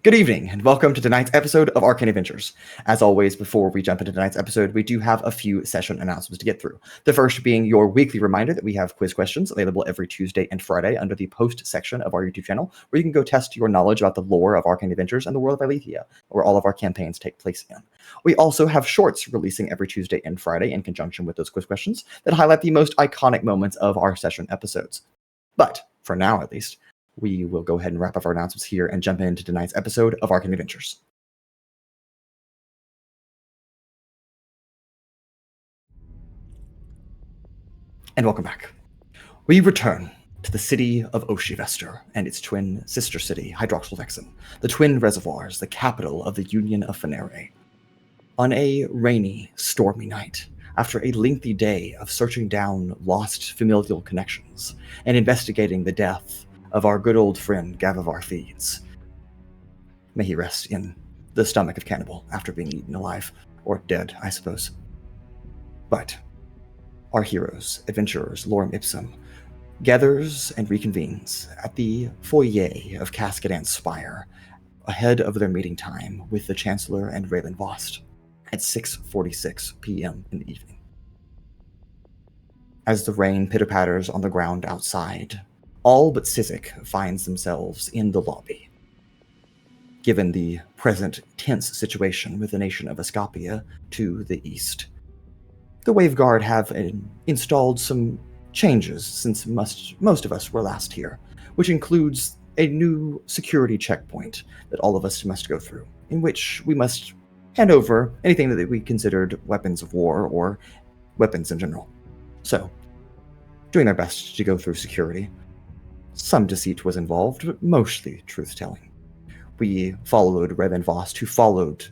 Good evening, and welcome to tonight's episode of Arcane Adventures. As always, before we jump into tonight's episode, we do have a few session announcements to get through. The first being your weekly reminder that we have quiz questions available every Tuesday and Friday under the post section of our YouTube channel, where you can go test your knowledge about the lore of Arcane Adventures and the world of Alethea, where all of our campaigns take place in. We also have shorts releasing every Tuesday and Friday in conjunction with those quiz questions that highlight the most iconic moments of our session episodes. But, for now at least, we will go ahead and wrap up our announcements here and jump into tonight's episode of Arcane Adventures. And welcome back. We return to the city of Oshivester and its twin sister city, Hydroxylvexen, the twin reservoirs, the capital of the Union of Fenere. On a rainy, stormy night, after a lengthy day of searching down lost familial connections and investigating the death of our good old friend Gavivar Theeds. May he rest in the stomach of cannibal after being eaten alive, or dead, I suppose. But our heroes, adventurers, Lorem Ipsum, gathers and reconvenes at the foyer of Cascadant's Spire, ahead of their meeting time with the Chancellor and Raylan Vost at 6:46 p.m. in the evening. As the rain pitter-patters on the ground outside, all but Sizik finds themselves in the lobby. Given the present tense situation with the nation of Escapia to the east, the Waveguard have installed some changes since most of us were last here, which includes a new security checkpoint that all of us must go through, in which we must hand over anything that we considered weapons of war or weapons in general. So, doing our best to go through security. Some deceit was involved, but mostly truth-telling. We followed Raylan Vost, who followed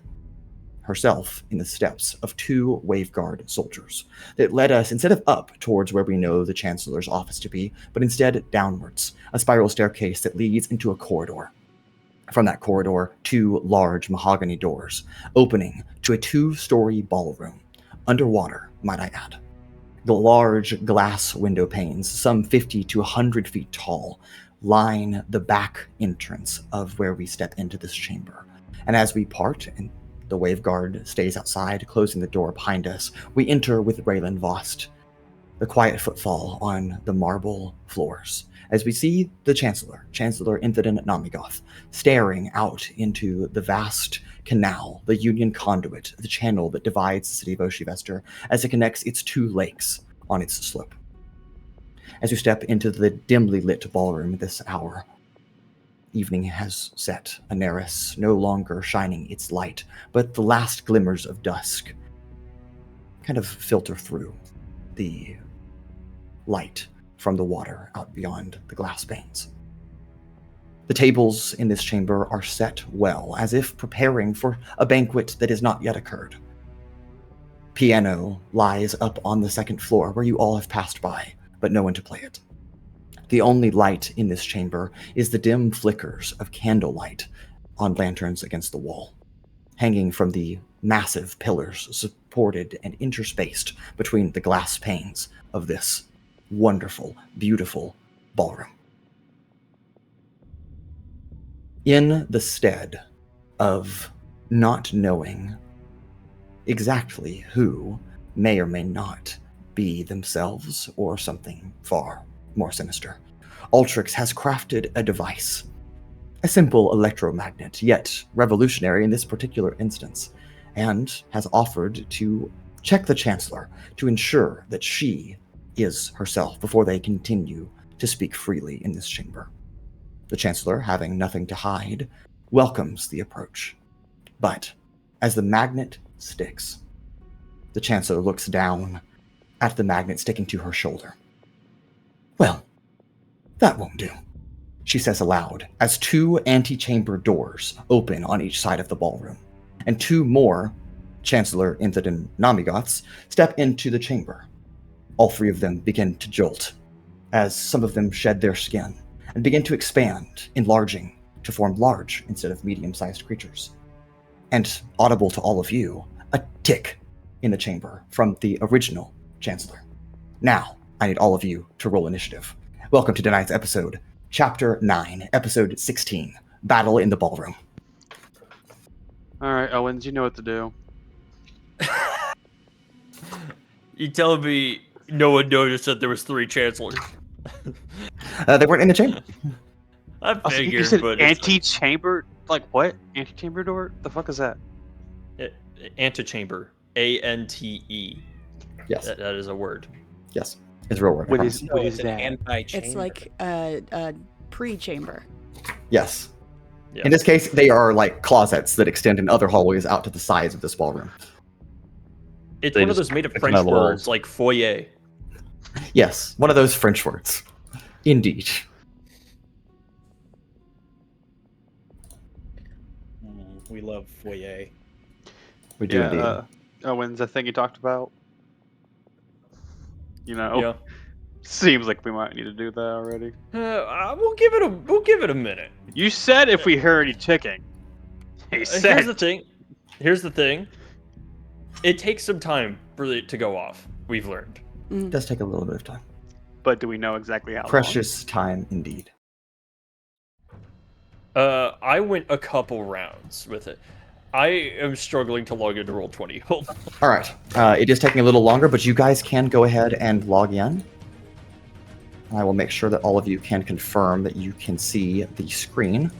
herself in the steps of two Waveguard soldiers that led us, instead of up towards where we know the Chancellor's office to be, but instead downwards, a spiral staircase that leads into a corridor. From that corridor, two large mahogany doors, opening to a 2-story ballroom, underwater, might I add. The large glass window panes, some 50 to 100 feet tall, line the back entrance of where we step into this chamber. And as we part, and the Waveguard stays outside, closing the door behind us, we enter with Raylan Vost, the quiet footfall on the marble floors, as we see the Chancellor Infidin Namigoth, staring out into the vast canal, the Union Conduit, the channel that divides the city of Oshivester as it connects its two lakes on its slope. As we step into the dimly lit ballroom this hour, evening has set, Anaris no longer shining its light, but the last glimmers of dusk kind of filter through the light from the water out beyond the glass panes. The tables in this chamber are set well, as if preparing for a banquet that has not yet occurred. Piano lies up on the second floor where you all have passed by, but no one to play it. The only light in this chamber is the dim flickers of candlelight on lanterns against the wall, hanging from the massive pillars supported and interspaced between the glass panes of this wonderful, beautiful ballroom. In the stead of not knowing exactly who may or may not be themselves or something far more sinister, Altrix has crafted a device, a simple electromagnet, yet revolutionary in this particular instance, and has offered to check the Chancellor to ensure that she is herself before they continue to speak freely in this chamber. The Chancellor, having nothing to hide, welcomes the approach. But as the magnet sticks, the Chancellor looks down at the magnet sticking to her shoulder. "Well, that won't do," she says aloud, as two antechamber doors open on each side of the ballroom, and two more Chancellor Infidin Namigoths step into the chamber. All three of them begin to jolt, as some of them shed their skin and begin to expand, enlarging to form large instead of medium-sized creatures. And audible to all of you, a tick in the chamber from the original Chancellor. Now, I need all of you to roll initiative. Welcome to tonight's episode, Chapter 9, Episode 16, Battle in the Ballroom. All right, Owens, you know what to do. You telling me no one noticed that there was 3 chancellors? They weren't in the chamber. I Also, you figured, said but it's antechamber? Like what? Antechamber door? The fuck is that? antechamber. ANTE. Yes. That is a word. Yes. It's a real word. I What promise. is No, what it's is an that? anti-chamber. It's like a pre-chamber. Yes. Yeah. In this case, they are like closets that extend in other hallways out to the sides of this ballroom. It's They one of just those made of stick them French on the walls. words like foyer. Yes, one of those French words. Indeed. We love foyer. We do indeed. Owens, the thing you talked about. You know, Yeah. seems like we might need to do that already. We'll give it a minute. You said if we hear any ticking. He said. Here's the thing. It takes some time for it to go off. We've learned. It does take a little bit of time. But do we know exactly how Precious time indeed. I went a couple rounds with it. I am struggling to log into Roll20. Hold on. All right. It is taking a little longer, but you guys can go ahead and log in. I will make sure that all of you can confirm that you can see the screen.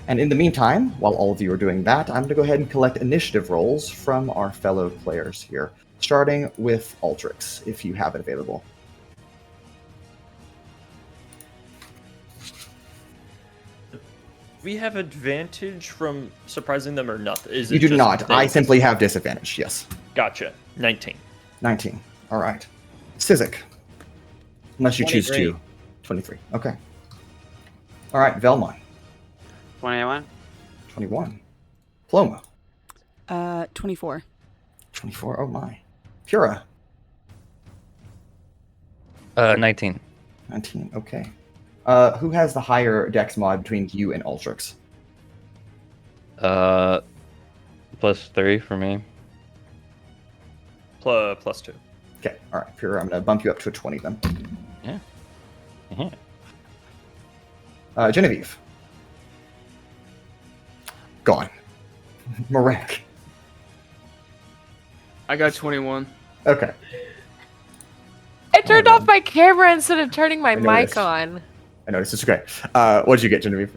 And in the meantime, while all of you are doing that, I'm going to go ahead and collect initiative rolls from our fellow players here, starting with Altrix, if you have it available. We have advantage from surprising them or nothing? Is it You do just not. I things? simply have disadvantage, yes. Gotcha. 19. 19. All right. Sizik. Unless you choose 23. to. 23. Okay. All right. Vellmon. 21? 21. Paloma. 24. 24. Oh my. Pura. 19. 19. Okay. Who has the higher dex mod between you and Altrix? +3 for me. +2. Okay. All right. Pura, I'm going to bump you up to a 20 then. Yeah. Mhm. Genevieve. Gone. Marek. I got 21. Okay. I turned off my camera instead of turning my I mic noticed. on. I noticed. It's okay. What did you get, Genevieve?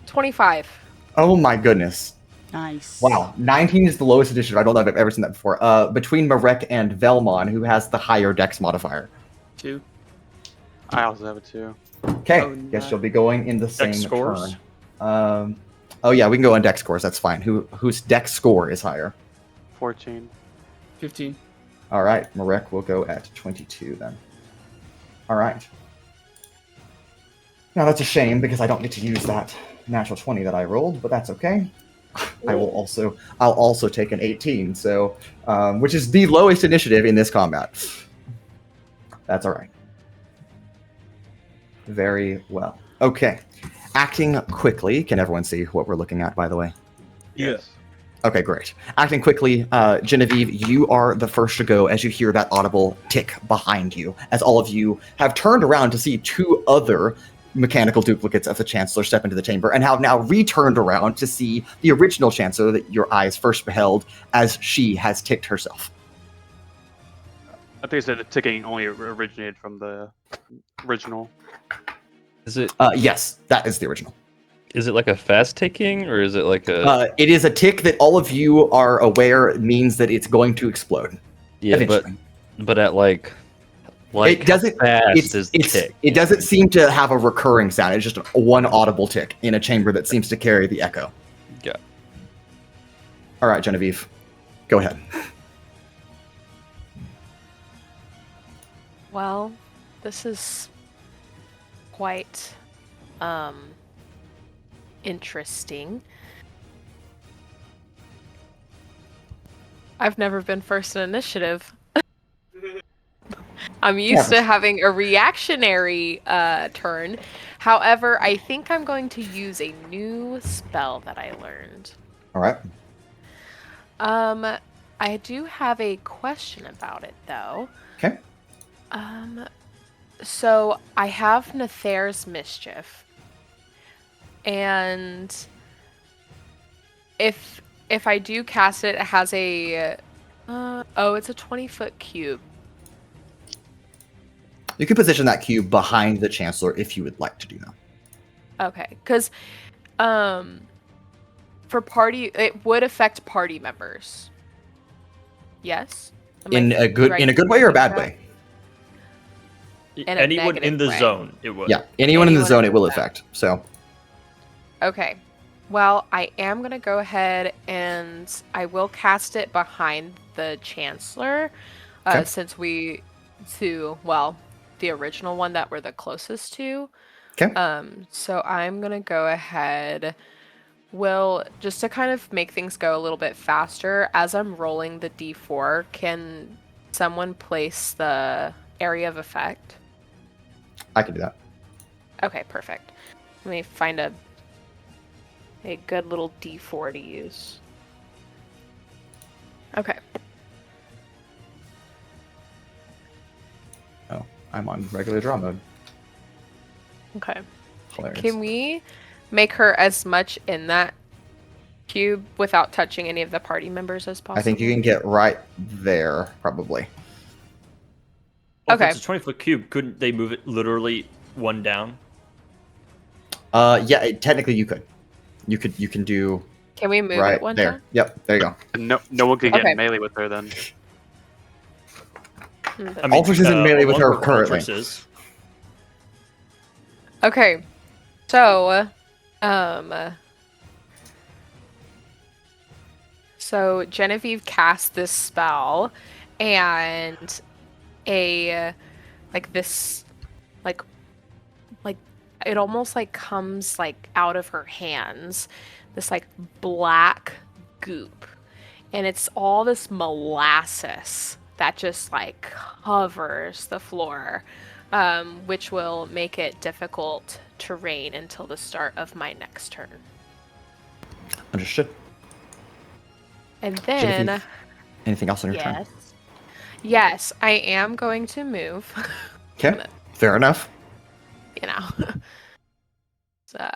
25. Oh my goodness. Nice. Wow. 19 is the lowest initiative. I don't know if I've ever seen that before. Between Marek and Vellmon, who has the higher dex modifier? 2. I also have it too. Okay. Oh, Guess no. you'll be going in the same Dex scores? turn. Oh yeah, we can go on dex scores. That's fine. Whose dex score is higher? 14. 15. All right. Marek will go at 22 then. All right. Now that's a shame because I don't get to use that natural 20 that I rolled, but that's okay. I'll also take an 18, so which is the lowest initiative in this combat. That's all right. Very well. Okay. Acting quickly. Can everyone see what we're looking at, by the way? Yes. Okay, great. Acting quickly, Genevieve, you are the first to go as you hear that audible tick behind you, as all of you have turned around to see 2 other mechanical duplicates of the Chancellor step into the chamber, and have now returned around to see the original Chancellor that your eyes first beheld as she has ticked herself. I think it said the ticking only originated from the original. Is it Yes, that is the original. like a fast ticking or is it like a It is a tick that all of you are aware means that it's going to explode. yeah, eventually. but at like it doesn't. fast is the tick? It doesn't seem to have a recurring sound. It's just one audible tick in a chamber that seems to carry the echo. Yeah. All right, Genevieve, go ahead. Well, this is quite interesting. I've never been first in initiative. I'm used to having a reactionary turn. However, I think I'm going to use a new spell that I learned. All right. I do have a question about it though. Okay. So I have Nether's Mischief, and if I do cast it, it has a it's a 20-foot cube. You can position that cube behind the Chancellor if you would like to do that. Okay, because for party, it would affect party members. Yes. In a good way or a bad way? In a Anyone in the negative way. zone, it would. Yeah, anyone in the zone it will affect. So. Okay. Well, I am going to go ahead and I will cast it behind the Chancellor, Okay. since the original one that we're the closest to. Okay. So I'm going to go ahead, just to kind of make things go a little bit faster, as I'm rolling the D4, can someone place the area of effect? I can do that. Okay, perfect. Let me find a good little D4 to use. Okay. Oh, I'm on regular draw mode. Okay. Hilarious. Can we make her as much in that cube without touching any of the party members as possible? I think you can get right there, probably. Well, Okay. If it's a 20-foot cube, couldn't they move it literally one down? Yeah, technically you could. You can do Can we move right it one there. time? Yep, there you go. No one could get Okay. in melee with her then. I mean, Altrix isn't melee with her one currently. Altrix is. Okay. So, so Genevieve cast this spell, and it almost like comes like out of her hands, this like black goop, and it's all this molasses that just like covers the floor, which will make it difficult terrain until the start of my next turn. Understood. And then, Genevieve, anything else on your turn? yes, I am going to move. Okay, fair enough. You know, so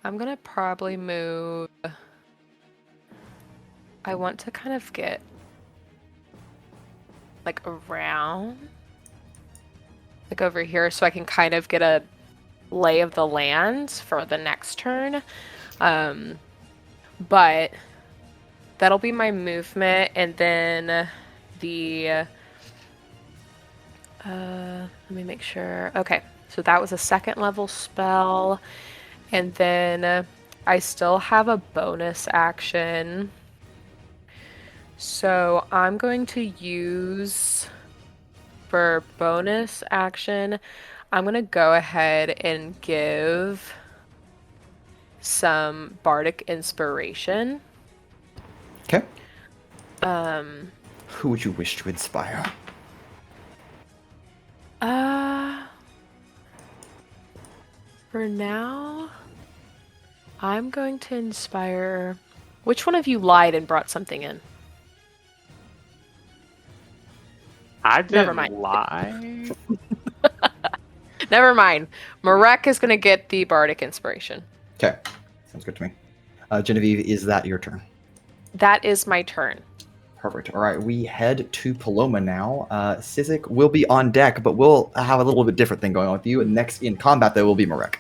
I'm gonna probably move. I want to kind of get like around, like over here, so I can kind of get a lay of the land for the next turn. But that'll be my movement, and then the let me make sure. Okay, so that was a second level spell, and then I still have a bonus action. So I'm going to use, for bonus action, I'm going to go ahead and give some bardic inspiration. Okay. Um, Who would you wish to inspire? For now, I'm going to inspire. Which one of you lied and brought something in? I didn't mind. lie. Never mind. Marek is going to get the bardic inspiration. Okay, sounds good to me. Genevieve, is that your turn? That is my turn. Perfect. All right, we head to Paloma now. Sizik will be on deck, but we'll have a little bit different thing going on with you. And next in combat, there will be Marek.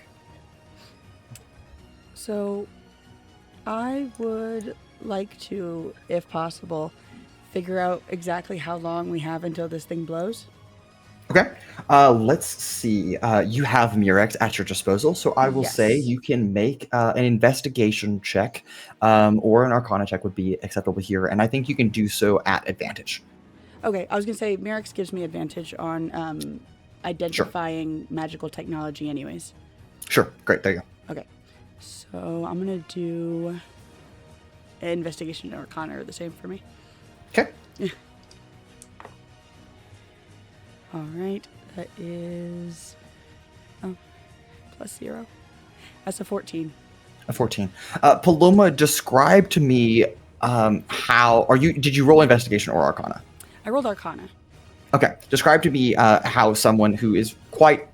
So, I would like to, if possible, figure out exactly how long we have until this thing blows. Okay. Let's see. You have Murex at your disposal, so I will say Yes. you can make an investigation check, or an Arcana check would be acceptable here, and I think you can do so at advantage. Okay, I was going to say, Merrick's gives me advantage on identifying magical technology anyways. Sure. Great. There you go. Okay, so I'm going to do investigation and Arcana are the same for me. Okay. All right, that is +0. That's a 14. A 14. Paloma, describe to me how did you roll investigation or Arcana? I rolled Arcana. Okay. Describe to me how someone who is quite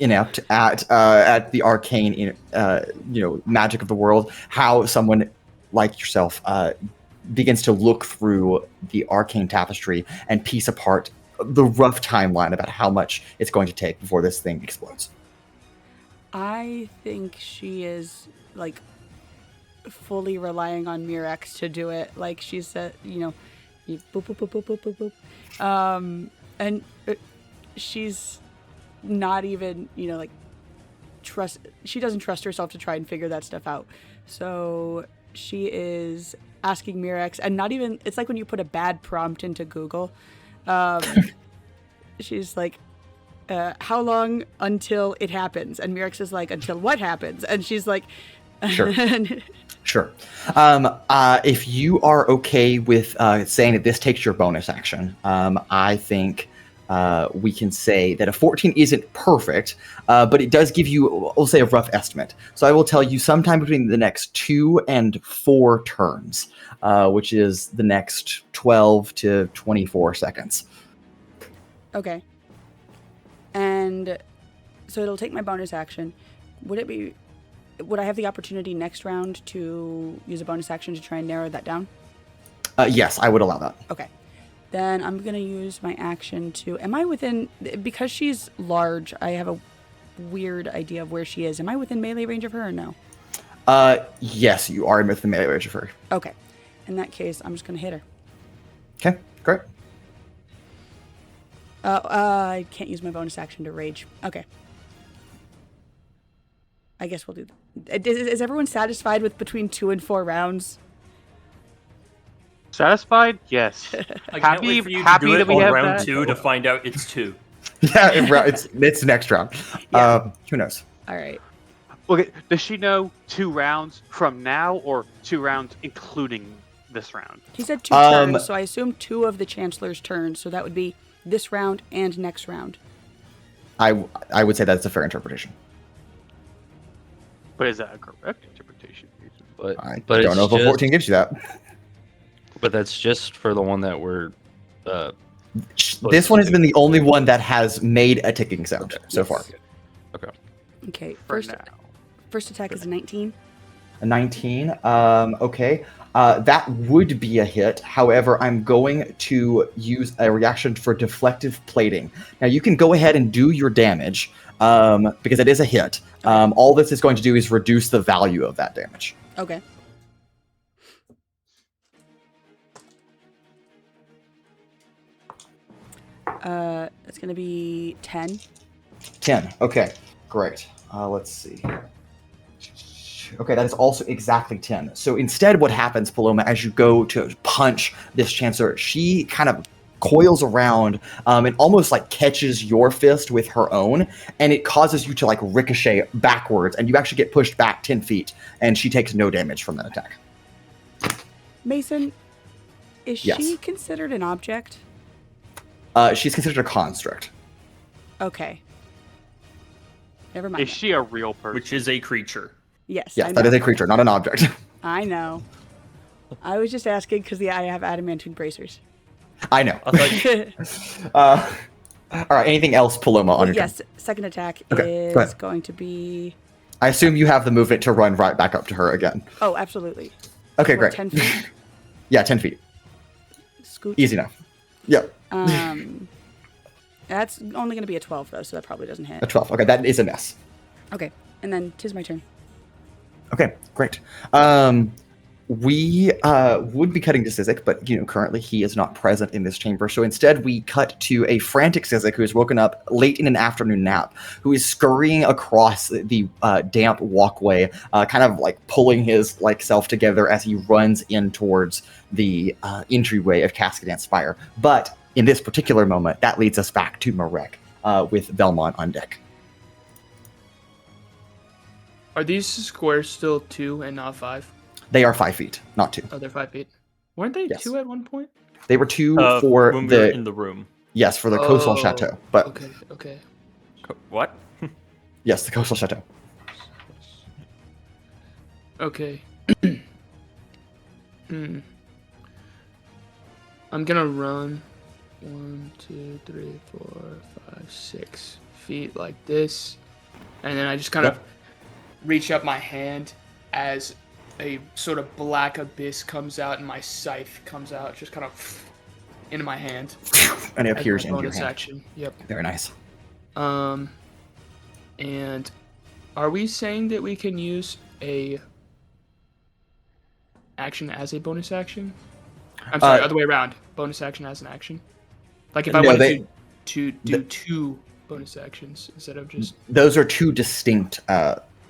inept at the arcane magic of the world, how someone like yourself, begins to look through the arcane tapestry and piece apart the rough timeline about how much it's going to take before this thing explodes. I think she is like fully relying on Mirex to do it. Like she said, you boop boop boop boop boop boop boop. And she's not even, like she doesn't trust herself to try and figure that stuff out. So she is asking Mirex, and not even, it's like when you put a bad prompt into Google. She's like, how long until it happens? And Mirex is like, until what happens? And she's like, sure. Sure. If you are okay with saying that this takes your bonus action, I think we can say that a 14 isn't perfect, but it does give you, we'll say, a rough estimate. So I will tell you sometime between the next 2 and 4 turns, which is the next 12 to 24 seconds. Okay. And so it'll take my bonus action. Would I have the opportunity next round to use a bonus action to try and narrow that down? Yes, I would allow that. Okay. Then I'm going to use my action to... Am I within... Because she's large, I have a weird idea of where she is. Am I within melee range of her or no? Yes, you are within melee range of her. Okay. In that case, I'm just going to hit her. Okay, great. I can't use my bonus action to rage. Okay. I guess we'll do that. Is everyone satisfied with between 2 and 4 rounds? Satisfied? Yes. I can't wait for you to do it on round 2 to find out it's 2. Yeah, it's next round. Yeah. Who knows? All right. Okay, does she know 2 rounds from now or 2 rounds including this round? He said 2 turns, so I assume 2 of the Chancellor's turns, so that would be this round and next round. I would say that's a fair interpretation. But is that a correct interpretation? I don't know if a 14 gives you that. But that's just for the one that we're... this one has been the only one that has made a ticking sound so far. Okay. Okay, first attack is a 19. A 19. Okay. That would be a hit. However, I'm going to use a reaction for deflective plating. Now, you can go ahead and do your damage because it is a hit. All this is going to do is reduce the value of that damage. Okay. It's going to be 10. 10. Okay, great. Let's see. Okay, that is also exactly 10. So instead what happens, Paloma, as you go to punch this Chancellor, she kind of coils around and almost like catches your fist with her own, and it causes you to like ricochet backwards, and you actually get pushed back 10 feet, and she takes no damage from that attack. Mason, is she considered an object? She's considered a construct. Okay. Never mind. Is she a real person? Which is a creature. Yes. Yes, that is a creature, not an object. I know. I was just asking because I have adamantine bracers. I know. All right, anything else, Paloma, on your turn? Yes, second attack is going to be... I assume you have the movement to run right back up to her again. Oh, absolutely. Okay, great. 10 feet? Yeah, 10 feet. Scoot. Easy enough. Yep. That's only going to be a 12, though, so that probably doesn't hit. A 12. Okay, that is a miss. Okay, and then 'tis my turn. Okay, great. We would be cutting to Sizik, but currently he is not present in this chamber. So instead, we cut to a frantic Sizik who has woken up late in an afternoon nap, who is scurrying across the damp walkway, kind of like pulling his self together as he runs in towards the entryway of Cascadant Spire. But in this particular moment, that leads us back to Marek with Vellmon on deck. Are these squares still 2 and not 5? They are 5 feet, not 2. Oh, they're 5 feet. Weren't they 2 at one point? They were 2 for when we were in the room. Yes, for the coastal chateau. But okay. What? Yes, the coastal chateau. Okay. I'm gonna run 1, 2, 3, 4, 5, 6 feet like this, and then I just kind of reach up my hand as a sort of black abyss comes out, and my scythe comes out, just kind of into my hand. And it as appears my into your bonus hand. action. Yep. Very nice. And are we saying that we can use a action as a bonus action? I'm sorry, other way around. Bonus action as an action. Like if I wanted to do two bonus actions instead of just. Those are two distinct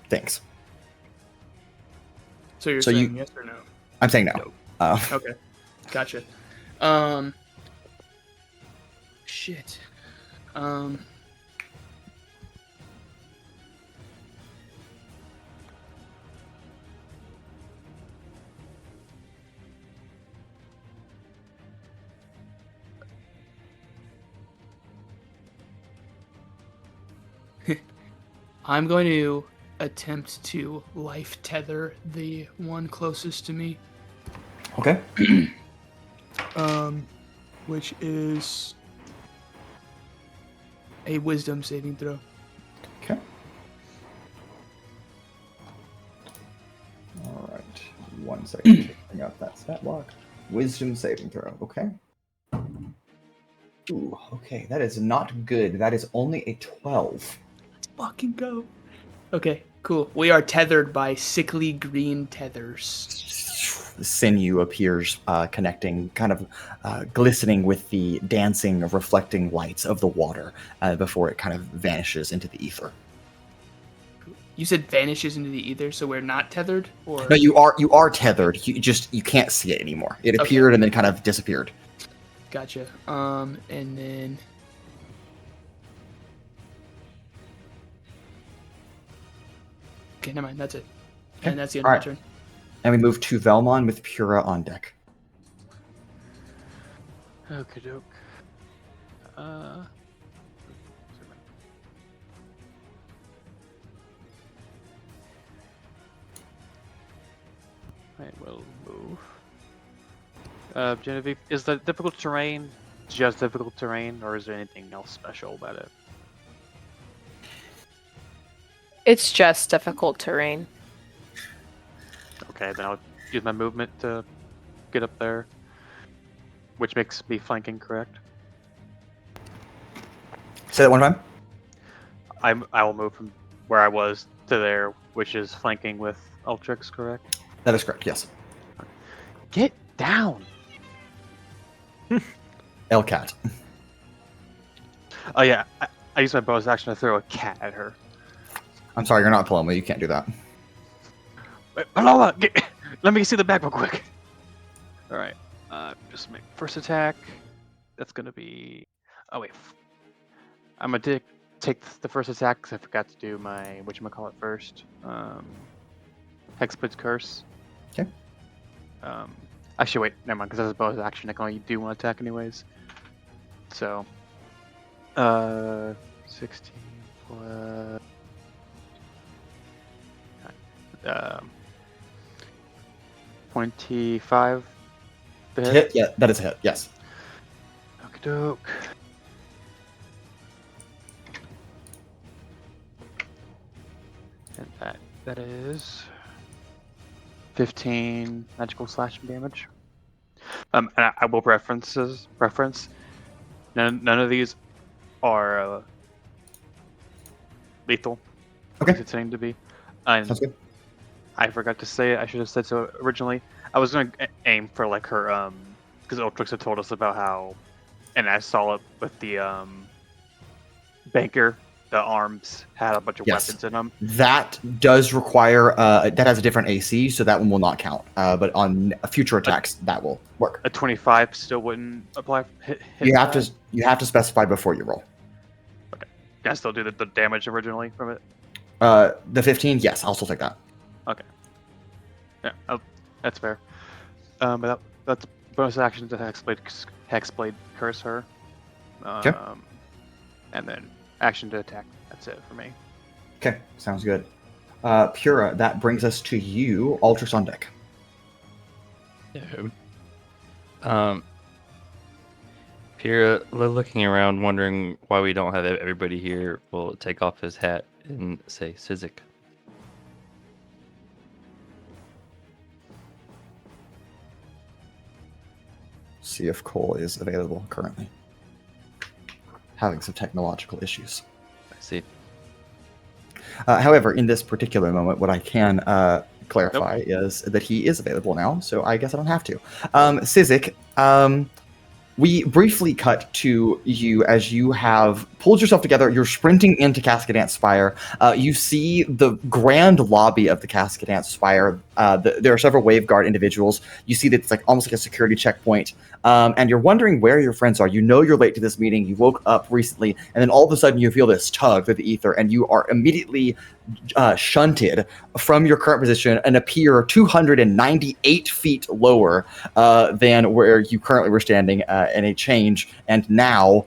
things. So you're saying yes or no? I'm saying no. Okay, gotcha. Shit. I'm going to attempt to life tether the one closest to me. Okay. Which is a wisdom saving throw. Okay. All right. 1 second. Bring up that stat block. Wisdom saving throw. Okay. Ooh, okay. That is not good. That is only a 12. Let's fucking go. Okay, cool. We are tethered by sickly green tethers. The sinew appears connecting, kind of glistening with the dancing, reflecting lights of the water before it kind of vanishes into the ether. You said vanishes into the ether, so we're not tethered, or no? You are tethered. You can't see it anymore. It appeared and then kind of disappeared. Gotcha. And then. Okay, never mind. That's it. Okay. And that's the end of my turn. And we move to Vellmon with Pura on deck. Okie doke. I will move. Genevieve, is the difficult terrain just difficult terrain, or is there anything else special about it? It's just difficult terrain. Okay, then I'll use my movement to get up there, which makes me flanking, correct? Say that one time. I will move from where I was to there, which is flanking with Altrix, correct? That is correct, yes. Get down! Elcat. Oh yeah, I use my bonus action to throw a cat at her. I'm sorry, you're not Paloma. You can't do that. Wait, Paloma, let me see the back real quick. All right, just make first attack. That's gonna be. Oh wait, I'm gonna take the first attack because I forgot to do my whatchamacallit first. Hexblade's Curse. Okay. Actually, wait, never mind, because that's a bonus action. I can only do one attack anyways. So, 16 plus. 25. Hit? Yeah, that is a hit, yes. Okie doke. And that is 15 magical slashing damage. And I will reference none of these are lethal. Okay. It's intending to be. And sounds good. I forgot to say it. I should have said so originally. I was going to aim for like her, because Altrix had told us about how, and I saw it with the banker. The arms had a bunch of weapons in them. That does require that has a different AC, so that one will not count. But on future attacks, that will work. A 25 still wouldn't apply. Hit you have to specify before you roll. Okay. Can I still do the damage originally from it? The 15, yes, I'll still take that. Okay. Yeah, that's fair. But that's bonus action to Hexblade Curse her. Okay. And then action to attack. That's it for me. Okay, sounds good. Pura, that brings us to you, Altrix on deck. Yeah. Pura, looking around, wondering why we don't have everybody here, will take off his hat and say Sizik. see if Cole is available currently. Having some technological issues. I see. However, in this particular moment, what I can clarify is that he is available now, so I guess I don't have to. Sizik, we briefly cut to you as you have pulled yourself together. You're sprinting into Cascadance Spire. You see the grand lobby of the Cascadance Spire. There are several Waveguard individuals. You see that it's like almost like a security checkpoint. And you're wondering where your friends are. You know you're late to this meeting. You woke up recently, and then all of a sudden you feel this tug through the ether, and you are immediately shunted from your current position and appear 298 feet lower than where you currently were standing in a change. And now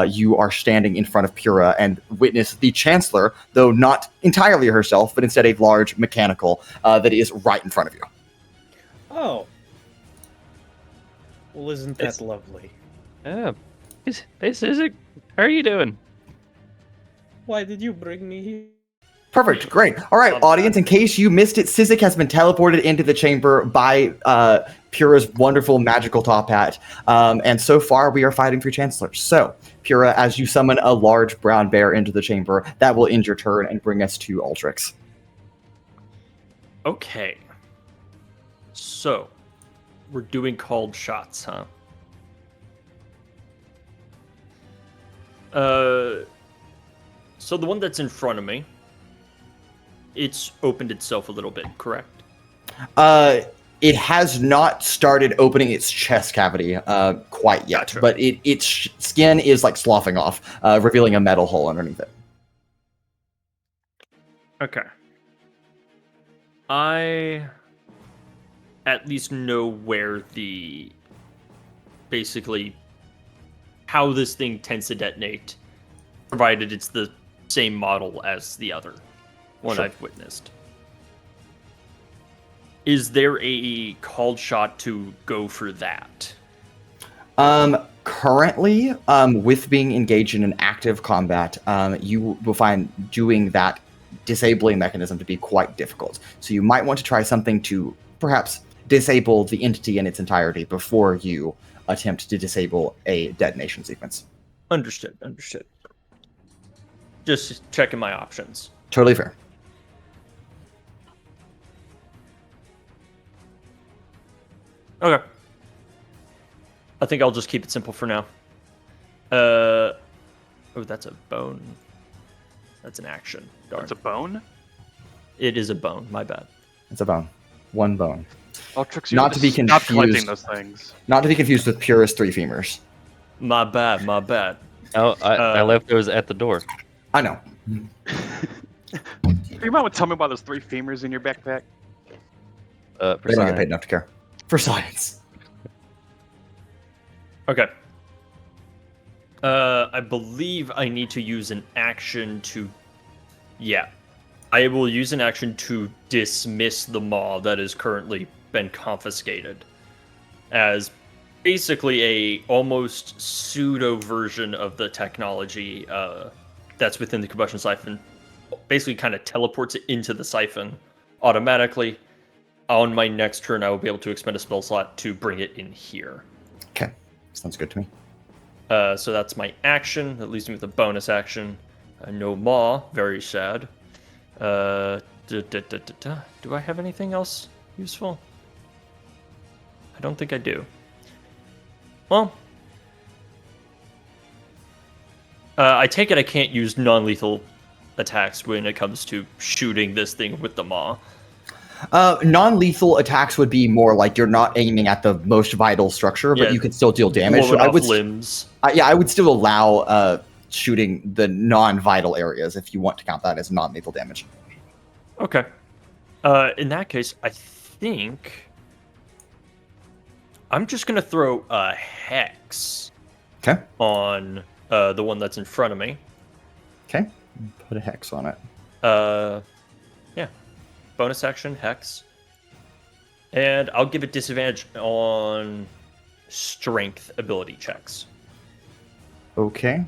you are standing in front of Pura and witness the Chancellor, though not entirely herself, but instead a large mechanical that is right in front of you. Oh. Well, isn't that lovely? Yeah. Hey, Sizik, how are you doing? Why did you bring me here? Perfect. Great. All right, audience, in case you missed it, Sizik has been teleported into the chamber by Pura's wonderful magical top hat. And so far, we are fighting for Chancellor. So, Pura, as you summon a large brown bear into the chamber, that will end your turn and bring us to Altrix. Okay. So, we're doing called shots, huh? So the one that's in front of me, it's opened itself a little bit, correct? It has not started opening its chest cavity quite yet, Gotcha. but its skin is like sloughing off, revealing a metal hole underneath it. Okay. I at least know where basically how this thing tends to detonate, provided it's the same model as the other one I've witnessed. Is there a called shot to go for that? Currently, with being engaged in an active combat, you will find doing that disabling mechanism to be quite difficult. So you might want to try something to perhaps disable the entity in its entirety before you attempt to disable a detonation sequence. Understood. Just checking my options. Totally fair. Okay. I think I'll just keep it simple for now. Oh, that's a bone. That's an action. Darn. It's a bone? It is a bone. My bad. It's a bone. One bone. Altrix, Not to be stop collecting confused. those things. Not to be confused with Pura's three femurs. My bad. Oh, I left those at the door. I know. You might want to tell me about those three femurs in your backpack. For They don't get science. paid enough to care. For science. Okay. I believe I need to use an action to... Yeah. I will use an action to dismiss the maw that has currently been confiscated. As basically a almost pseudo version of the technology that's within the combustion siphon. Basically kind of teleports it into the siphon automatically. On my next turn, I will be able to expend a spell slot to bring it in here. Okay. Sounds good to me. So that's my action. That leaves me with a bonus action. No maw. Very sad. Do I have anything else useful? I don't think I do. Well, I take it I can't use non-lethal attacks when it comes to shooting this thing with the maw. Non-lethal attacks would be more like you're not aiming at the most vital structure, but you can still deal damage. Blowing So off limbs. I would still allow shooting the non-vital areas if you want to count that as non-lethal damage. Okay. In that case, I think I'm just gonna throw a hex. Okay. On the one that's in front of me. Okay. Put a hex on it. Yeah. Bonus action, hex. And I'll give it disadvantage on strength ability checks. Okay.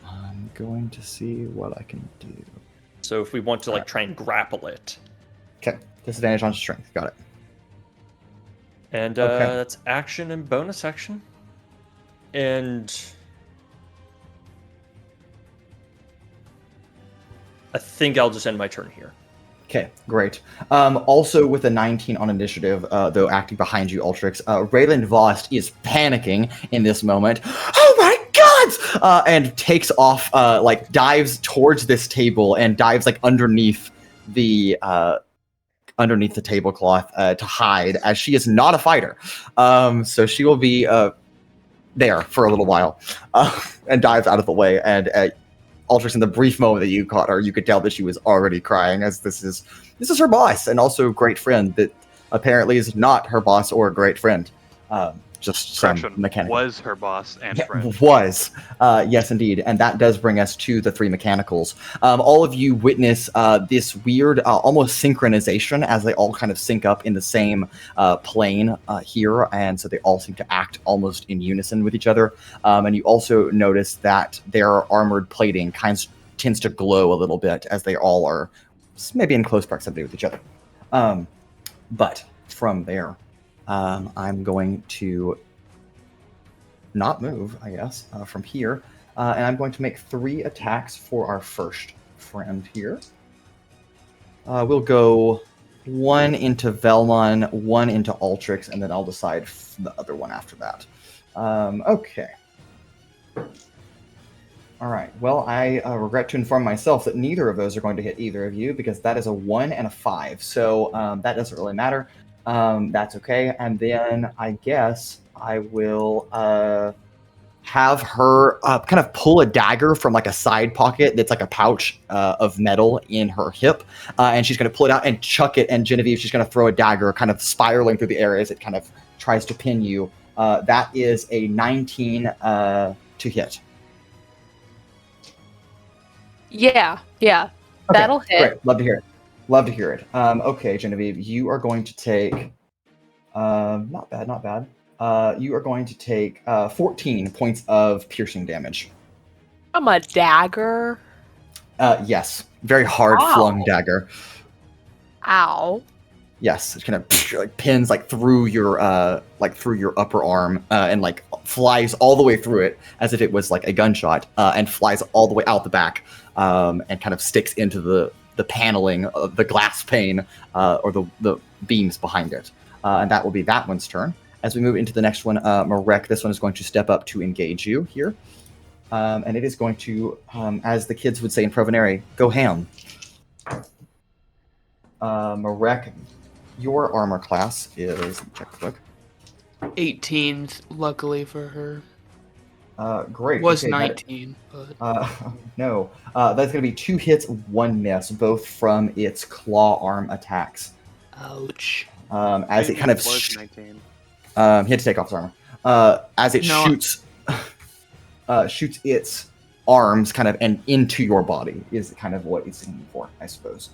I'm going to see what I can do. So if we want to try and grapple it. Okay. Disadvantage on strength. Got it. And Okay. that's action and bonus action. And I think I'll just end my turn here. Okay, great. Also, with a 19 on initiative, though acting behind you, Altrix, Raylan Vost is panicking in this moment. Oh my god! And takes off, dives towards this table and dives underneath the tablecloth to hide, as she is not a fighter. So she will be there for a little while and dives out of the way. And Altrix, in the brief moment that you caught her, you could tell that she was already crying, as this is her boss and also great friend that apparently is not her boss or a great friend. Just some mechanic. Was her boss and friend. Was. Yes, indeed. And that does bring us to the three mechanicals. All of you witness this weird, almost synchronization as they all kind of sync up in the same plane here. And so they all seem to act almost in unison with each other. And you also notice that their armored plating tends to glow a little bit as they all are maybe in close proximity with each other. But from there, I'm going to not move, I guess, from here. And I'm going to make 3 attacks for our first friend here. We'll go 1 into Vellmon, 1 into Altrix, and then I'll decide the other one after that. Okay. All right. Well, I regret to inform myself that neither of those are going to hit either of you, because that is a 1 and a 5. So that doesn't really matter. That's okay. And then I guess I will have her kind of pull a dagger from a side pocket that's a pouch of metal in her hip. And she's going to pull it out and chuck it. And Genevieve, she's going to throw a dagger kind of spiraling through the air as it kind of tries to pin you. That is a 19 to hit. Yeah. Okay, That'll hit. Great. Love to hear it. Okay, Genevieve, you are going to take... not bad. You are going to take 14 points of piercing damage. From a dagger? Yes. Very hard-flung dagger. Ow. Yes, it kind of pins through your upper arm and flies all the way through it as if it was a gunshot and flies all the way out the back and kind of sticks into the paneling of the glass pane or the beams behind it. And that will be that one's turn. As we move into the next one, Marek, this one is going to step up to engage you here. And it is going to, as the kids would say in Provenary, go ham. Marek, your armor class is, let me check the book. 18, luckily for her. Great. Was okay, 19, but... No. That's going to be 2 hits, 1 miss, both from its claw arm attacks. Ouch. As it kind of... was 19. He had to take off his armor. As it shoots its arms kind of and into your body is kind of what it's aiming for, I suppose.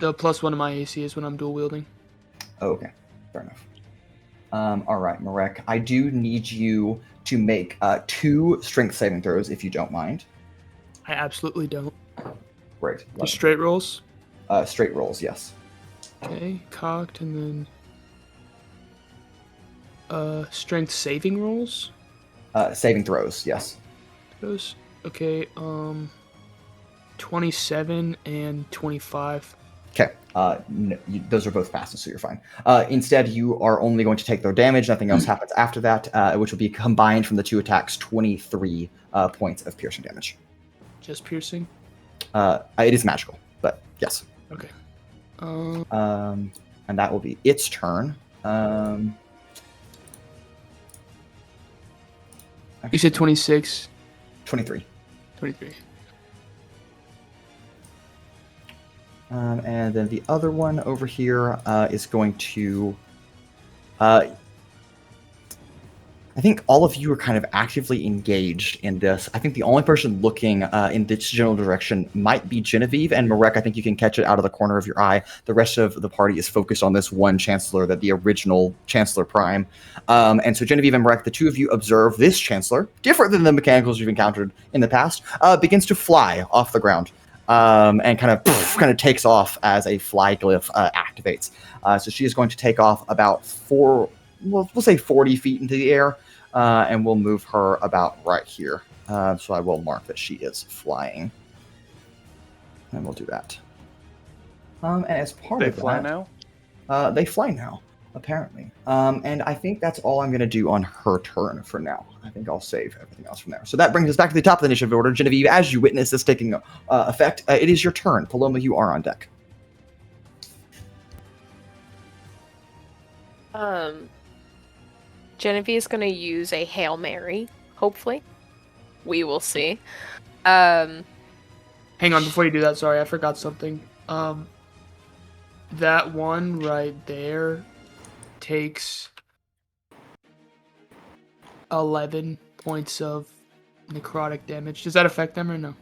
The +1 of my AC is when I'm dual wielding. Oh, okay. Fair enough. All right, Marek. I do need you to make 2 strength saving throws, if you don't mind. I absolutely don't. Great. Just straight rolls? Straight rolls, yes. Okay, cocked, and then... strength saving rolls? Saving throws, yes. Those? Okay, 27 and 25. Okay, no, those are both passes, so you're fine. Instead, you are only going to take their damage. Nothing else happens after that, which will be combined from the 2 attacks, 23 points of piercing damage. Just piercing? It is magical, but yes. Okay. And that will be its turn. You said 26? 23. 23. And then the other one over here is going to... I think all of you are kind of actively engaged in this. I think the only person looking in this general direction might be Genevieve, and Marek, I think you can catch it out of the corner of your eye. The rest of the party is focused on this one Chancellor, the original Chancellor Prime. And so Genevieve and Marek, the two of you observe this Chancellor, different than the mechanicals you've encountered in the past, begins to fly off the ground. And kind of takes off as a fly glyph activates. So she is going to take off about we'll say 40 feet into the air, and we'll move her about right here. So I will mark that she is flying. And we'll do that. And as part They of fly that, now? they fly now, apparently. And I think that's all I'm going to do on her turn for now. I think I'll save everything else from there. So that brings us back to the top of the initiative order. Genevieve, as you witness this taking effect, it is your turn. Paloma, you are on deck. Genevieve is going to use a Hail Mary, hopefully. We will see. Hang on, before you do that, sorry, I forgot something. That one right there takes 11 points of necrotic damage. Does that affect them or no?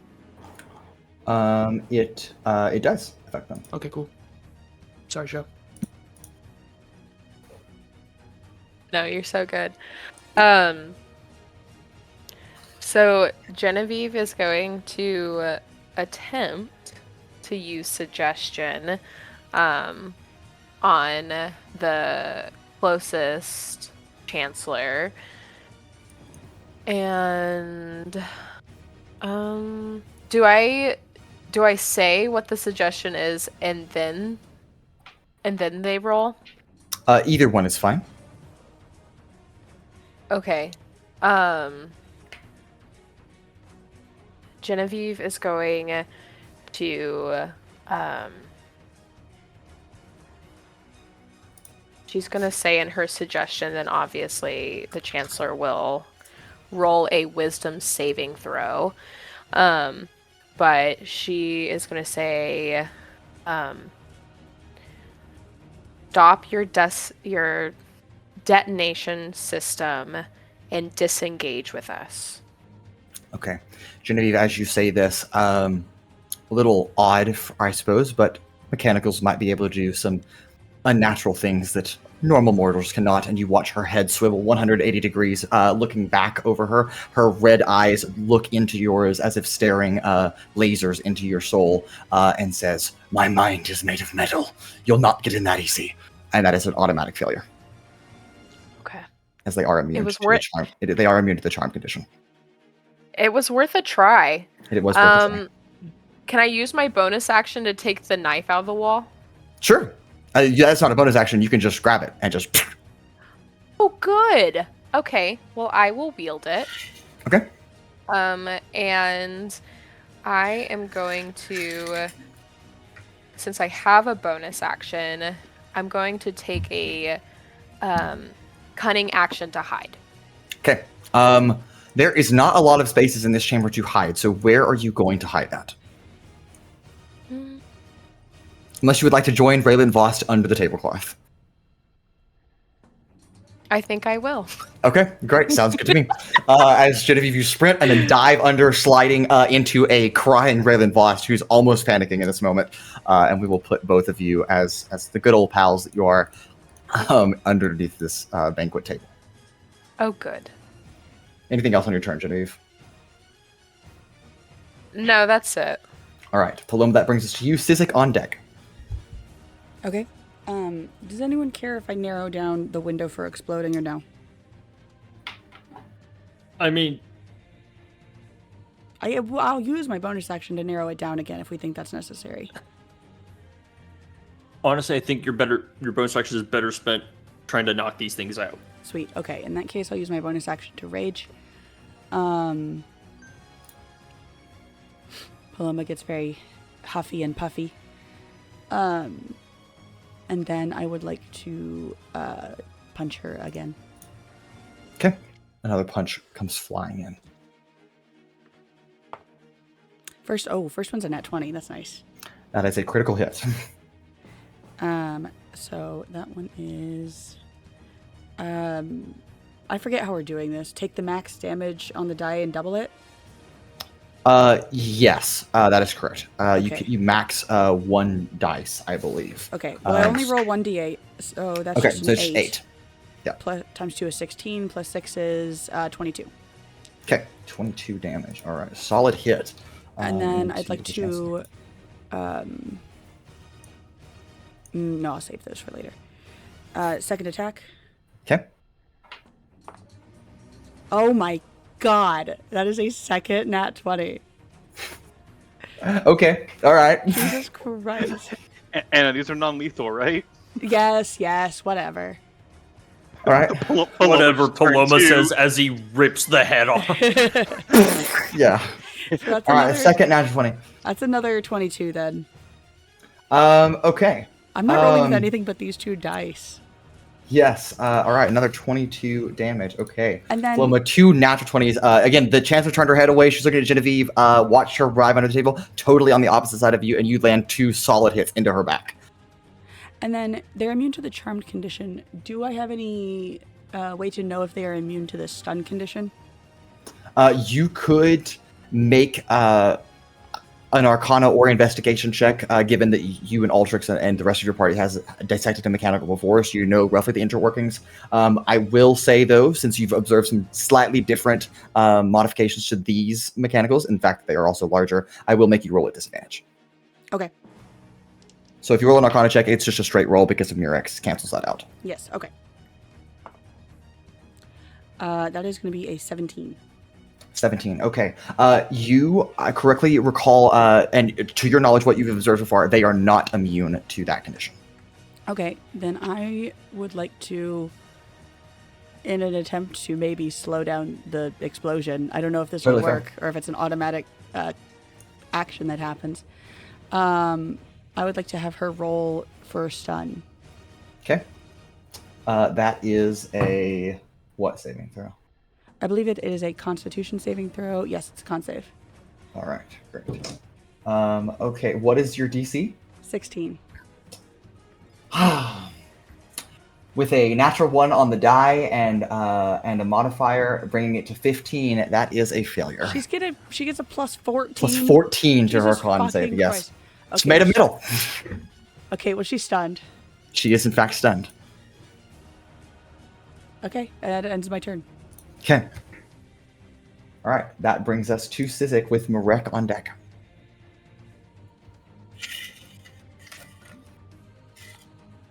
It does affect them. Okay, cool. Sorry, Joe. No, you're so good. So Genevieve is going to attempt to use suggestion on the closest Chancellor. And do I say what the suggestion is and then they roll? Either one is fine. Okay. Genevieve is going to she's going to say in her suggestion, then obviously the Chancellor will roll a wisdom saving throw. But she is going to say, stop your detonation system and disengage with us. Okay. Genevieve, as you say this, a little odd, I suppose, but mechanicals might be able to do some unnatural things that normal mortals cannot, and you watch her head swivel 180 degrees, looking back over her. Her red eyes look into yours as if staring lasers into your soul, and says, "My mind is made of metal. You'll not get in that easy." And that is an automatic failure. Okay. As they are immune to the charm. They are immune to the charm condition. It was worth a try. It was worth a try. Can I use my bonus action to take the knife out of the wall? Sure. Yeah, that's not a bonus action. You can just grab it and just... Oh, good. Okay. Well, I will wield it. Okay. And I am going to... Since I have a bonus action, I'm going to take a cunning action to hide. Okay. There is not a lot of spaces in this chamber to hide, so where are you going to hide that? Unless you would like to join Raylan Vost under the tablecloth. I think I will. Okay, great. Sounds good to me. As Genevieve, you sprint and then dive under, sliding into a crying Raylan Vost, who's almost panicking in this moment. And we will put both of you as the good old pals that you are underneath this banquet table. Oh, good. Anything else on your turn, Genevieve? No, that's it. All right, Paloma, that brings us to you. Sizik on deck. Okay. Does anyone care if I narrow down the window for exploding or no? I mean, I'll use my bonus action to narrow it down again if we think that's necessary. honestly, I think your bonus action is better spent trying to knock these things out. Sweet. Okay. In that case, I'll use my bonus action to rage. Paloma gets very huffy and puffy. And then I would like to punch her again. Okay. Another punch comes flying in. First one's a nat 20. That's nice. That is a critical hit. So that one is... I forget how we're doing this. Take the max damage on the die and double it? Yes, that is correct. Okay. You max one dice, I believe. Okay. Well, I only roll 1d8, so that's okay, just so an it's 8. Yeah. Plus, times 2 is 16, plus 6 is 22. Okay, 22 damage. All right, solid hit. And then I'd like to... no, I'll save those for later. Second attack. Okay. Oh my god. That is a second nat 20. Okay, all right. Jesus Christ. Anna, these are non-lethal, right? Yes, whatever. All right. Whatever Paloma two. says as he rips the head off. Yeah. So that's All right, another, second natural 20. that's another 22 then. Okay. I'm not rolling with anything but these 2 dice. Yes. All right, another 22 damage. Okay. And then Paloma, 2 natural 20s. Again, the Chancellor turned her head away. She's looking at Genevieve. Watched her arrive under the table, totally on the opposite side of you, and you land 2 solid hits into her back. And then they're immune to the charmed condition. Do I have any way to know if they are immune to the stun condition? You could make an Arcana or investigation check, given that you and Altrix and the rest of your party has dissected a mechanical before, so you know roughly the interworkings. I will say, though, since you've observed some slightly different modifications to these mechanicals, in fact, they are also larger, I will make you roll at disadvantage. Okay. So if you roll an Arcana check, it's just a straight roll because of Murex cancels that out. Yes, okay. That is going to be a 17. 17. Okay. You correctly recall, and to your knowledge, what you've observed so far, they are not immune to that condition. Okay, then I would like to, in an attempt to maybe slow down the explosion, I don't know if this will Totally work or if it's an automatic action that happens. I would like to have her roll for stun. Okay. That is a what saving throw? I believe it is a Constitution saving throw. Yes, it's a con save. All right, great. Okay, what is your DC? 16. With a natural 1 on the die and a modifier, bringing it to 15, that is a failure. She gets a plus 14. Plus 14 to her Jesus con save. fucking Yes, Christ. it's Okay, made of metal. Okay, well, she's stunned. She is in fact stunned. Okay, that ends my turn. Okay. All right, that brings us to Sizik with Marek on deck.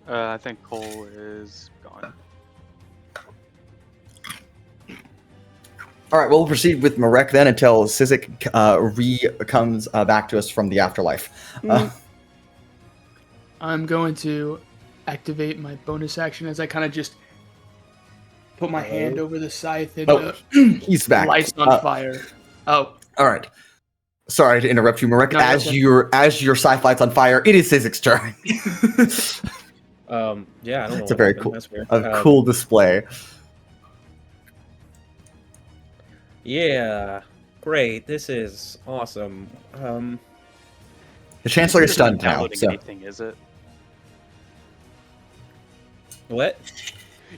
I think Cole is gone. All right, we'll proceed with Marek then until Sizik comes back to us from the afterlife. I'm going to activate my bonus action as I kind of just put my hand over the scythe and he's back. lights on fire. Oh, all right. Sorry to interrupt you, Marek. No, as your scythe lights on fire, it is Sizik's turn. Yeah, I don't know. It's a very cool, That's weird. cool display. Yeah, great. This is awesome. The Chancellor is stunned now. Downloading So. anything, is it? What?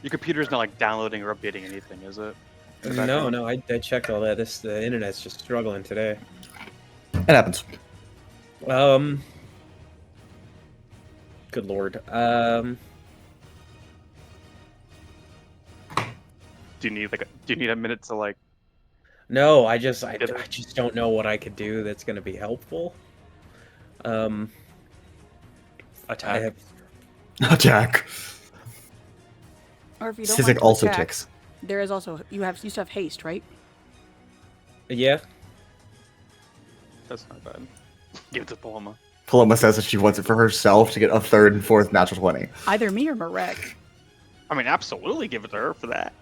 Your computer's not like downloading or updating anything, is it? No, I checked all that. The internet's just struggling today. It happens. Good lord. Do you need a minute to like? No, I just don't know what I could do that's going to be helpful. Attack. Attack. Or if you don't Sizik want to also attack, ticks. there is also you still have haste, right? Yeah. That's not bad. Give it to Paloma. Paloma says that she wants it for herself to get a 3rd and 4th natural 20. Either me or Marek. I mean, absolutely give it to her for that.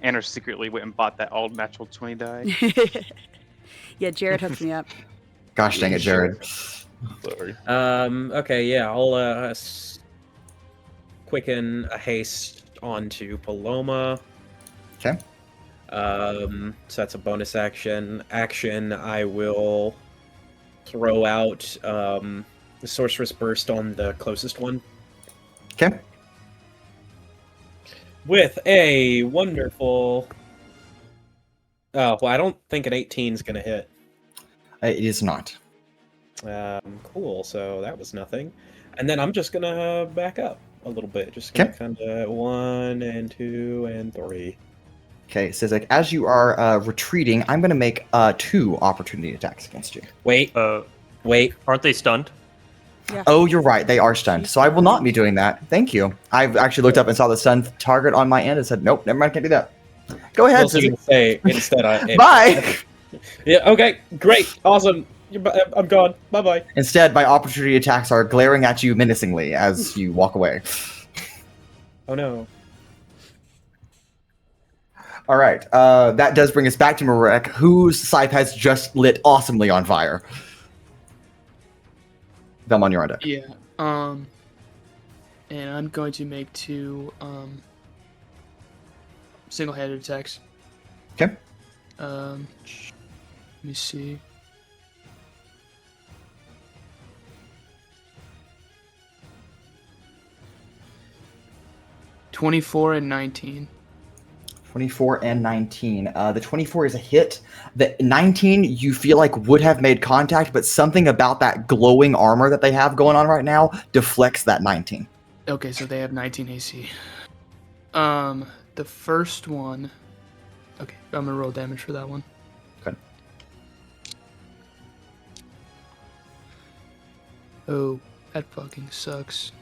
Anna secretly went and bought that all natural 20 die. Yeah, Jared hooks me up. Gosh dang it, Jared. Sorry. Okay, yeah, I'll quicken a haste onto Paloma. Okay. So that's a bonus action. I will throw out the Sorceress Burst on the closest one. Okay. With a wonderful... Oh, well, I don't think an 18 is going to hit. It is not. Cool, so that was nothing. And then I'm just going to back up a little bit. Just going to kind of 1 and 2 and 3. Okay, Sizik, as you are retreating, I'm going to make 2 opportunity attacks against you. Wait. Wait. Aren't they stunned? Yeah. Oh, you're right. They are stunned. So I will not be doing that. Thank you. I've actually looked up and saw the stun target on my end and said, nope, never mind, can't do that. Go ahead, Also, you Sizik. can say instead. Bye! Yeah. Okay. Great. Awesome. I'm gone. Bye bye. Instead, my opportunity attacks are glaring at you menacingly as you walk away. Oh no. All right. That does bring us back to Marek, whose scythe has just lit awesomely on fire. Vellmon, you're on deck. Yeah. And I'm going to make 2 single-handed attacks. Okay. Let me see. (24 and 19). 24 and 19. The 24 is a hit. The 19 you feel like would have made contact, but something about that glowing armor that they have going on right now deflects that 19. Okay, so they have 19 AC. The first one. Okay, I'm gonna roll damage for that one. Okay. Oh, that fucking sucks.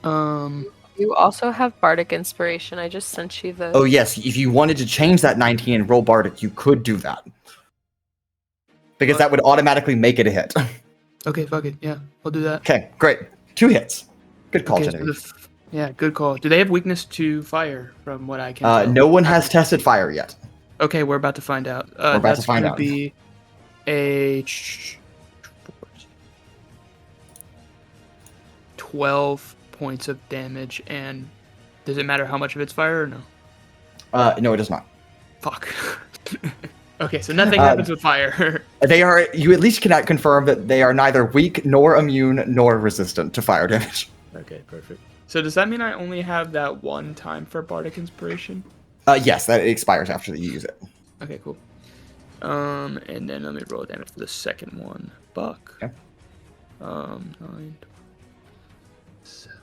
You also have Bardic Inspiration. I just sent you the. Oh, yes. If you wanted to change that 19 and roll Bardic, you could do that. Because that would automatically make it a hit. Okay, fuck it. Yeah, I'll do that. Okay, great. 2 hits. Good call, Okay, so Genevieve. yeah, good call. Do they have weakness to fire, from what I can tell? No one has tested fire yet. Okay, we're about to find out. We're about to find out. That's going to be a 12 points of damage, and does it matter how much of it's fire or no? No, it does not. Fuck. Okay, so nothing happens with fire. They are. You at least cannot confirm that they are neither weak, nor immune, nor resistant to fire damage. Okay, perfect. So does that mean I only have that one time for Bardic Inspiration? Yes, that expires after you use it. Okay, cool. And then let me roll damage for the second one. Buck. Okay. 9, 7.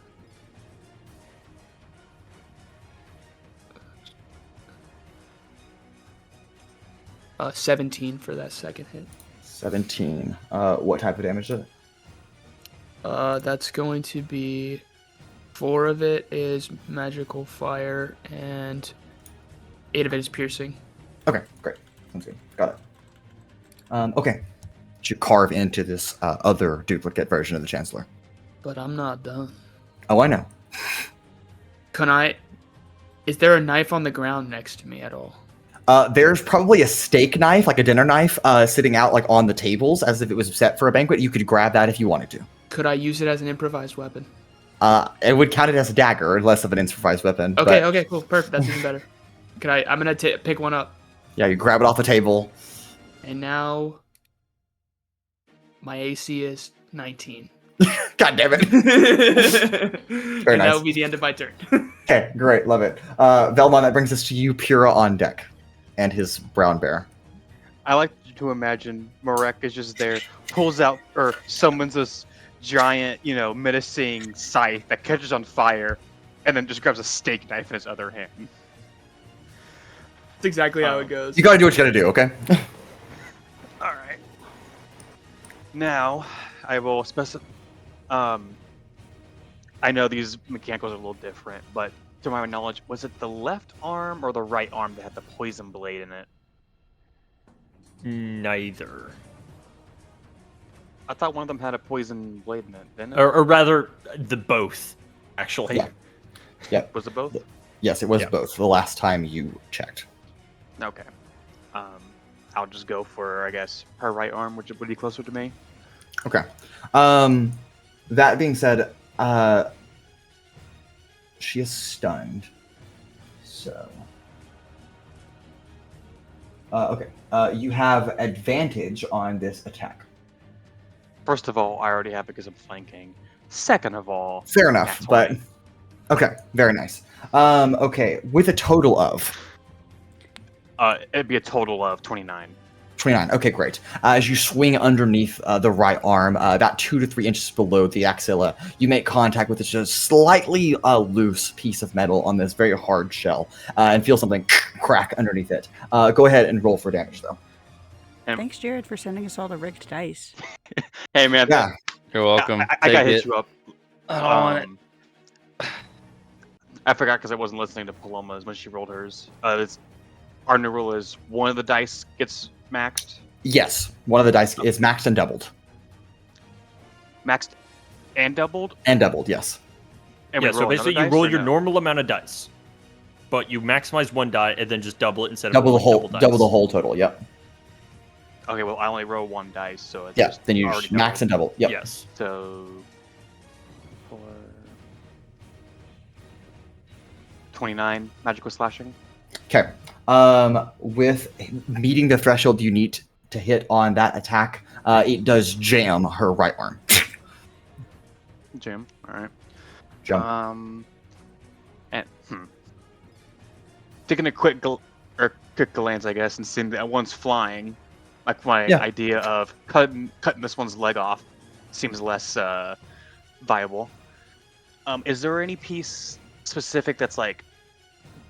17 for that second hit. 17. What type of damage is it? That's going to be 4 of it is magical fire, and 8 of it is piercing. Okay, great. Sounds good. Got it. Okay. You carve into this other duplicate version of the Chancellor. But I'm not done. Oh, I know. Can I? Is there a knife on the ground next to me at all? There's probably a steak knife, like a dinner knife, sitting out like on the tables as if it was set for a banquet. You could grab that if you wanted to. Could I use it as an improvised weapon? It would count it as a dagger, less of an improvised weapon. Okay, but, okay, cool, perfect. That's even better. Could I? I'm gonna pick one up. Yeah, you grab it off the table. And now, my AC is 19. God damn it! Very And nice. that will be the end of my turn. Okay, great, love it. Vellmon, that brings us to you, Pura on deck, and his brown bear. I like to imagine Marek is just there, pulls out or summons this giant, menacing scythe that catches on fire, and then just grabs a steak knife in his other hand. That's exactly how it goes. You gotta do what you gotta do, okay? All right. Now, I will specify. I know these mechanicals are a little different, but to my knowledge, was it the left arm or the right arm that had the poison blade in it? Neither. I thought one of them had a poison blade in it, didn't it? Or rather, the both, actually. Yeah. Yeah. Was it both? Yes, it was Yeah. both. The last time you checked. Okay. I'll just go for, I guess, her right arm, which would be closer to me. Okay. That being said, she is stunned. So. Okay. You have advantage on this attack. First of all, I already have it because I'm flanking. Second of all, Fair enough, that's but why. okay, very nice. Okay, with a total of It'd be a total of 29. 29. Okay, great. As you swing underneath the right arm, about 2 to 3 inches below the axilla, you make contact with this just slightly loose piece of metal on this very hard shell, and feel something crack underneath it. Go ahead and roll for damage, though. Thanks, Jared, for sending us all the rigged dice. Hey, man. Yeah. You're welcome. I gotta Take hit it. you up. I don't want it. I forgot because I wasn't listening to Paloma's when she rolled hers. Our new rule is one of the dice gets maxed. Yes, one of the dice is maxed and doubled. Maxed and doubled? And doubled, yes. And we Yeah, so roll basically another you roll dice, or your no? normal amount of dice, but you maximize one die and then just double it instead of Double the rolling whole, dice. double the whole total. Yep. Okay, well, I only roll one dice, so it's Yeah. just Then you already max and doubled. double. Yep. Yes. So, 29 magical slashing. Okay. With meeting the threshold you need to hit on that attack, it does jam her right arm. Jim, all right. Jump. And taking a quick glance, I guess, and seeing that one's flying. Like my Yeah. idea of cutting this one's leg off seems less viable. Is there any piece specific that's like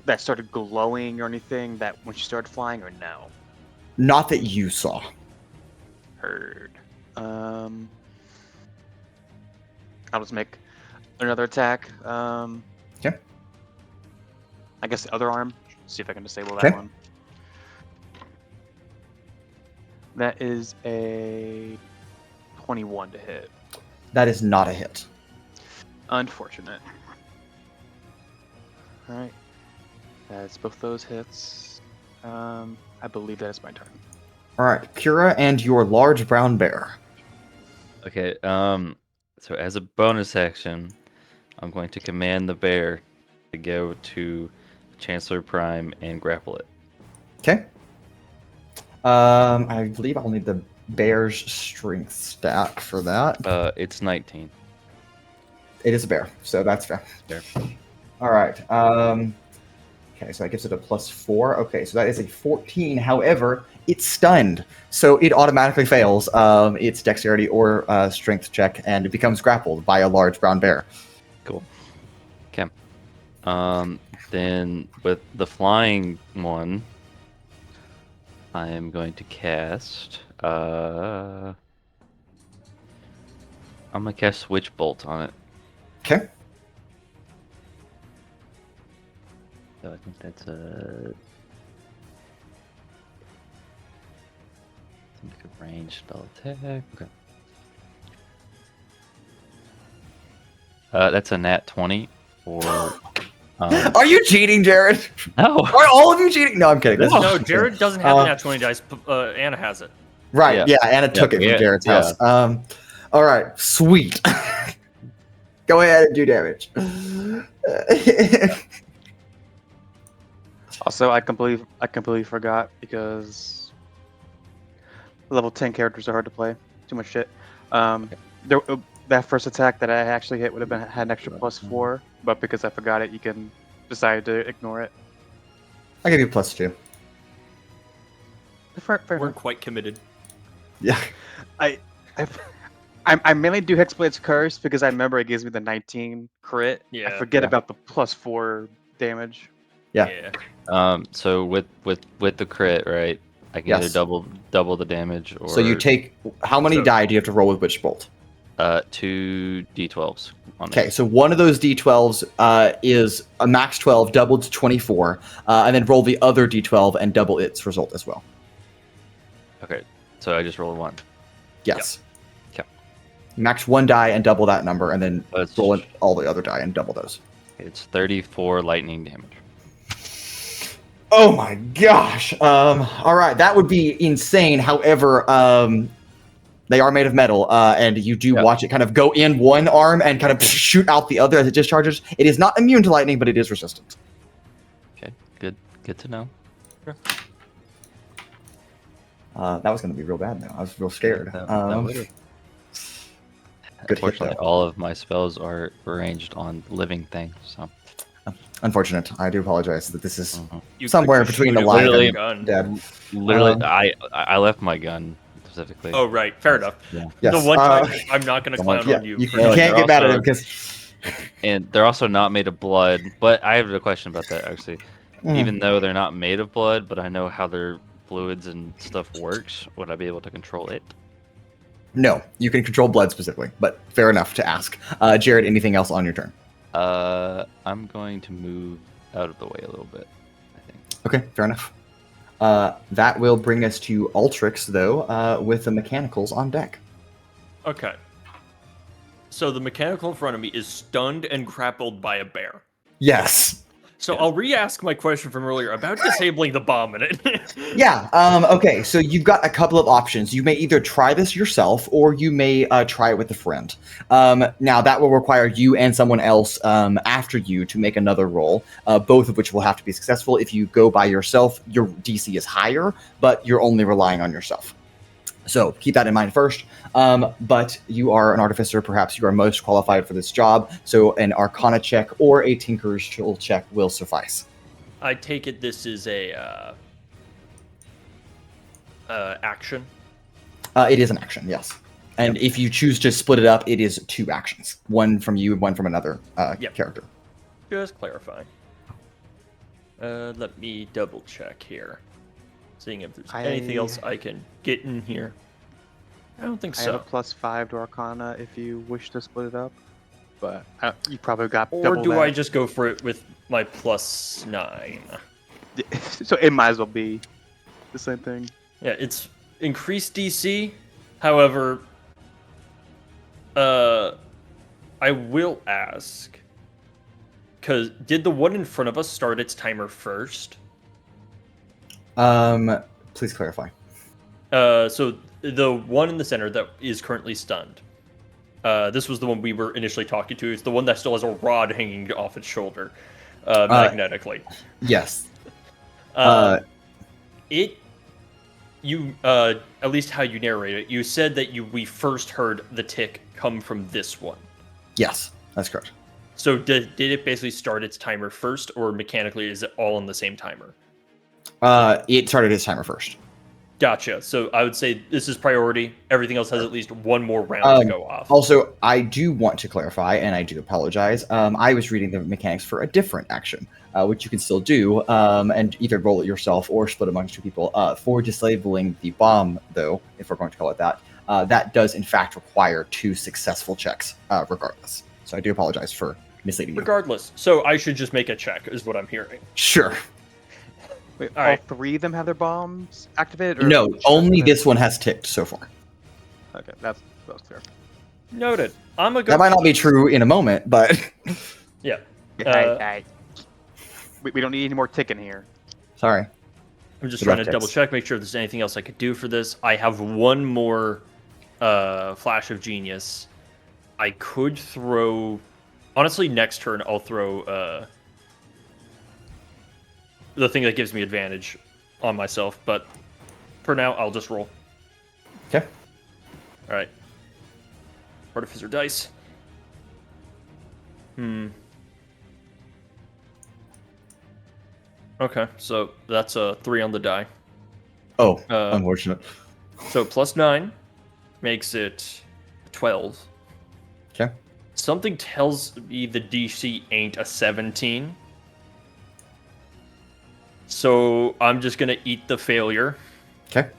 that started glowing or anything that when she started flying, or no? Not that you saw. Heard. I'll just make another attack. Okay. I guess the other arm. See if I can disable Okay. that one. That is a 21 to hit. That is not a hit. Unfortunate. Alright. That's both those hits. I believe that is my turn. All right, Pura and your large brown bear. Okay. So as a bonus action, I'm going to command the bear to go to Chancellor Prime and grapple it. Okay. I believe I'll need the bear's strength stat for that. It's 19. It is a bear, so that's fair. Fair. All right. Okay, so that gives it a +4. Okay, so that is a 14. However, it's stunned, so it automatically fails its dexterity or strength check, and it becomes grappled by a large brown bear. Cool. Okay. Then with the flying one, I am going to cast. I'm gonna cast Switch Bolt on it. Okay. So I think that's a. Like a ranged spell attack. Okay. That's a nat 20 for. Are you cheating, Jared? No. Are all of you cheating? No, I'm kidding. That's No, Jared doesn't have the nat 20 dice. Anna has it. Right, yeah, Anna took it from Jared's house. All right, sweet. Go ahead and do damage. Also, I completely forgot because level 10 characters are hard to play. Too much shit. That first attack that I actually hit would have had an extra +4, but because I forgot it, you can decide to ignore it. I'll give you +2. We're quite committed. Yeah. I mainly do Hexblade's Curse because I remember it gives me the 19 crit. Yeah. I forget about the +4 damage. Yeah. So with the crit, right? I can either double the damage or. So you take how many die do you have to roll with Witch Bolt? 2 d12s. Okay, so one of those d12s is a max 12 doubled to 24, and then roll the other d12 and double its result as well. Okay, so I just rolled 1. Yes. Okay. Max 1 die and double that number, and then roll in all the other die and double those. It's 34 lightning damage. Oh my gosh! All right, that would be insane. However, they are made of metal, and you do watch it kind of go in one arm and kind of shoot out the other as it discharges. It is not immune to lightning, but it is resistant. Okay, good to know. Sure. That was going to be real bad, though. I was real scared. That would've. Good hit, Unfortunately, though. all of my spells are ranged on living things, so. Unfortunate. I do apologize that this is You somewhere could between shoot it alive with a and gun. dead. Literally, I left my gun specifically. Oh, right. Fair enough. Yeah. Yes, The one time I'm not going to clown yeah, on you. you for can't that. get mad at him also- because And they're also not made of blood. But I have a question about that actually. Mm. Even though they're not made of blood, but I know how their fluids and stuff works, would I be able to control it? No, you can control blood specifically, but fair enough to ask. Jared, anything else on your turn? I'm going to move out of the way a little bit, I think. Okay, fair enough. That will bring us to Altrix, though, with the mechanicals on deck. Okay. So the mechanical in front of me is stunned and grappled by a bear. Yes. So I'll re-ask my question from earlier about disabling the bomb in it. Yeah. Okay. So you've got a couple of options. You may either try this yourself, or you may try it with a friend. Now that will require you and someone else after you to make another roll. Both of which will have to be successful. If you go by yourself, your DC is higher, but you're only relying on yourself. So keep that in mind first. But you are an artificer. Perhaps you are most qualified for this job. So an Arcana check or a Tinker's Tool check will suffice. I take it this is a action. It is an action, yes. And if you choose to split it up, it is 2 actions. One from you, one from another character. Just clarifying. Let me double check here. Seeing if there's anything else I can get in here. I don't think so. I have a +5 to Arcana if you wish to split it up, but you probably got Or double do that. I just go for it with my +9? So it might as well be the same thing. Yeah, it's increased DC. However, I will ask, because did the one in front of us start its timer first? Please clarify. So the one in the center that is currently stunned. This was the one we were initially talking to. It's the one that still has a rod hanging off its shoulder, magnetically. Yes. At least how you narrate it, you said that we first heard the tick come from this one. Yes, that's correct. So did it basically start its timer first, or mechanically is it all on the same timer? It started its timer first. Gotcha. So I would say this is priority. Everything else has at least one more round to go off. Also, I do want to clarify, and I do apologize. I was reading the mechanics for a different action, which you can still do, and either roll it yourself or split amongst 2 people. For disabling the bomb, though, if we're going to call it that, that does in fact require 2 successful checks, regardless. So I do apologize for misleading you. Regardless. So I should just make a check, is what I'm hearing. Sure. Wait, All all right. 3 of them have their bombs activated? Or No, which only one? this one has ticked so far. Okay, that's fair. Noted. I'm gonna go. That might not be true in a moment, but Yeah. We don't need any more ticking here. sorry. I'm just Good trying luck, to double Tex. check, make sure there's anything else I could do for this. I have one more flash of genius. I could throw. Honestly, next turn I'll throw the thing that gives me advantage on myself, but for now I'll just roll. Okay. All right. Artificer dice. Okay, so that's a 3 on the die. Oh, unfortunate. So +9 makes it 12. Okay. Something tells me the DC ain't a 17. So I'm just gonna eat the failure. Okay.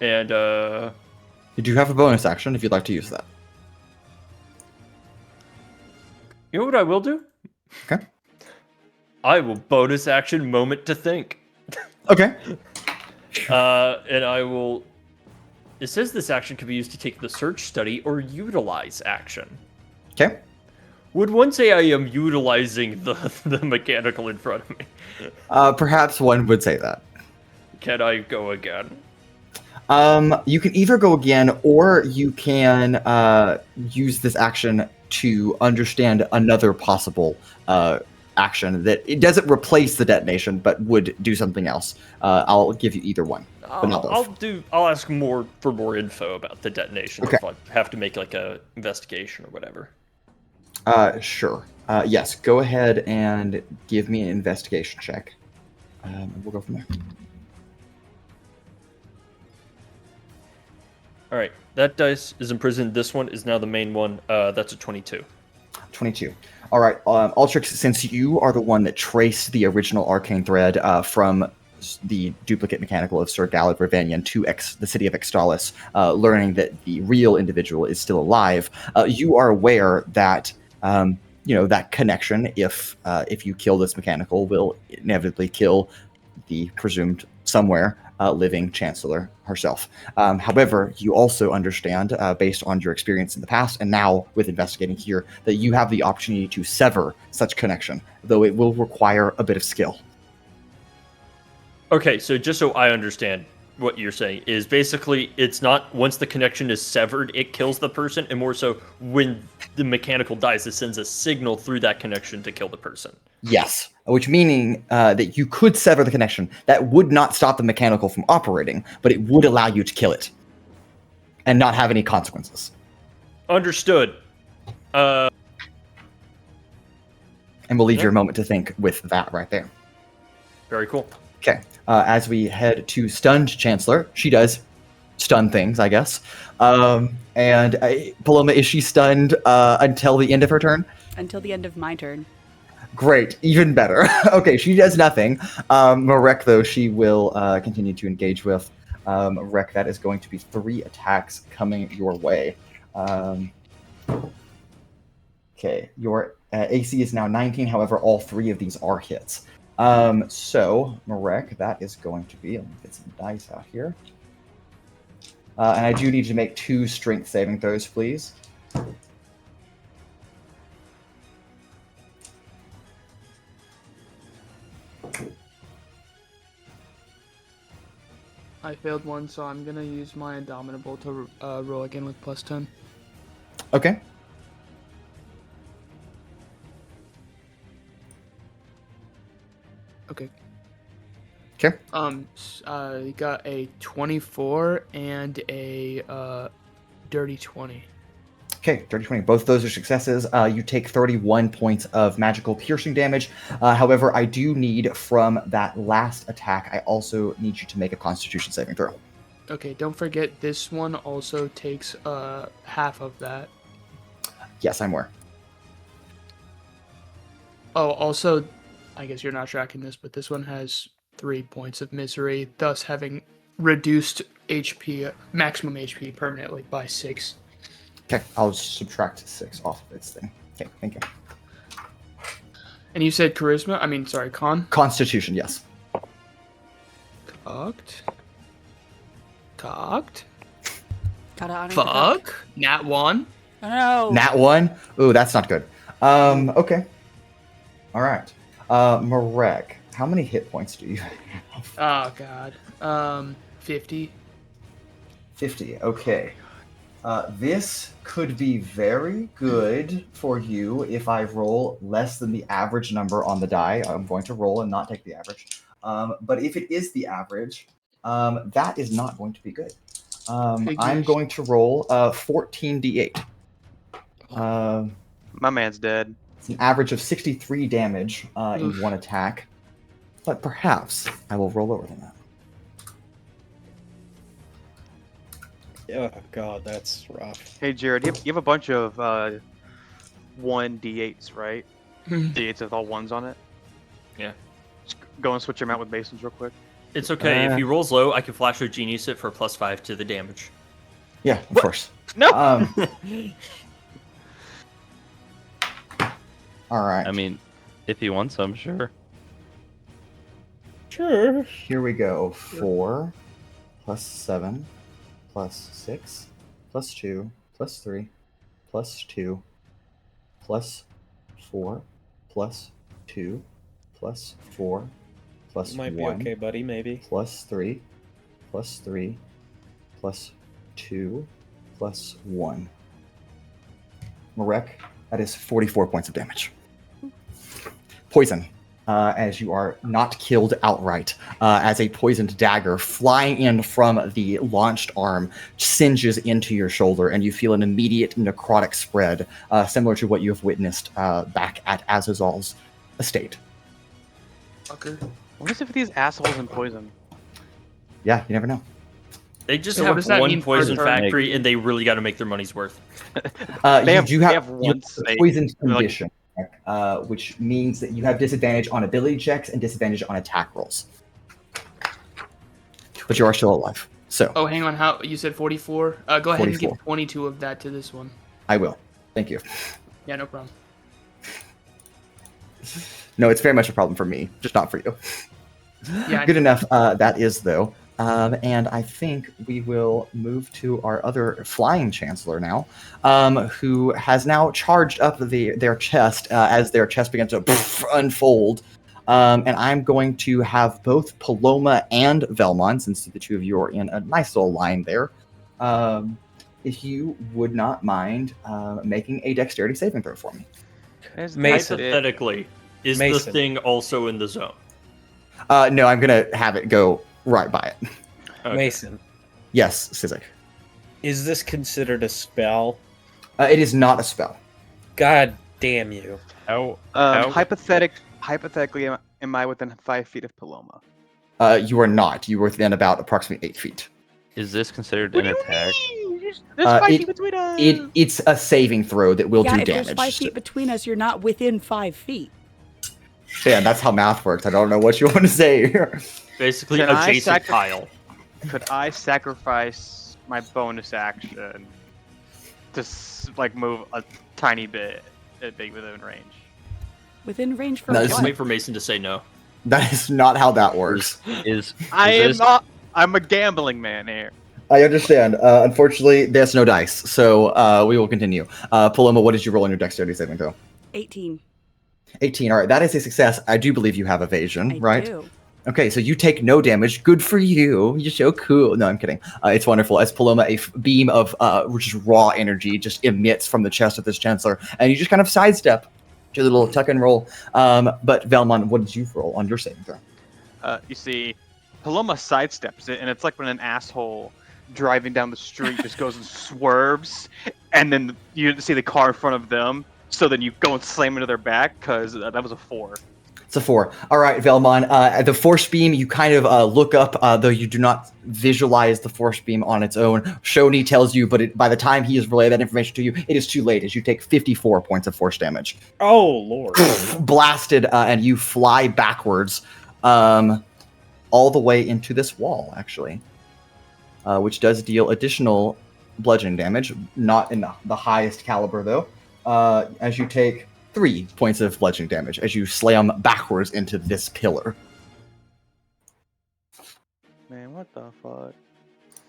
And You do have a bonus action if you'd like to use that. you know what I will do? Okay. I will bonus action moment to think. Okay. And I will. It says this action can be used to take the search, study, or utilize action. Okay. Would one say I am utilizing the mechanical in front of me? Perhaps one would say that. Can I go again? You can either go again, or you can use this action to understand another possible action that it doesn't replace the detonation, but would do something else. I'll give you either one, but not both. I'll ask for more info about the detonation Okay. if I have to make like a investigation or whatever. Sure. Yes, go ahead and give me an investigation check. We'll go from there. All right, that dice is imprisoned. This one is now the main one. That's a 22. 22. All right, Altrix, since you are the one that traced the original arcane thread from the duplicate mechanical of Sir Galad Ravanian to the city of Extalis, learning that the real individual is still alive, you are aware that that connection, if you kill this mechanical, will inevitably kill the presumed somewhere living Chancellor herself. However, you also understand, based on your experience in the past and now with investigating here, that you have the opportunity to sever such connection, though it will require a bit of skill. Okay, so just so I understand what you're saying is basically it's not once the connection is severed, it kills the person, and more so when the mechanical dies, it sends a signal through that connection to kill the person. Yes, which meaning that you could sever the connection. That would not stop the mechanical from operating, but it would allow you to kill it and not have any consequences. Understood. And we'll leave you a moment to think with that right there. Very cool. Okay, as we head to stunned Chancellor, she does stun things, I guess. And Paloma, is she stunned until the end of her turn? Until the end of my turn. Great, even better. Okay, she does nothing. Marek, though, she will continue to engage with. Marek, that is going to be 3 attacks coming your way. Okay, your AC is now 19, however, all 3 of these are hits. So, Marek, that is going to be, let me get some dice out here. And I do need to make 2 strength saving throws, please. I failed one, so I'm gonna use my Indomitable to roll again with +10. Okay. Okay. Okay. You got a 24 and a dirty 20. Okay, dirty 20. Both of those are successes. You take 31 points of magical piercing damage. However, I do need from that last attack, I also need you to make a Constitution saving throw. Okay, don't forget this one also takes half of that. Yes, I'm aware. Oh, also, I guess you're not tracking this, but this one has 3 points of misery, thus having reduced HP, maximum HP permanently by 6. Okay, I'll subtract 6 off of its thing. Okay, thank you. And you said charisma? I mean, sorry, con? Constitution, yes. Cocked. Gotta honor the cock. Fuck. Nat 1. Oh, no. Nat 1? Ooh, that's not good. Okay. All right. Marek, how many hit points do you have? Oh, God. 50. 50, okay. This could be very good for you if I roll less than the average number on the die. I'm going to roll and not take the average. But if it is the average, that is not going to be good. I'm going to roll 14d8. My man's dead. It's an average of 63 damage in one attack. But perhaps I will roll lower than that. Oh god, that's rough. Hey Jared, you have a bunch of 1d8s, right? D8s with all 1s on it. Yeah. Just go and switch them out with Masons real quick. It's okay. If he rolls low, I can flash with Genius it for +5 to the damage. Yeah, of course. No! Alright. I mean, if he wants some, sure. Sure. Here we go. 4 plus 7 plus 6 plus 2 plus 3 plus 2 plus 4 plus 2 plus 4 plus Might 1 be okay, buddy, maybe. plus 3 plus 3 plus 2 plus 1. Marek, that is 44 points of damage. Poison. As you are not killed outright, as a poisoned dagger flying in from the launched arm singes into your shoulder, and you feel an immediate necrotic spread, similar to what you have witnessed back at Azazal's estate. Fucker. What is it with these assholes in poison? Yeah, you never know. They just So what does have that one mean for poison the- factory, and they really got to make their money's worth. They You have do one a snake. poisoned They're like- condition, which means that you have disadvantage on ability checks and disadvantage on attack rolls. but you are still alive. So Oh, hang on. How you said 44? Go ahead and 44. give 22 of that to this one. I will. Thank you. Yeah, no problem. No, it's very much a problem for me, just not for you. Yeah. Good enough. That is, though. And I think we will move to our other flying chancellor now, who has now charged up their chest as their chest begins to unfold. And I'm going to have both Paloma and Vellmon, since the two of you are in a nice little line there, if you would not mind making a dexterity saving throw for me. Mason. Hypothetically, is the Mason. thing also in the zone? No, I'm going to have it go right by it. Okay. Mason, Yes, Sizik. is this considered a spell? It is not a spell. God damn you. How? Hypothetically, am I within 5 feet of Paloma? You are not. You were within about approximately 8 feet. Is this considered an attack? There's 5 it- feet between us. It's a saving throw that will yeah, do if damage. there's 5 feet between us, you're not within 5 feet. Yeah, that's how math works. I don't know what you want to say here. Basically, Can I adjacent tile. Could I sacrifice my bonus action to like move a tiny bit within range? Within range for No, what? this Just wait for Mason to say no. That is not how that works. I'm a gambling man here. I understand. Unfortunately, there's no dice, so we will continue. Paloma, what did you roll on your dexterity saving throw? 18. 18. All right, that is a success. I do believe you have evasion, I right? do. Okay, so you take no damage. Good for you. You're so cool. No, I'm kidding. It's wonderful. As Paloma, a beam of just raw energy just emits from the chest of this Chancellor, and you just kind of sidestep to the little tuck and roll. But Vellmon, what did you roll on your saving throw? You see, Paloma sidesteps it, and it's like when an asshole driving down the street just goes and swerves, and then you see the car in front of them, so then you go and slam into their back, because that was a 4. It's a 4. All right, Vellmon. The force beam, you kind of look up, though you do not visualize the force beam on its own. Shoni tells you, but by the time he has relayed that information to you, it is too late, as you take 54 points of force damage. Oh, Lord. Blasted, and you fly backwards all the way into this wall, actually, which does deal additional bludgeoning damage, not in the highest caliber, though, as you take 3 points of bludgeoning damage as you slam backwards into this pillar. Man, what the fuck?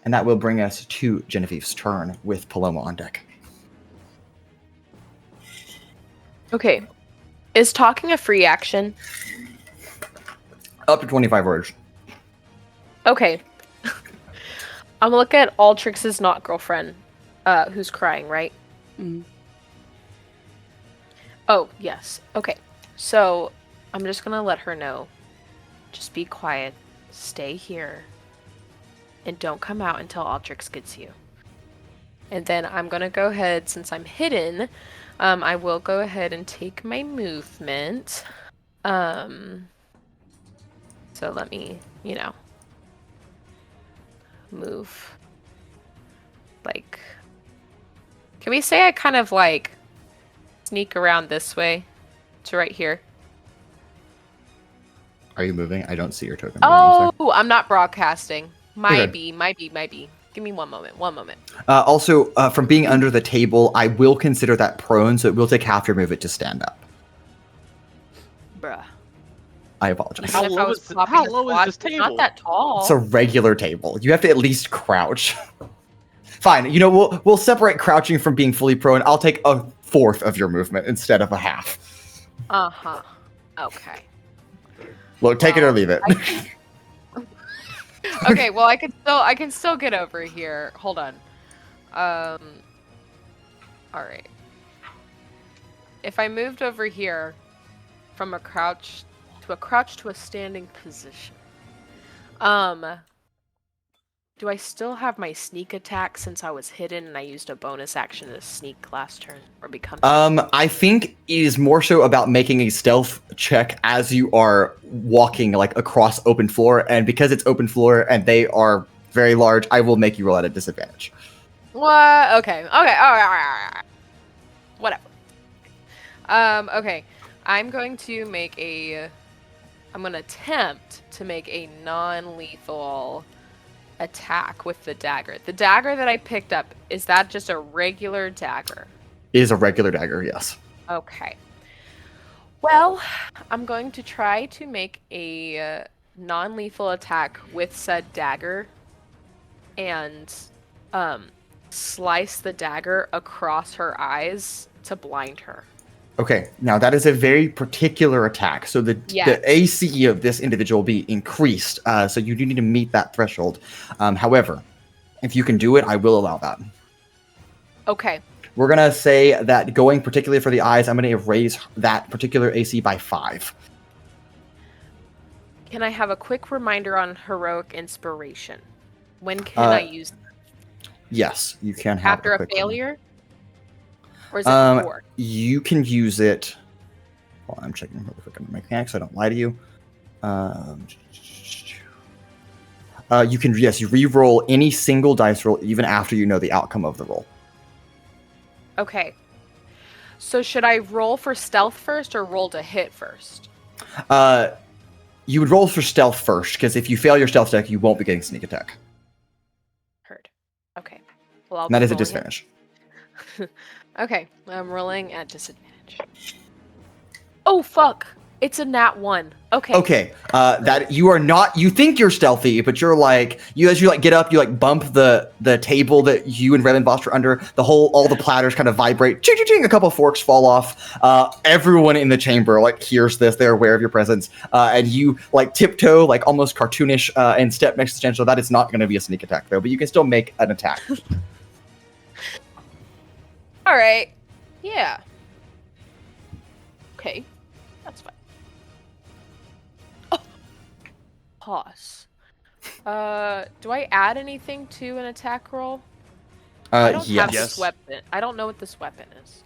And that will bring us to Genevieve's turn with Paloma on deck. Okay. Is talking a free action? Up to 25 words. Okay. I'm gonna look at Altrix's not girlfriend, who's crying, right? Mm. Oh, yes. Okay. So, I'm just gonna let her know. Just be quiet. Stay here. And don't come out until Altrix gets you. And then I'm gonna go ahead, since I'm hidden, I will go ahead and take my movement. So let me, move. Like, can we say I kind of like sneak around this way to right here? Are you moving? I don't see your token. Oh, I'm not broadcasting. You're Might be. Give me one moment. Also, from being under the table, I will consider that prone, so it will take half your movement to stand up. Bruh. I apologize. How Even if low I was is th- plopping how the low is squat, this it's table? not that tall. It's a regular table. You have to at least crouch. Fine. We'll separate crouching from being fully prone. I'll take a fourth of your movement instead of a half. Uh-huh. Okay. Look, take it or leave it. Okay, well I can still get over here. Hold on. Alright. If I moved over here from a crouch to a standing position. Do I still have my sneak attack since I was hidden and I used a bonus action to sneak last turn or become? I think it is more so about making a stealth check as you are walking like across open floor, and because it's open floor and they are very large, I will make you roll at a disadvantage. What? Okay. All right. Whatever. Okay. I'm going to attempt to make a non-lethal attack with the dagger. The dagger that I picked up, is that just a regular dagger? It is a regular dagger, yes. Okay. Well, I'm going to try to make a non-lethal attack with said dagger and slice the dagger across her eyes to blind her. Okay, now that is a very particular attack. So the AC of this individual will be increased. So you do need to meet that threshold. However, if you can do it, I will allow that. Okay. We're going to say that going particularly for the eyes, I'm going to raise that particular AC by 5. Can I have a quick reminder on heroic inspiration? When can I use that? Yes, you can have After a quick failure? Or is it before? You can use it. Well, I'm checking really quick on the mechanics. So I don't lie to you. You can, yes, you re-roll any single dice roll even after you know the outcome of the roll. Okay. So should I roll for stealth first or roll to hit first? You would roll for stealth first, because if you fail your stealth check, you won't be getting sneak attack. Heard. Okay. Well, I'll That be is a rolling disadvantage. Okay, I'm rolling at disadvantage. Oh, fuck. It's a nat 1. Okay. Okay, that you are not. You think you're stealthy, but you're like as you like get up, you like bump the table that you and Redmond Boss are under. All the platters kind of vibrate. Ching, ching, ching, a couple of forks fall off. Everyone in the chamber like hears this. They're aware of your presence, and you like tiptoe, like almost cartoonish, and step next to Chancellor. That is not going to be a sneak attack though, but you can still make an attack. All right. Yeah. Okay. That's fine. Oh. Pause. Do I add anything to an attack roll? I don't have this weapon. I don't know what this weapon is.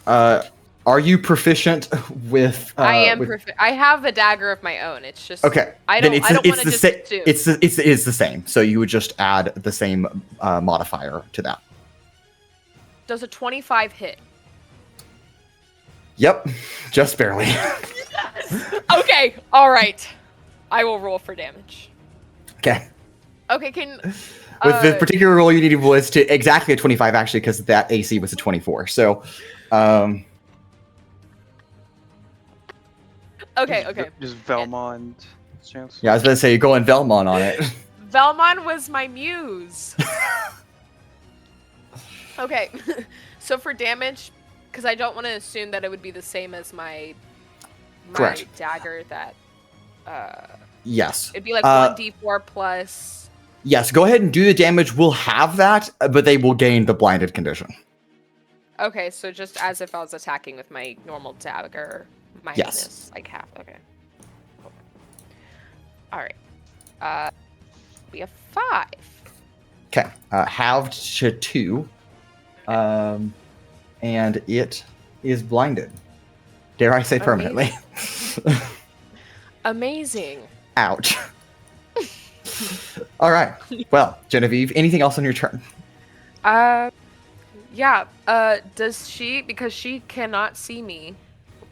Are you proficient with? I am proficient. I have a dagger of my own. It's just okay. I don't want to just assume. It's the same. So you would just add the same modifier to that. Does a 25 hit? Yep, just barely. Okay, all right. I will roll for damage. Okay. Okay, can... With the particular roll you needed was to exactly a 25, actually, because that AC was a 24. So, Okay. Just Vellmon, Chancellor. Yeah, I was going to say, you're going Vellmon on it. Vellmon was my muse. Okay, so for damage, because I don't want to assume that it would be the same as my Correct. dagger that... Yes. It'd be like 1d4 plus... Yes, go ahead and do the damage. We'll have that, but they will gain the blinded condition. Okay, so just as if I was attacking with my normal dagger, minus Yes. like half. Okay. Cool. All right. We have 5. Okay, halved to 2. And it is blinded. Dare I say permanently? Amazing. Ouch. All right. Well, Genevieve, anything else on your turn? Yeah. Does she, because she cannot see me,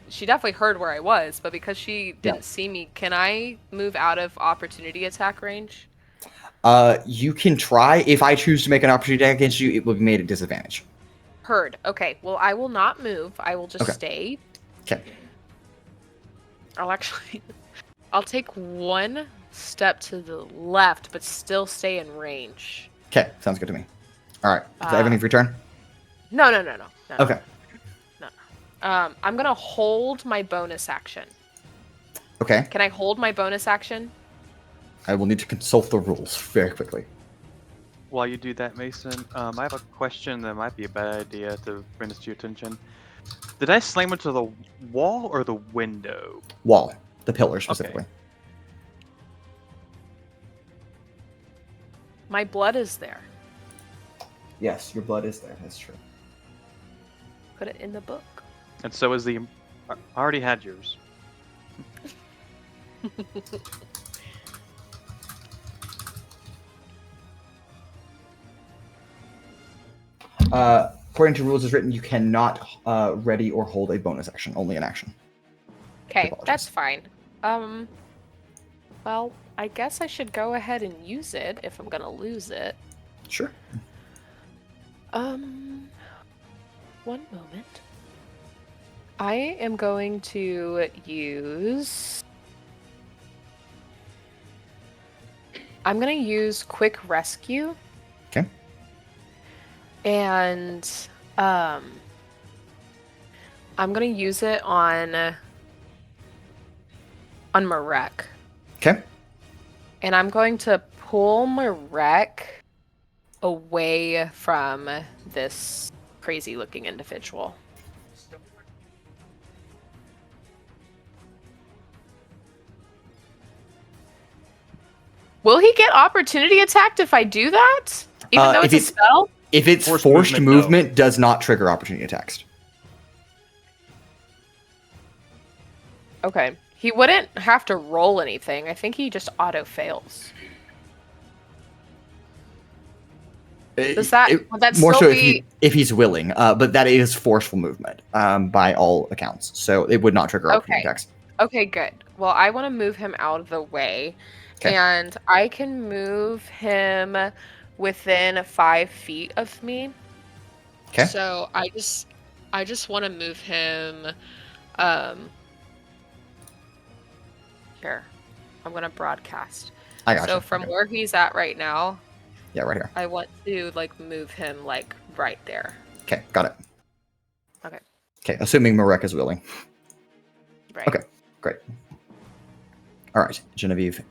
she definitely heard where I was, but because she didn't see me, can I move out of opportunity attack range? You can try. If I choose to make an opportunity attack against you, it will be made at disadvantage. Heard. Okay. Well, I will not move. I will just stay. Okay. I'll take 1 step to the left, but still stay in range. Okay, sounds good to me. All right. Is that everything for your turn? No. Okay. No. I'm gonna hold my bonus action. Okay. Can I hold my bonus action? I will need to consult the rules very quickly. While you do that, Mason, I have a question that might be a bad idea to bring this to your attention. Did I slam into the wall or the window? Wall. The pillar, specifically. Okay. My blood is there. Yes, your blood is there. That's true. Put it in the book. And so is the... I already had yours. According to rules as written, you cannot ready or hold a bonus action, only an action. Okay, that's fine. Well, I guess I should go ahead and use it if I'm gonna lose it. Sure. One moment. I am going to use... I'm gonna use Quick Rescue. Okay. And, I'm gonna use it on Marek. Okay. And I'm going to pull Marek away from this crazy looking individual. Will he get opportunity attacked if I do that? Even though it's a spell? If it's forced movement does not trigger opportunity attacks. Okay. He wouldn't have to roll anything. I think he just auto fails. Does that would that more still so be... if he's willing, but that is forceful movement by all accounts, so it would not trigger opportunity attacks. Okay, good. Well, I want to move him out of the way, Okay. and I can move him within 5 feet of me. Okay. So I just want to move him. Here, I'm gonna broadcast. I got So you. from Okay. where he's at right now, Yeah, right here. I want to like move him like right there. Okay, got it. Okay. Okay, assuming Marek is willing. Right. Okay, great. All right, Genevieve.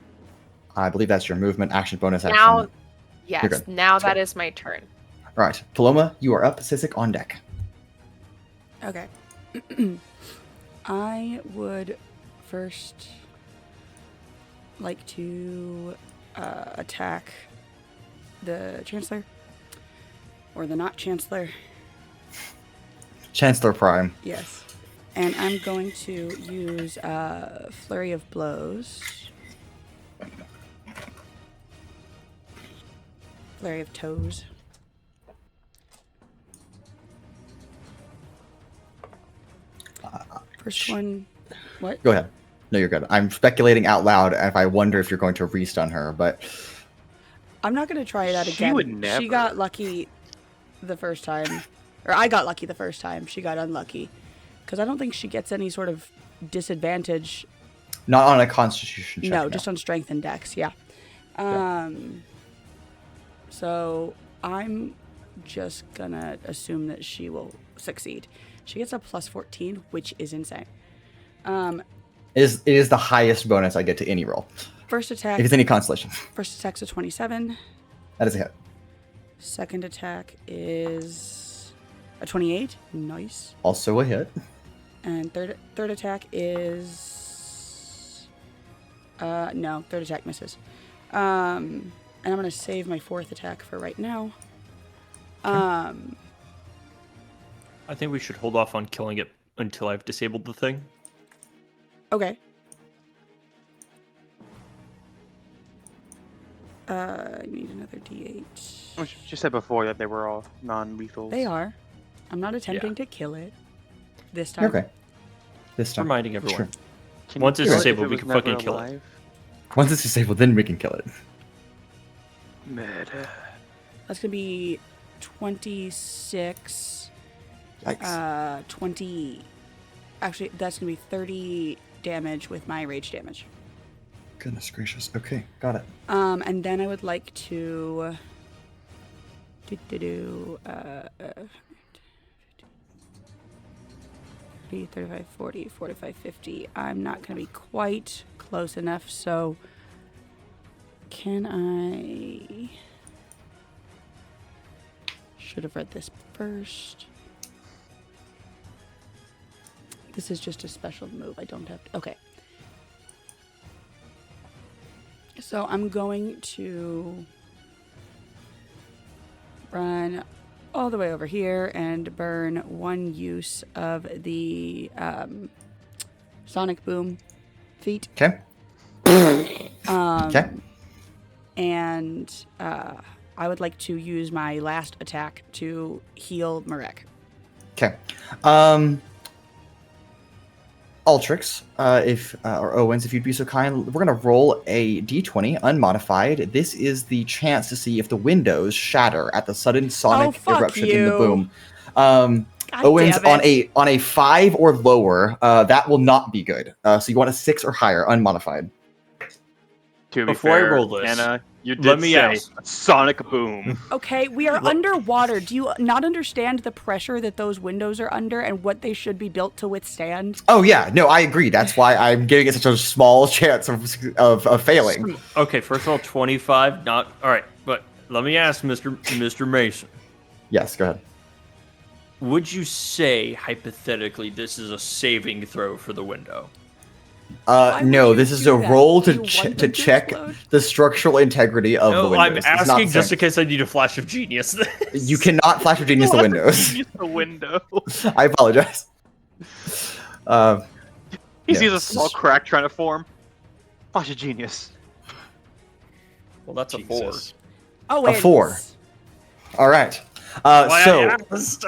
I believe that's your movement, action, bonus action. Now, You're yes. good. Now That's that good. is my turn. All right, Paloma, you are up. Sizik on deck. Okay. I would first like to attack the Chancellor. Or the not Chancellor. Chancellor Prime. Yes. And I'm going to use Flurry of Blows. Flurry of Toes. First one. What? Go ahead. No, you're good. I'm speculating out loud if I wonder if you're going to restun her, but I'm not going to try that She again. would never. She got lucky the first time. Or I got lucky the first time. She got unlucky. Because I don't think she gets any sort of disadvantage. not on a Constitution check. No, just on Strength and Dex, yeah. So I'm just going to assume that she will succeed. She gets a plus 14, which is insane. It is the highest bonus I get to any roll. First attack. If it's any constellation. First attack's a 27. That is a hit. Second attack is a 28. Nice. Also a hit. And third attack is no, third attack misses. And I'm gonna save my fourth attack for right now. I think we should hold off on killing it until I've disabled the thing. Okay. I need another D8. She said before that they were all non-lethal. They are. I'm not attempting to kill it this time. Okay. This time. Reminding everyone. Sure. Once it's If it disabled, we was can never fucking kill it. alive? Once it's disabled, then we can kill it. Murder. That's gonna be 26. Yikes. 20. Actually, that's gonna be 30 damage with my rage damage. Goodness gracious. Okay, got it. And then I would like to 30, 35, 40, 45, 50. I'm not going to be quite close enough, so can I... Should have read this first. This is just a special move. I don't have to... Okay. So I'm going to run all the way over here and burn one use of the Sonic Boom feat. Okay. Okay. And I would like to use my last attack to heal Marek. Okay. Altrix, or Owens, if you'd be so kind, we're going to roll a d20 unmodified. This is the chance to see if the windows shatter at the sudden sonic eruption in the boom. Owens, on a 5 or lower, that will not be good. So you want a 6 or higher, unmodified. To be Before fair, I roll this, Anna, you did let me say ask. sonic boom. Okay, we are underwater. Do you not understand the pressure that those windows are under and what they should be built to withstand? Oh yeah, no, I agree. That's why I'm giving it such a small chance of failing. Okay, first of all, 25. Not all right, but let me ask, Mr. Mason. Yes, go ahead. Would you say hypothetically this is a saving throw for the window? No, this is a roll to check explode? the structural integrity of the No, windows. I'm It's not asking the just same. in case I need a flash of genius. You cannot flash of genius the windows. Use the window. I apologize. He Yeah, sees a this small is- crack trying to form. Flash of genius. Well, that's a 4. Jesus. Oh, A 4. All right. Why So, I asked.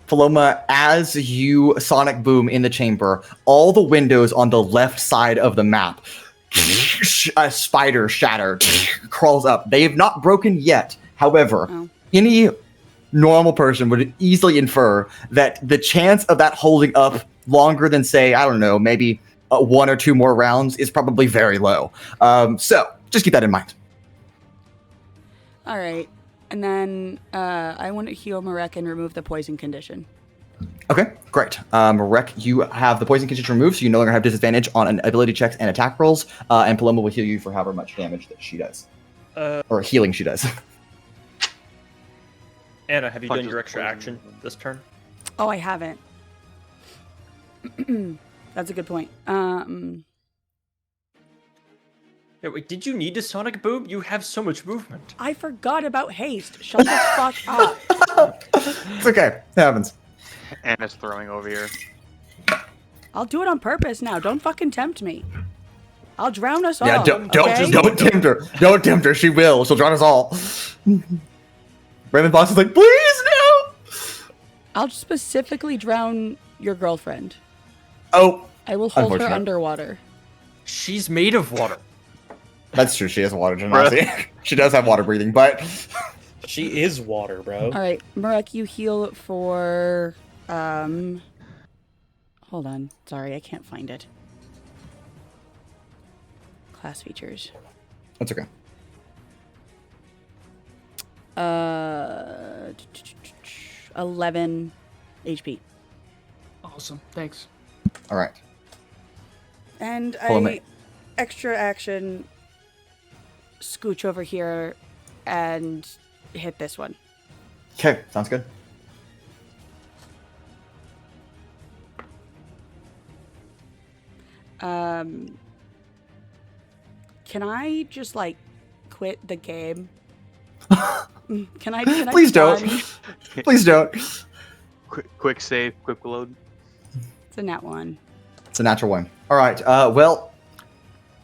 Paloma, as you sonic boom in the chamber, all the windows on the left side of the map, a spider shatter crawls up. They have not broken yet. However, any normal person would easily infer that the chance of that holding up longer than, say, I don't know, maybe 1 or 2 more rounds is probably very low. So just keep that in mind. All right. And then I want to heal Marek and remove the poison condition. Okay, great. Marek, you have the poison condition removed, so you no longer have disadvantage on ability checks and attack rolls. And Paloma will heal you for however much damage that she does. Or healing she does. Anna, have you done Punches your extra poison. action this turn? Oh, I haven't. That's a good point. Yeah, wait, did you need to sonic boom? You have so much movement. I forgot about haste. Shut the fuck up. It's okay. It happens. Anna's throwing over here. I'll do it on purpose now. Don't fucking tempt me. I'll drown us Yeah, all. don't okay? tempt her. Don't tempt her. She will. She'll drown us all. Raymond Boss is like, please no. I'll specifically drown your girlfriend. Oh, I will hold her Unfortunate. underwater. She's made of water. that's true. She has water generosity. She does have water breathing, but She is water, bro. All right, Marek, you heal for hold on. Sorry, I can't find it. Class features. that's okay. 11 HP. Awesome. Thanks. All right. And Paloma. I extra action scooch over here and hit this one. Okay, sounds good. Can I just like quit the game? Can I Please don't. done? Please don't. Quick save, quick load. It's a nat 1. It's a natural one. All right. Well,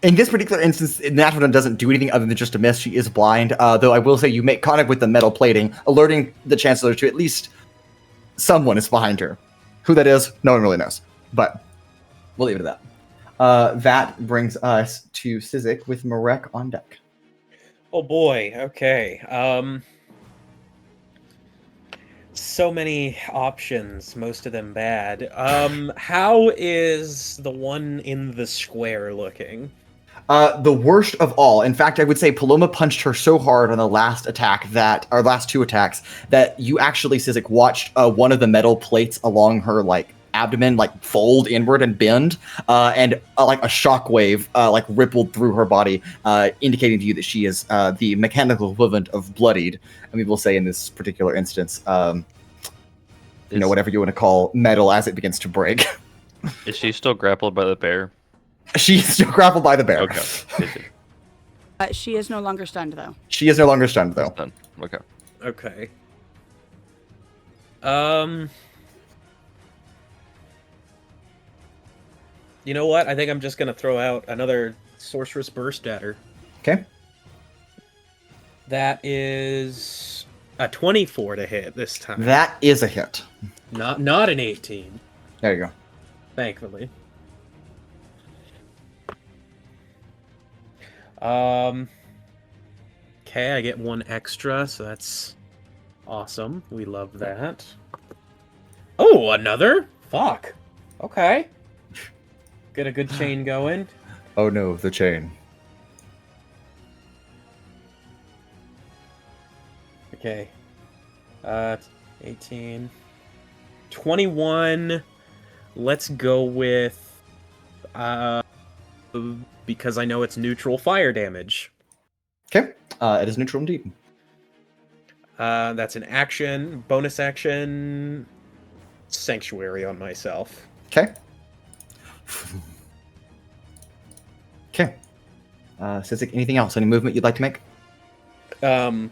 in this particular instance, the natural one doesn't do anything other than just a miss. She is blind. Though I will say you make contact with the metal plating, alerting the Chancellor to at least someone is behind her. Who that is, no one really knows. But we'll leave it at that. That brings us to Sizik with Marek on deck. Oh boy. Okay. So many options, most of them bad. How is the one in the square looking? The worst of all. In fact, I would say Paloma punched her so hard on the last attack or last 2 attacks that you actually, Sizik, watched one of the metal plates along her abdomen fold inward and bend, and like a shockwave rippled through her body, indicating to you that she is the mechanical equivalent of bloodied. And we will say in this particular instance, whatever you want to call metal as it begins to break. Is she still grappled by the bear? She's still grappled by the bear. Okay. She is no longer stunned, though. She is no longer stunned, though. Done. Okay. Okay. You know what? I think I'm just gonna throw out another Sorceress Burst at her. Okay. That is a 24 to hit this time. That is a hit. Not an 18, There you go. thankfully. Okay, I get 1 extra, so that's awesome. We love that. Oh, another? Fuck. Okay. Get a good chain going. Oh no, the chain. Okay. 18. 21. Let's go with because I know it's neutral fire damage. Okay, it is neutral indeed. That's an action, bonus action, sanctuary on myself. Okay. Okay. Sizik, anything else? Any movement you'd like to make? Yeah,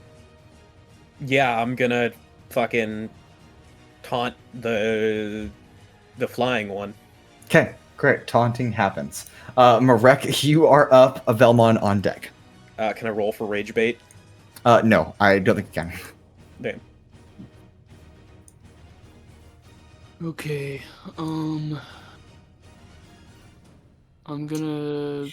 I'm gonna fucking taunt the flying one. Okay, great. Taunting happens. Marek, you are up. A Vellmon on deck. Can I roll for rage bait? No, I don't think you can. Damn. Okay. I'm gonna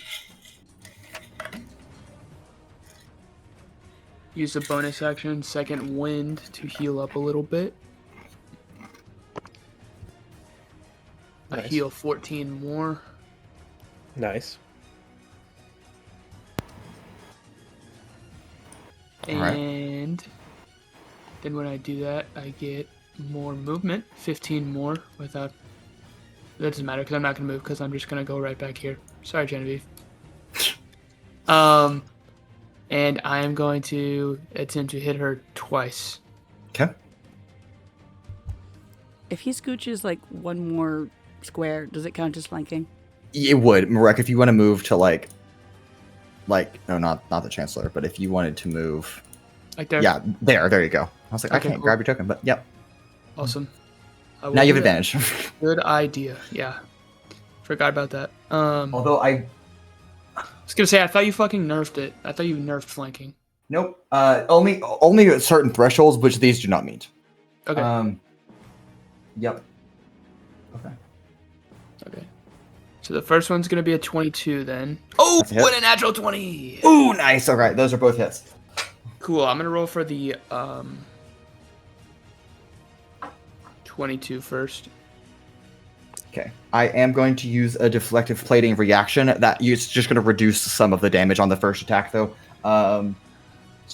use a bonus action, second wind, to heal up a little bit. I Nice. heal 14 more. Nice. Alright. And then when I do that, I get more movement, 15 more without... That doesn't matter because I'm not going to move because I'm just going to go right back here. Sorry, Genevieve. And I am going to attempt to hit her twice. Okay. If he scooches like one more square, does it count as flanking? It would. Marek, if you want to move to like no, not the Chancellor, but if you wanted to move, Like there? yeah, there you go. I was like, I Okay, can't cool. grab your token, but yep. Awesome. I will Now you have do that. advantage. Good idea. Yeah. Forgot about that. Although I was gonna say I thought you fucking nerfed it. I thought you nerfed flanking. nope. Only at certain thresholds, which these do not meet. Okay. Yep. Okay. Okay. So the first one's gonna be a 22 then. Oh, That's a hit. what a natural 20! Ooh, nice. All right, those are both hits. Cool. I'm gonna roll for the 22 first. Okay. I am going to use a deflective plating reaction. It's just going to reduce some of the damage on the first attack, though. So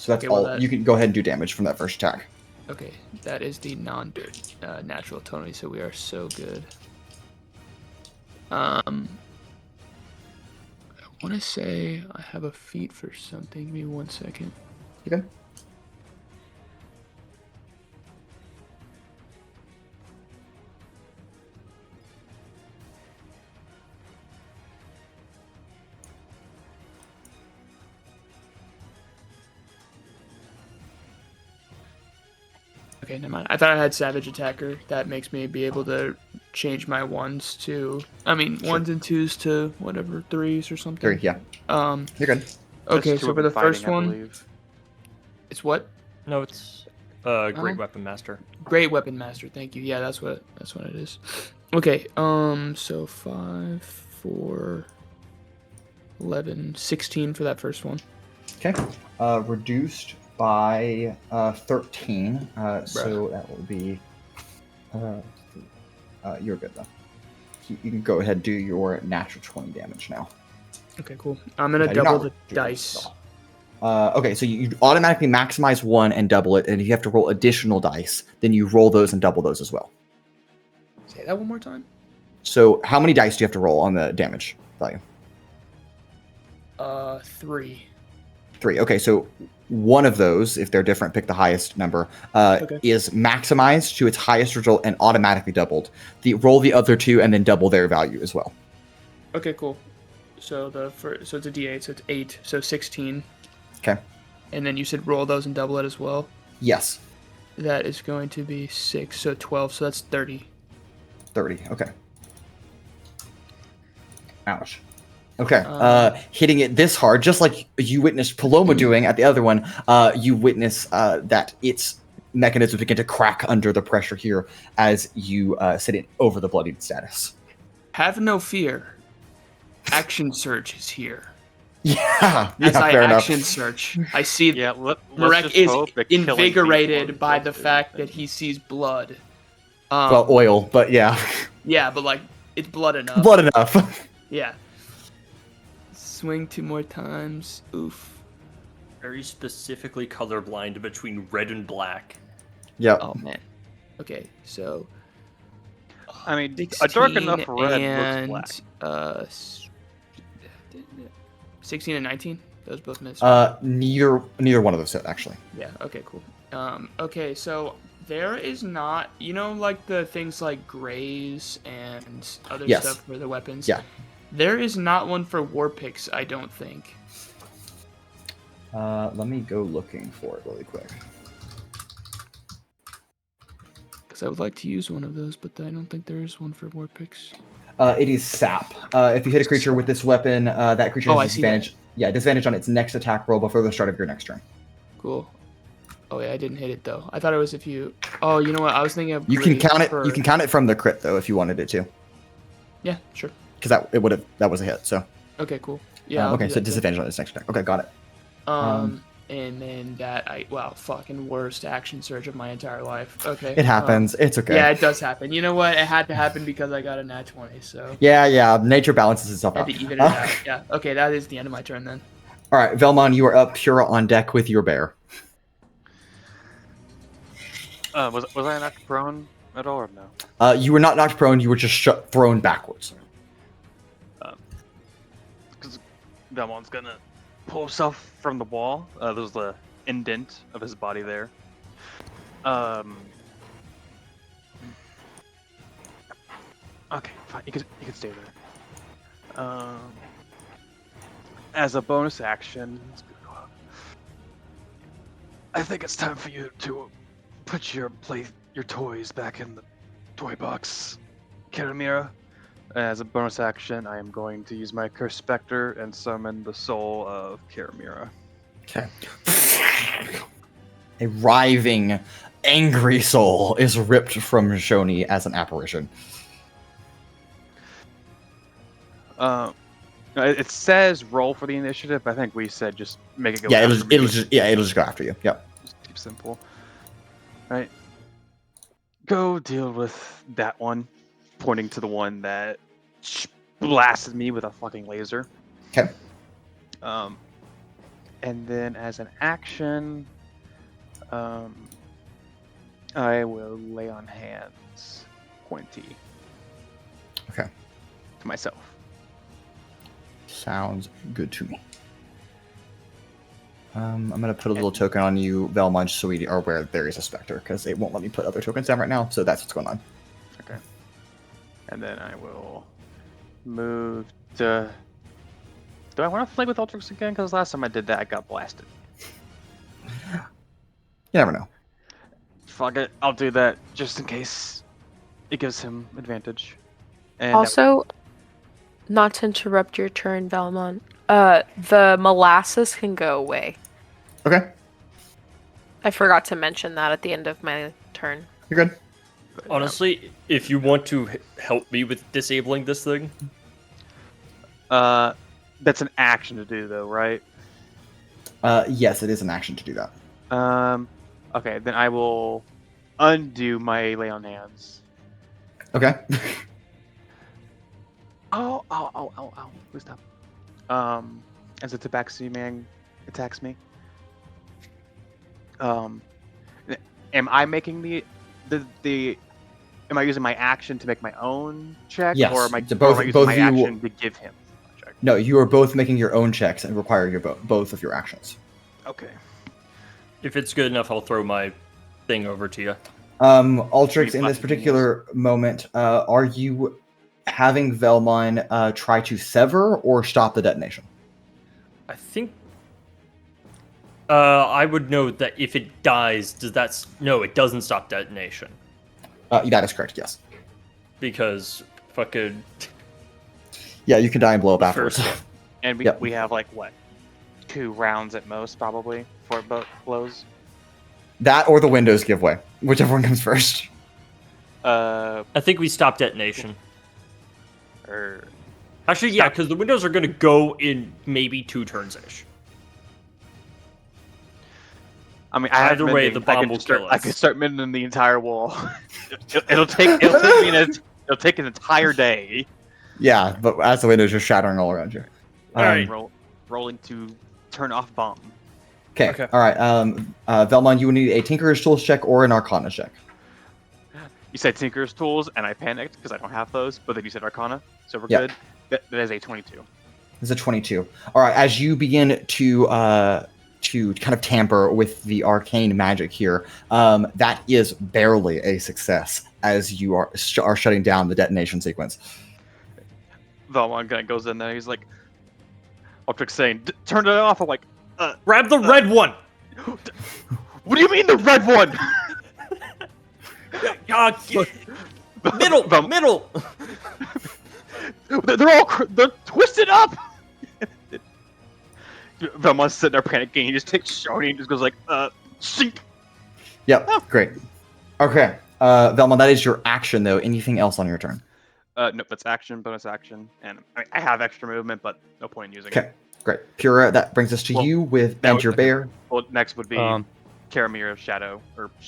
that's Okay, well, all. You can go ahead and do damage from that first attack. Okay, that is the non-dirt natural 20, so we are so good. I want to say I have a feat for something. Give me 1 second. Okay. Okay, never mind. I thought I had Savage Attacker. That makes me be able to change my ones to, ones and twos to whatever, threes or something. 3, yeah. You're good. Okay, Just two so of for them the first fighting, I one, believe. it's what? No, it's Great Weapon Master. Great Weapon Master. Thank you. Yeah, that's what it is. Okay. So 5, 4, 11, 16 for that first one. Okay. Reduced by 13. So that will be. You're good though. You can go ahead and do your natural 20 damage now. Okay, cool. I'm gonna Okay, you're double not the doing dice. this at all. Okay, so you automatically maximize one and double it, and if you have to roll additional dice, then you roll those and double those as well. Say that one more time. So how many dice do you have to roll on the damage value? 3. 3. Okay, so one of those, if they're different, pick the highest number, Okay. is maximized to its highest result and automatically doubled. Roll the other two and then double their value as well. Okay, cool. So so it's a D8, so it's 8, so 16. Okay. And then you said roll those and double it as well. Yes. That is going to be 6, so 12, so that's 30. 30. Okay. Ouch. Okay. Hitting it this hard, just like you witnessed Paloma doing at the other one, you witness that its mechanisms begin to crack under the pressure here as you sit it over the bloodied status. Have no fear. Action Surge is here. Yeah, As I fair enough. action search, I see Yeah, Marek is invigorated by the fact that he sees blood. Well, oil, but yeah. Yeah, but like it's blood enough. Blood enough. Yeah. Swing 2 more times. Oof. Very specifically colorblind between red and black. Yep. Oh man. Okay, so I mean, a dark enough 16 red and looks black. 16 and 19. Those both miss. Neither one of those hit, actually. Yeah. Okay. Cool. Okay. So there is not, like the things like grays and other Yes. stuff for the weapons. Yeah. There is not one for war picks, I don't think. Let me go looking for it really quick. Because I would like to use one of those, but I don't think there is one for war picks. It is sap. If you hit a creature with this weapon, that creature has I see that. disadvantage. Yeah, disadvantage on its next attack roll before the start of your next turn. Cool. Oh yeah, I didn't hit it though. I thought it was if you. Oh, you know what? I was thinking of. You can grade count it. for- You can count it from the crit though, if you wanted it to, Yeah. Sure. because that was a hit. So Okay. Cool. Yeah. I'll okay, do so that, too. disadvantage on its next attack. Okay, got it. And then fucking worst action surge of my entire life. Okay. It happens. It's okay. Yeah, it does happen. You know what? It had to happen because I got a nat 20, so Yeah. Nature balances itself I out. had to even it out. Yeah. Okay, that is the end of my turn then. All right, Vellmon, you are up. Pura on deck with your bear. Was I knocked prone at all or no? You were not knocked prone. You were just thrown backwards. Because Vellmon's gonna pull himself from the wall. There's the indent of his body there. Okay, fine. You can stay there. As a bonus action, I think it's time for you to put your toys back in the toy box, Karamira. As a bonus action, I am going to use my Curse Spectre and summon the soul of Karamira. Okay. A writhing, angry soul is ripped from Shoni as an apparition. It says roll for the initiative, but I think we said just make it go. Yeah, after me. it'll just go after you. Yep. Just keep it simple. Right. Go deal with that one, pointing to the one that blasted me with a fucking laser. Okay. And then as an action, I will lay on hands 20. Okay. To myself. Sounds good to me. I'm gonna put a little token on you, Vellmon, just so we are aware that there is a specter, because it won't let me put other tokens down right now. So that's what's going on. Okay. And then I will move to. Do I want to play with Altrix again? Because last time I did that, I got blasted. You never know. Fuck it, I'll do that just in case it gives him advantage. And Also, not to interrupt your turn, Vellmon, the molasses can go away. Okay, I forgot to mention that at the end of my turn. you're good. Honestly, if you want to help me with disabling this thing, that's an action to do, though, right? Yes, it is an action to do that. Okay, then I will undo my lay on hands. Okay. Ow! Please stop. As the Tabaxi man attacks me. Am I making the am I using my action to make my own check? Yes, Or am I, to or am I both using my of you- action to give him a check? No, you are both making your own checks and require your both of your actions. Okay. if it's good enough, I'll throw my thing over to you. Altrix, in this particular moment, are you having Vellmon try to sever or stop the detonation? I think I would know that if it dies, no, it doesn't stop detonation. That is correct, yes. Because fucking Yeah, you can die and blow up afterwards. First, And Yep. we have like what, 2 rounds at most probably for both blows. That or the windows give way, whichever one comes first. I think we stop detonation. Actually, yeah, because the windows are going to go in maybe 2 turns-ish. I mean, I have Either way, mending. the bomb will kill us. I could start mending the entire wall. it'll take an entire day. Yeah, but as the windows are shattering all around you. All right. Rolling to turn off bomb. Okay. All right. Vellmon, you will need a Tinkerer's Tools check or an Arcana check. You said Tinker's Tools, and I panicked because I don't have those. But then you said Arcana, so we're Yep. good. That is a 22. It's a 22. All right. As you begin to kind of tamper with the arcane magic here, that is barely a success as you are shutting down the detonation sequence. Vellmon guy goes in there. He's like, Altrix saying, "Turn it off." I'm like, Grab the red one! What do you mean the red one? Middle! They're twisted up. Vellmon's sitting there panicking. He just takes Shoni and just goes like, sink. Yep. Great. Okay. Vellmon, that is your action though. Anything else on your turn? Nope, that's action, bonus action, and I have extra movement, but no point in using Okay. it. Great. Pura, that brings us to you with and your bear. Well, next would be Karamira's Shadow.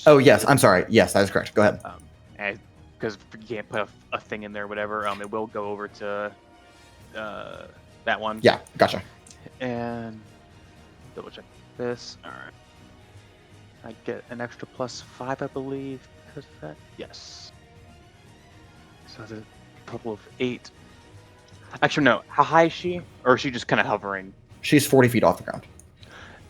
Oh, yes. I'm sorry. Yes, that is correct. Go ahead. Because you can't put a thing in there, whatever. It will go over to that one. Yeah, gotcha. And double check this. All right. I get an extra +5, I believe, because of that. Yes. So the total of 8. Actually, no. How high is she? Or is she just kind of hovering? She's 40 feet off the ground.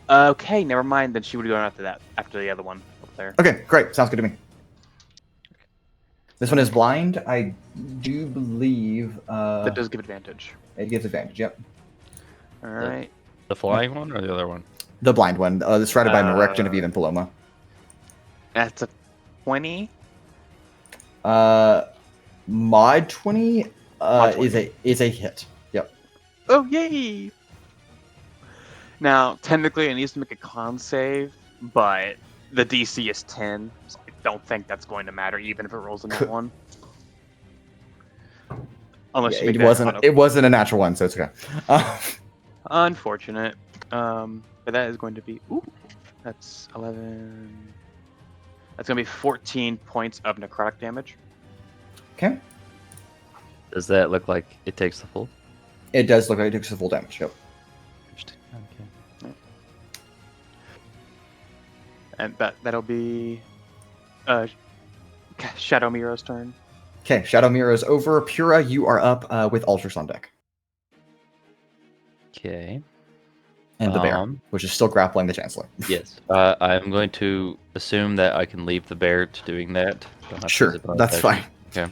Okay, never mind. Then she would go after that, after the other one up there. Okay, great. Sounds good to me. This one is blind. I do believe That does give advantage. it gives advantage. Yep. All right. The flying one or the other one? The blind one. That's surrounded by Marek, Genevieve, and Paloma. That's a 20. Mod 20 Mod 20. is a hit. Yep. Oh, yay! Now, technically, it needs to make a con save, but the DC is 10, so I don't think that's going to matter, even if it rolls in that one. Unless Yeah, you make it wasn't a natural one, so it's okay. Unfortunate. But that is going to be... Ooh, that's 11... That's going to be 14 points of necrotic damage. Okay. Does that look like it takes the full? It does look like it takes the full damage. Yep. Interesting. Okay. And that'll be Shadow Miro's turn. Okay, Shadow Mirror is over. Pura, you are up with Altrix on deck. Okay. And the bear, which is still grappling the Chancellor. Yes. I'm going to assume that I can leave the bear to doing that. Don't have to Sure, use a bonus that's action. fine. Okay.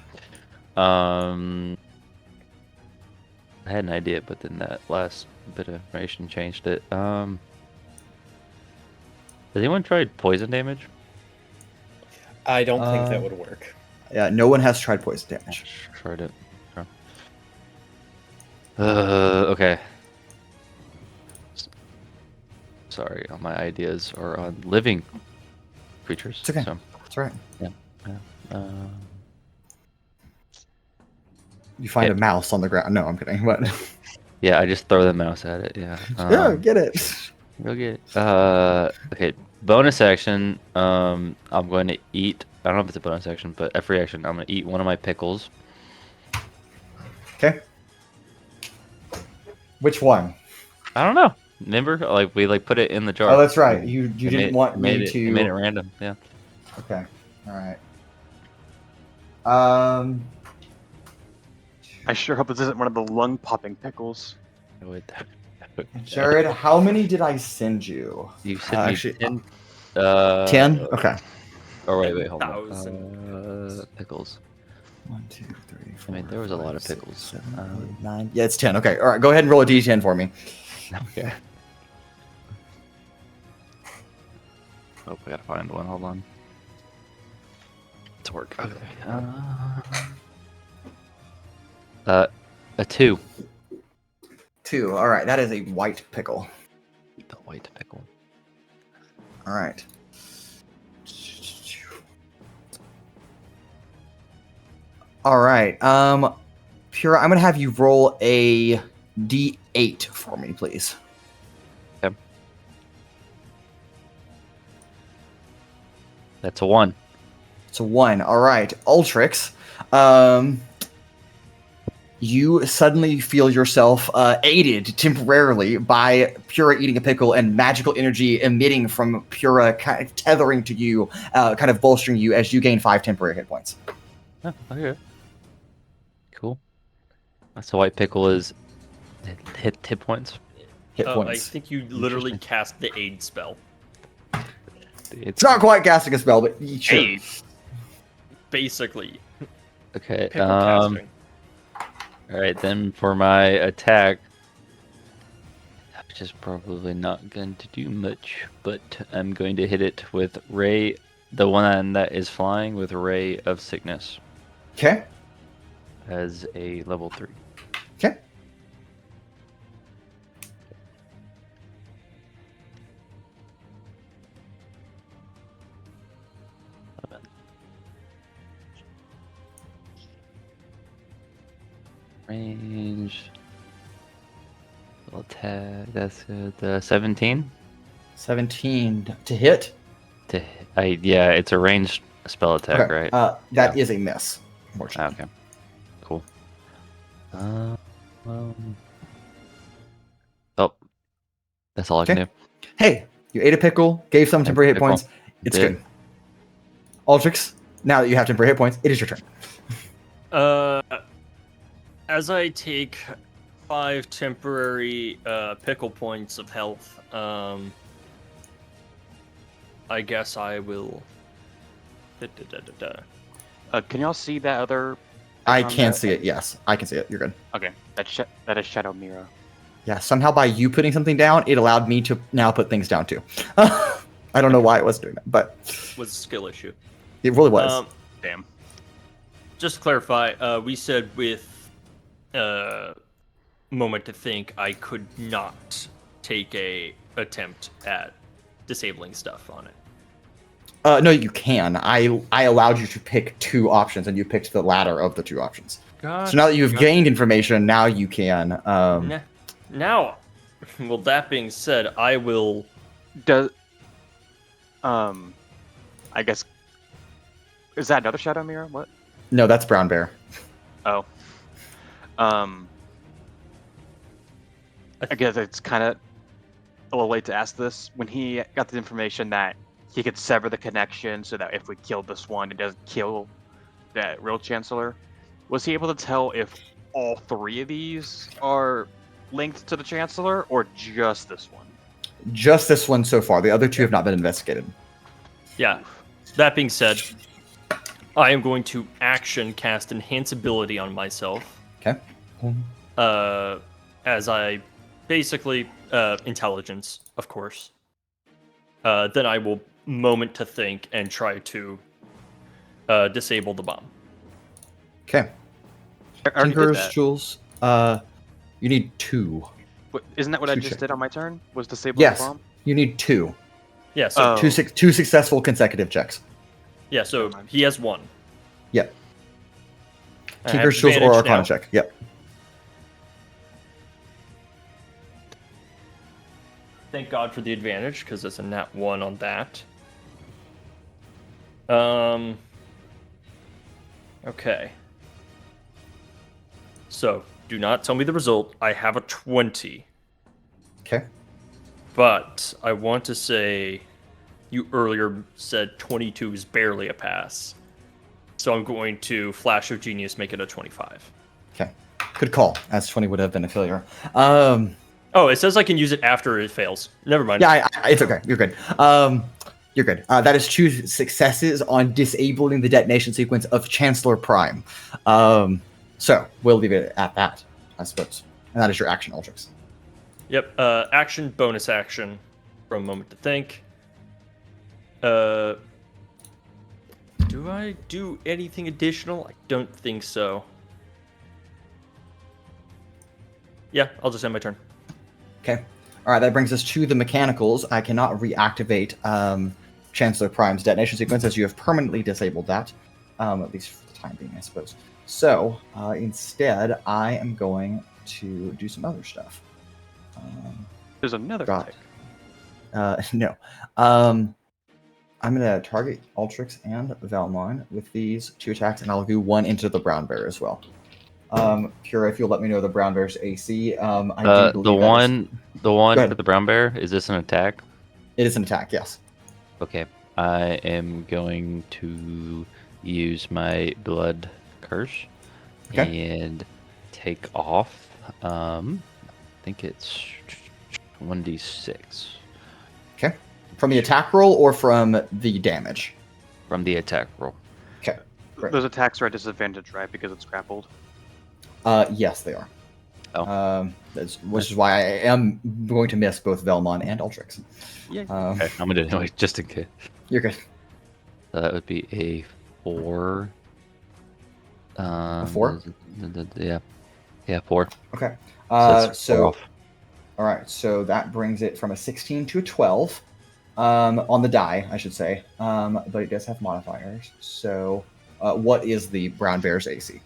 I had an idea, but then that last bit of information changed it. Has anyone tried poison damage? I don't think that would work. Yeah, no one has tried poison damage. Tried it. Okay. Sorry, all my ideas are on living creatures. It's okay. So, That's right. yeah. You find a mouse on the ground. No, I'm kidding. What? Yeah, I just throw the mouse at it. Yeah. Yeah, get it. Go get it. Okay. Bonus action. I'm going to eat. I don't know if it's a bonus action, but a free action. I'm going to eat one of my pickles. Okay. Which one? I don't know. Remember, like we put it in the jar. Oh, that's right. You didn't want me to. You made it random. Yeah. Okay. All right. I sure hope this isn't one of the lung popping pickles. Jared, how many did I send you? You sent me actually, 10. 10? Okay. Oh wait, hold on. Pickles. 1, 2, 3, 4. I mean, there was a lot of 6, pickles. 7, 8, 9. Yeah, it's 10. Okay. All right. Go ahead and roll a d10 for me. Okay. Oh, I gotta find one. Hold on. It's work. Okay. A 2. 2. All right. That is a white pickle. The white pickle. All right. All right. Pura, I'm going to have you roll a d8 for me, please. Okay. That's a 1. It's a 1. All right. Altrix, you suddenly feel yourself aided temporarily by Pura eating a pickle and magical energy emitting from Pura, kind of tethering to you, kind of bolstering you as you gain 5 temporary hit points. Oh, okay. Cool. So white pickle is hit points. Hit I points. think you literally cast the aid spell. It's not quite casting a spell, but sure. Aid. Basically. Okay. Pickle casting. All right, then for my attack, which is probably not going to do much, but I'm going to hit it with Ray, the one that is flying, with Ray of Sickness. Okay. As a level 3. Okay. Range. Attack. That's good. 17. 17 to hit. Yeah, it's a ranged spell attack, Okay. right? That is a miss. Unfortunately. Okay. Cool. Well. Oh, that's all I can do. Hey, you ate a pickle, gave some temporary hit Pickle. points. It's Did. good. Altrix, now that you have temporary hit points, it is your turn. As I take 5 temporary pickle points of health, I guess I will. Can y'all see that other? I icon can there? see it, yes. I can see it. You're good. Okay, that is Shadow Mirror. Yeah, somehow by you putting something down, it allowed me to now put things down too. I don't know why it was doing that, but Was a skill issue. it really was. Damn. Just to clarify, we said with moment to think, I could not take a attempt at disabling stuff on it. No, you can. I allowed you to pick 2 options, and you picked the latter of the 2 options. So now that you've gained information, now you can. Now, well, that being said, I will. I guess. Is that another Shadow Mirror? What? No, that's Brown Bear. Oh. I guess it's kind of a little late to ask this. When he got the information that he could sever the connection so that if we killed this one, it doesn't kill that real Chancellor, was he able to tell if all 3 of these are linked to the Chancellor or just this one? Just this one so far. The other 2 have not been investigated. Yeah. That being said, I am going to action cast Enhance Ability on myself. Okay. As I basically intelligence, of course. Then I will moment to think and try to disable the bomb. Okay. I already did Tinker's that. Jewels. You need 2. Isn't that what I 2 just check. did on my turn? Was disable Yes. the bomb? You need 2. Yeah. So Oh. 2 successful consecutive checks. yeah. So he has 1. Yep. I have Tinker's Jewels or advantage Arcana now. check. Yep. Thank God for the advantage, because it's a nat 1 on that. Okay. So, do not tell me the result. I have a 20. Okay. But I want to say you earlier said 22 is barely a pass. So I'm going to Flash of Genius make it a 25. Okay. Good call, as 20 would have been a failure. Oh, it says I can use it after it fails. Never mind. Yeah, it's okay. You're good. You're good. That is 2 successes on disabling the detonation sequence of Chancellor Prime. So we'll leave it at that, I suppose. And that is your action, Altrix. Yep. Action, bonus action from Moment to Think. Do I do anything additional? I don't think so. Yeah, I'll just end my turn. Okay. All right, that brings us to the mechanicals. I cannot reactivate Chancellor Prime's detonation sequence as you have permanently disabled that, at least for the time being, I suppose. So instead, I am going to do some other stuff. There's another God. tick. No. I'm going to target Altrix and Vellmon with these 2 attacks, and I'll do 1 into the brown bear as well. Pura, if you'll let me know the brown bear's AC. I do believe the one for the brown bear, is this an attack? It is an attack, yes. Okay. I am going to use my blood curse and take off. I think it's 1d6. Okay. From the attack roll or from the damage? From the attack roll. Okay. Great. Those attacks are at disadvantage, right? Because it's grappled. Yes, they are. Oh. Which is why I am going to miss both Vellmon and Altrix. Yeah. Okay, I'm gonna do it just in case. You're good. So that would be a 4. A 4? Yeah. Yeah, 4. Okay. That's 4 off. All right. So that brings it from a 16 to a 12 on the die, I should say. But it does have modifiers. So what is the brown bear's AC?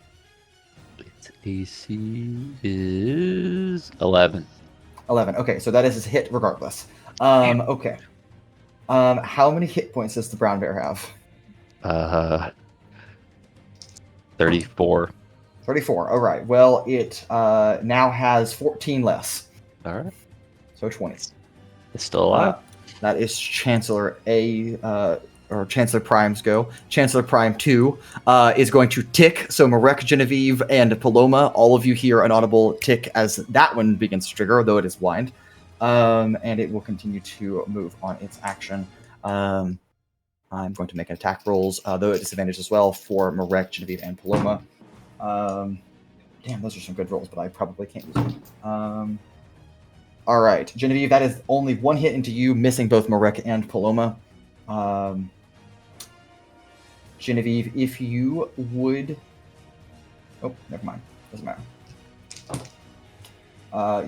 Its AC is 11. 11. Okay, so that is his hit regardless. Okay. How many hit points does the brown bear have? 34. 34. All right. Well, it now has 14 less. All right. So 20. It's still alive. That is Chancellor A, or Chancellor Prime's go. Chancellor Prime 2 is going to tick. So Marek, Genevieve, and Paloma, all of you hear an audible tick as that one begins to trigger, though it is blind. And it will continue to move on its action. I'm going to make attack rolls, though at disadvantage as well, for Marek, Genevieve, and Paloma. Damn, those are some good rolls, but I probably can't use them. All right, Genevieve, that is only 1 hit into you, missing both Marek and Paloma. Genevieve, if you would... Oh, never mind. Doesn't matter.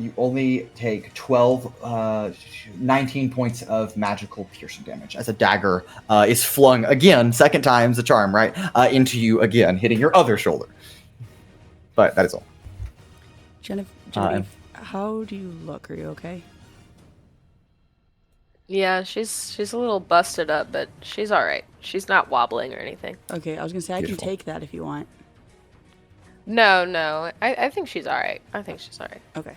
You only take 19 points of magical piercing damage as a dagger is flung again, second time's the charm, right? Into you again, hitting your other shoulder. But that is all. Genevieve, how do you look? Are you okay? Yeah, she's a little busted up, but she's all right. She's not wobbling or anything. Okay, I was gonna say Beautiful. I can take that if you want. No, I think she's all right. Okay.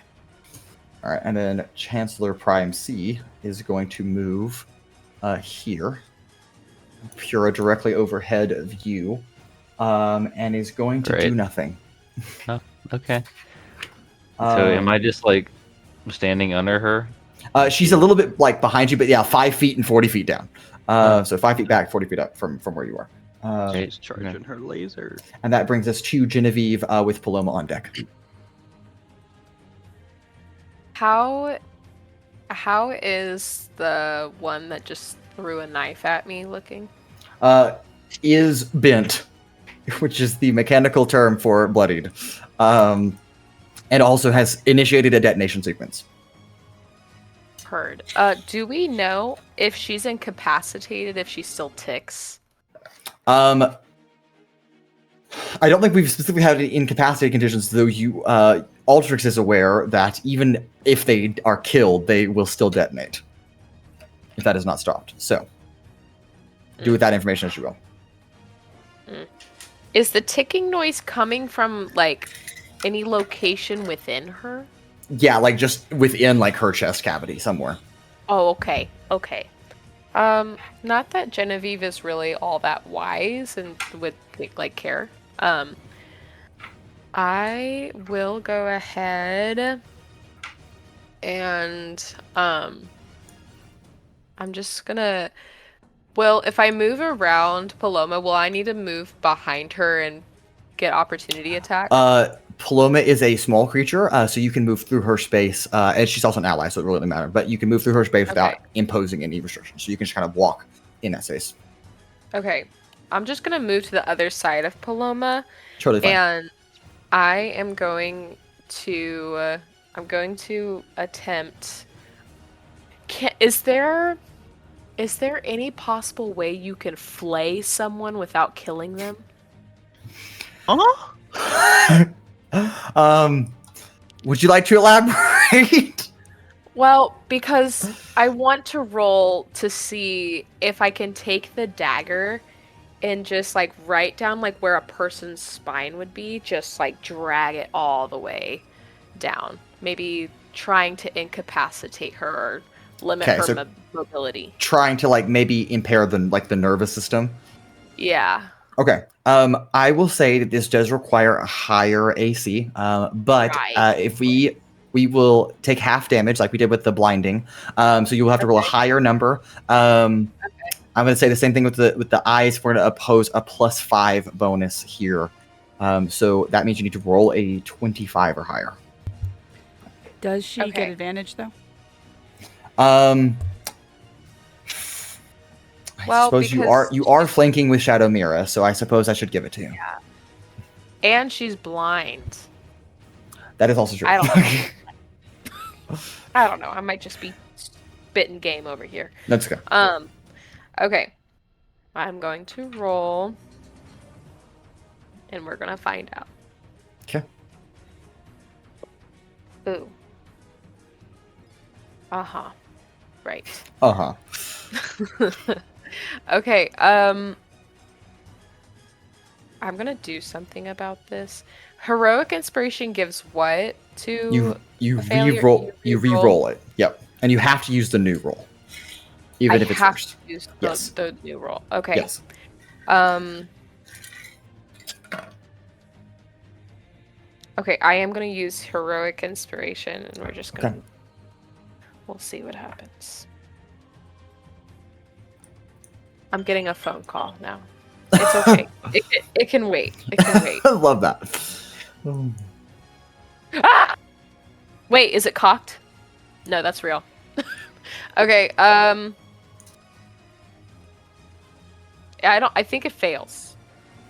All right, and then Chancellor Prime C is going to move here, Pura directly overhead of you, and is going to do nothing. Oh, okay. So am I just like standing under her? She's a little bit like behind you, but yeah, 5 feet and 40 feet down. So 5 feet back, 40 feet up from where you are. She's charging her laser. And that brings us to Genevieve with Paloma on deck. How is the one that just threw a knife at me looking? Is bent, which is the mechanical term for bloodied, and also has initiated a detonation sequence. Heard. Do we know if she's incapacitated, if she still ticks? I don't think we've specifically had any incapacitated conditions, though you, Altrix is aware that even if they are killed, they will still detonate. If that is not stopped. So, do with that information as you will. Is the ticking noise coming from, like, any location within her? Yeah, like just within like her chest cavity somewhere. Oh, okay. Not that Genevieve is really all that wise and would like care. I will go ahead and I'm just gonna. Well, if I move around Paloma, will I need to move behind her and get opportunity attack? Paloma is a small creature, so you can move through her space, and she's also an ally, so it really doesn't matter. But you can move through her space without imposing any restrictions, so you can just kind of walk in that space. Okay, I'm just gonna move to the other side of Paloma, Totally fine. and I am going to attempt. Is there any possible way you can flay someone without killing them? Huh? Would you like to elaborate? Well, because I want to roll to see if I can take the dagger and just like write down like where a person's spine would be, just like drag it all the way down. Maybe trying to incapacitate her or limit her mobility. Trying to like maybe impair the nervous system. Yeah. Okay. I will say that this does require a higher AC, but if we will take half damage like we did with the blinding. So you'll have to roll a higher number. I'm going to say the same thing with the eyes. We're going to oppose a +5 bonus here. So that means you need to roll a 25 or higher. Does she get advantage though? I suppose you are flanking with Shadow Mira, so I suppose I should give it to you. Yeah. And she's blind. That is also true. I don't know. I don't know. I might just be spitting game over here. That's okay. Okay. I'm going to roll, and we're gonna find out. Okay. Ooh. Uh-huh. Right. Uh-huh. Okay, I'm gonna do something about this. Heroic inspiration gives what to you re-roll it. Yep. And you have to use the new roll. Even if it's first. To use the new roll. Okay. Yes. Okay, I am gonna use heroic inspiration, and we're just gonna we'll see what happens. I'm getting a phone call now. It's okay. It can wait. It can wait. I love that. Ah! Wait, is it cocked? No, that's real. Okay, I think it fails.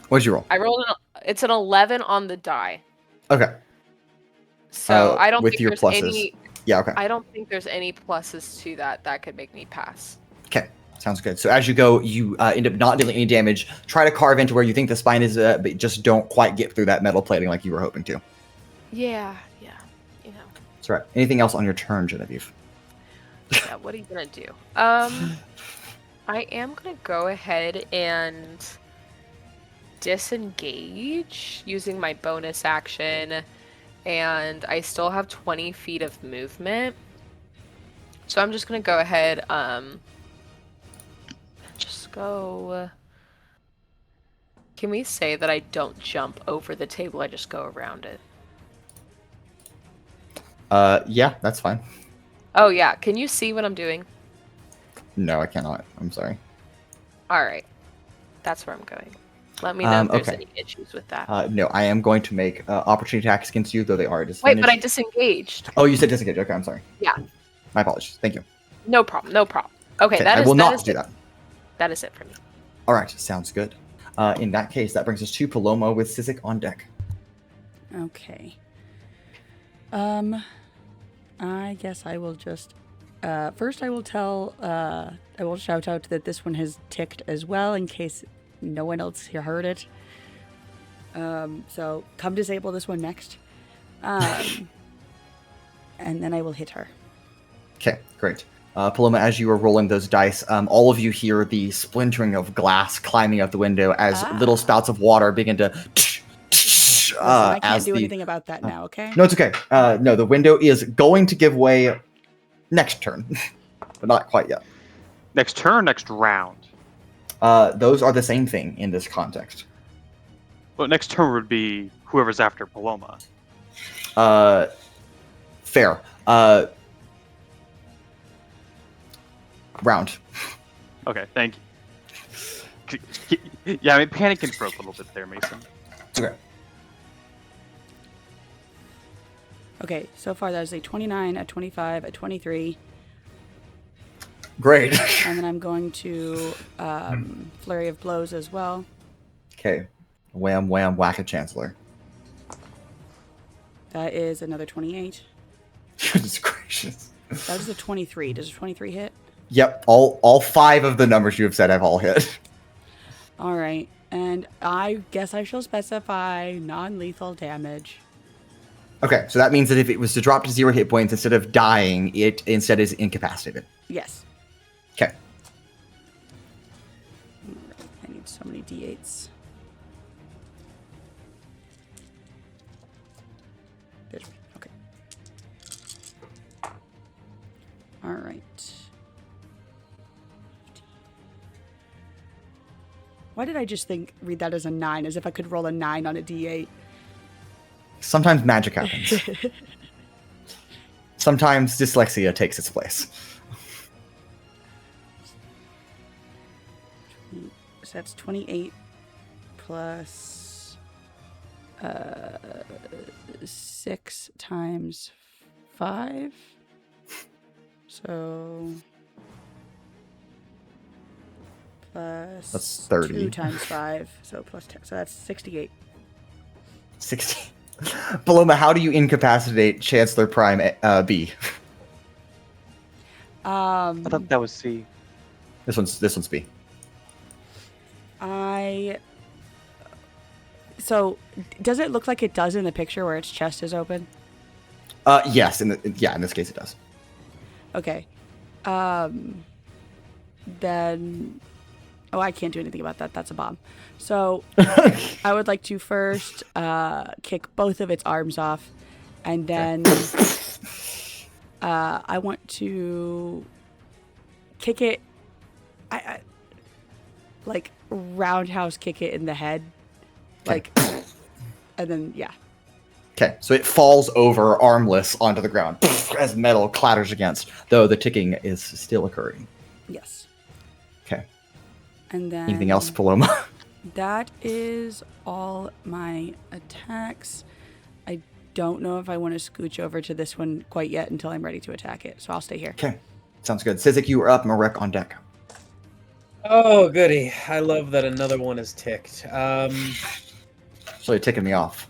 What'd you roll? I rolled it's an 11 on the die. Okay. So I don't with think your there's pluses. any Yeah, okay. I don't think there's any pluses to that could make me pass. Okay. Sounds good. So as you go, you end up not dealing any damage. Try to carve into where you think the spine is, but just don't quite get through that metal plating like you were hoping to. Yeah, you know. That's right. Anything else on your turn, Genevieve? Yeah, what are you gonna do? I am gonna go ahead and disengage using my bonus action, and I still have 20 feet of movement. So I'm just gonna go ahead, just go. Can we say that I don't jump over the table? I just go around it. Yeah, that's fine. Oh yeah, can you see what I'm doing? No, I cannot. I'm sorry. All right, that's where I'm going. Let me know if there's any issues with that. No, I am going to make opportunity attacks against you, though they are disadvantaged. Wait, but I disengaged. Oh, you said disengage. Okay, I'm sorry. Yeah. My apologies. Thank you. No problem. No problem. Okay, I will not do that. That is it for me. All right, sounds good. In that case, that brings us to Paloma with Sizik on deck. Okay. I guess I will just first I will tell I will shout out that this one has ticked as well in case no one else heard it. So come disable this one next. And then I will hit her. Okay, great. Paloma, as you are rolling those dice, all of you hear the splintering of glass climbing out the window as little spouts of water begin to. I can't do anything about that now, okay? No, it's okay. No, the window is going to give way next turn, but not quite yet. Next turn, next round. Those are the same thing in this context. Well, next turn would be whoever's after Paloma. Fair. Round. Okay, thank you. Yeah, I mean, panicking for a little bit there, Mason. Okay. Okay, so far that is a 29, a 25, a 23. Great. And then I'm going to flurry of blows as well. Okay. Wham, wham, whack a Chancellor. That is another 28. Goodness gracious. That is a 23. Does a 23 hit? Yep. All 5 of the numbers you have said have all hit. All right. And I guess I shall specify non-lethal damage. Okay, so that means that if it was to drop to 0 hit points, instead of dying, it instead is incapacitated. Yes. Okay. I need so many d8s. There's me. Okay. All right. Why did I just read that as a 9, as if I could roll a 9 on a d8? Sometimes magic happens. Sometimes dyslexia takes its place. So that's 28 plus 6 times 5. So plus That's 30. 2 times 5. So plus 10. So that's 68. 60. Paloma, how do you incapacitate Chancellor Prime B? I thought that was C. This one's B. So does it look like it does in the picture where its chest is open? Yes, in this case it does. Okay. Then I can't do anything about that. That's a bomb. So I would like to first kick both of its arms off, and then I want to kick it. I like roundhouse kick it in the head, like, and then yeah. Okay, so it falls over armless onto the ground as metal clatters against, though the ticking is still occurring. Yes. Okay. And then Anything else, Paloma? That is all my attacks. I don't know if I want to scooch over to this one quite yet until I'm ready to attack it, so I'll stay here. Okay, sounds good. Sizik, you are up. Marek on deck. Oh, goody. I love that another one is ticked. So you're ticking me off.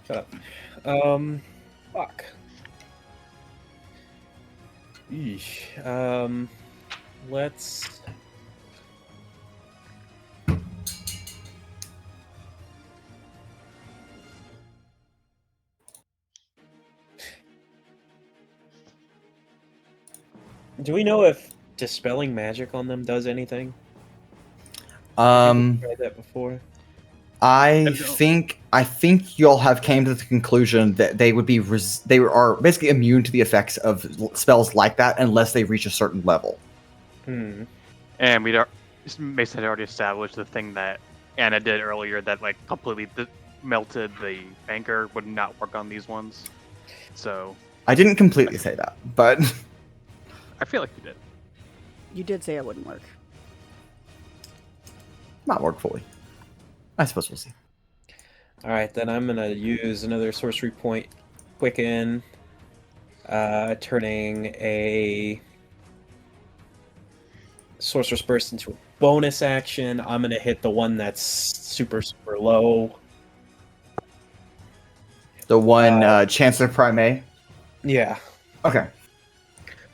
Shut up. Fuck. Eesh. Let's... Do we know if dispelling magic on them does anything? Have you tried that before? I think y'all have came to the conclusion that they would be they are basically immune to the effects of spells like that unless they reach a certain level. Hmm. And Mason had already established the thing that Anna did earlier that like completely melted the banker would not work on these ones. So I didn't completely say that, but I feel like you did. You did say it wouldn't work. not work fully. I suppose we'll see. Alright, then I'm gonna use another sorcery point, quicken, turning a Sorcerer's Burst into a bonus action. I'm gonna hit the one that's super, super low. The one Chancellor Prime A? Yeah. Okay.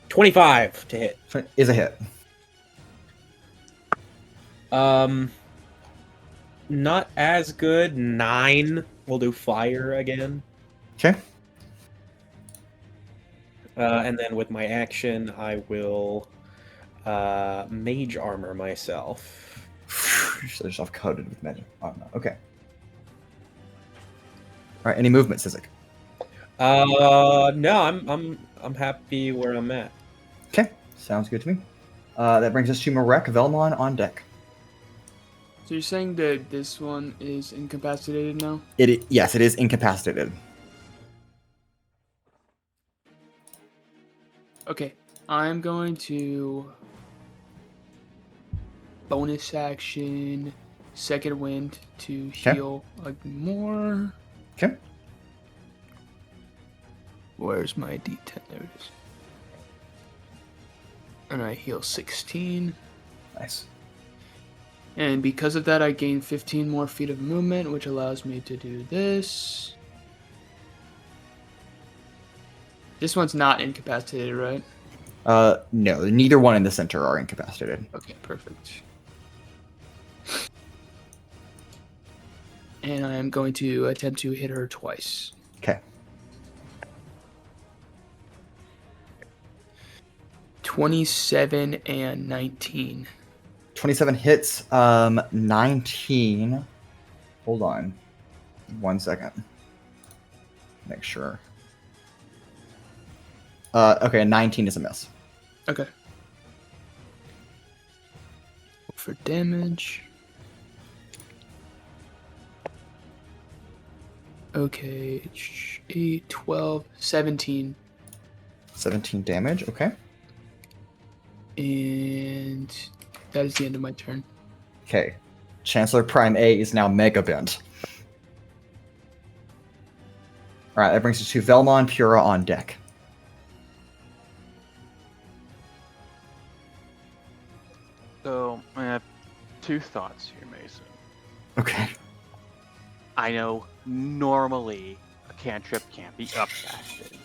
25 to hit. Is a hit. Not as good. 9. We'll do fire again. Okay. And then with my action, I will mage armor myself. So yourself coated with magic armor. Okay. All right. Any movement, Sizik? No, I'm happy where I'm at. Okay. Sounds good to me. That brings us to Marek. Vellmon on deck. So you're saying that this one is incapacitated now? Yes, it is incapacitated. Okay, I'm going to bonus action, second wind to heal more. Okay. Where's my D10? There it is. And I heal 16. Nice. And because of that, I gain 15 more feet of movement, which allows me to do this. This one's not incapacitated, right? No, neither one in the center are incapacitated. Okay, perfect. And I am going to attempt to hit her twice. Okay. 27 and 19. 27 hits. 19. Hold on. 1 second. Make sure. Okay, 19 is a miss. Okay. For damage. Okay, 8, 12, 17. 17 damage, okay. And that is the end of my turn. Okay. Chancellor Prime A is now Mega Bent. Alright, that brings us to Vellmon, Pura on deck. So, I have two thoughts here, Mason. Okay. I know normally a cantrip can't be upcasted.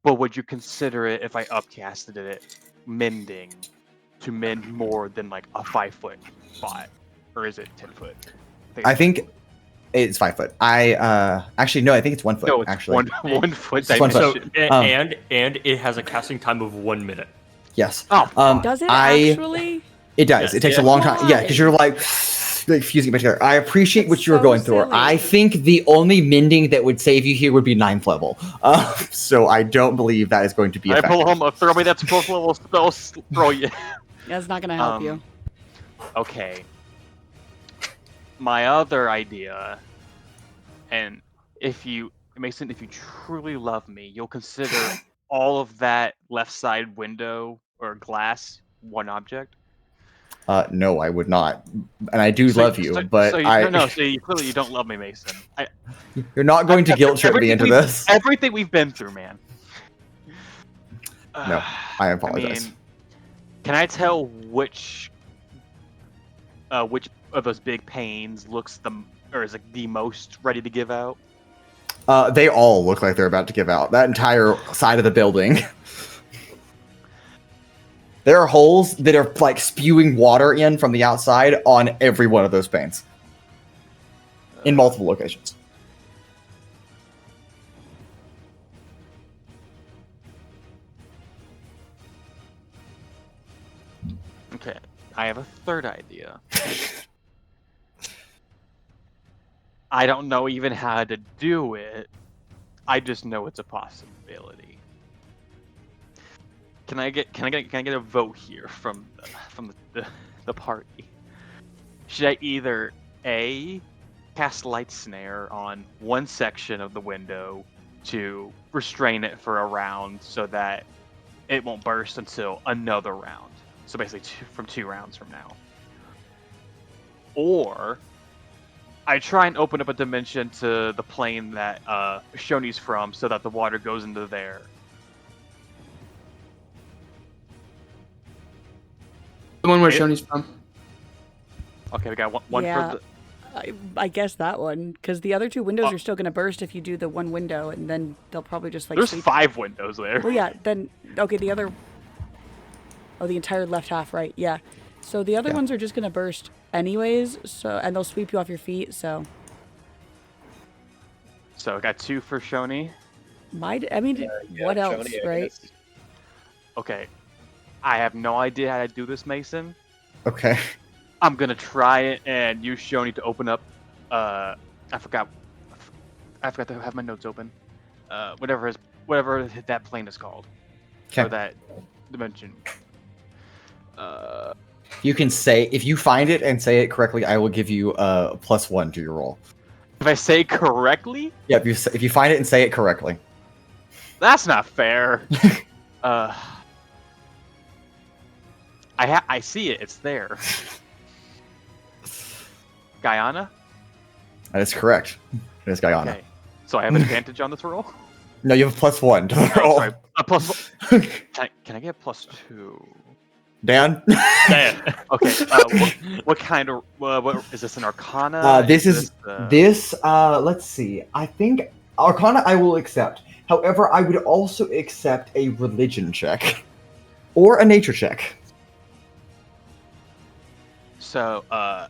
But would you consider it if I upcasted it mending to mend more than like a 5-foot spot? Or is it 10-foot? I think it's 5 foot. Actually no, I think it's 1 foot. No, it's actually. one foot It's 1 foot. dimension. So, and it has a casting time of 1 minute. Yes. Oh, Does it actually? It does. Yeah, It takes a yeah. long time. Yeah, Why? because you're like fusing it back together. I appreciate what That's you were so going through. silly. I think the only mending that would save you here would be 9th level. So I don't believe that is going to be I effective. pull home a throw me that 12th level spell, throw you. That's not gonna help you. Okay. My other idea, and Mason, if you truly love me, you'll consider all of that left side window or glass one object. No, I would not. And I do love you, but So you clearly you don't love me, Mason. You're not going to guilt trip me into this. Everything we've been through, man. No, I apologize. I mean, can I tell which of those big panes looks is like the most ready to give out? They all look like they're about to give out. That entire side of the building. There are holes that are like spewing water in from the outside on every one of those panes. In multiple locations. Okay, I have a third idea. I don't know even how to do it. I just know it's a possibility. Can I get a vote here from the party? Should I either A, cast light snare on one section of the window to restrain it for a round so that it won't burst until another round? So basically from 2 rounds from now. Or I try and open up a dimension to the plane that Shoni's from so that the water goes into there. The one where Shoni's from. Okay, we got one Yeah. for the... I guess that one, because the other 2 windows are still gonna burst if you do the one window, and then they'll probably just like. There's sweep- 5 windows there. Well, yeah. Then okay, the other. Oh, the entire left half, right? Yeah. So the other ones are just gonna burst anyways. So and they'll sweep you off your feet. So. So I got 2 for Shoni. What else, Shoni, I right? guess. Okay. I have no idea how to do this, Mason. Okay. I'm gonna try it and use Shoni to open up. I forgot to have my notes open. Whatever that plane is called. Okay. Or that dimension. You can say, if you find it and say it correctly, I will give you a +1 to your roll. If I say correctly, Yeah, if you find it and say it correctly. that's not fair. I see it. It's there. Guyana? That is correct. It is Guyana. Okay. So I have an advantage on this roll? No, you have a +1 to the Oh, roll. sorry. A plus. Can I get +2? Dan? Dan. Okay. What kind of? What is this? An Arcana? This, let's see. I think Arcana I will accept. However, I would also accept a religion check or a nature check. So, I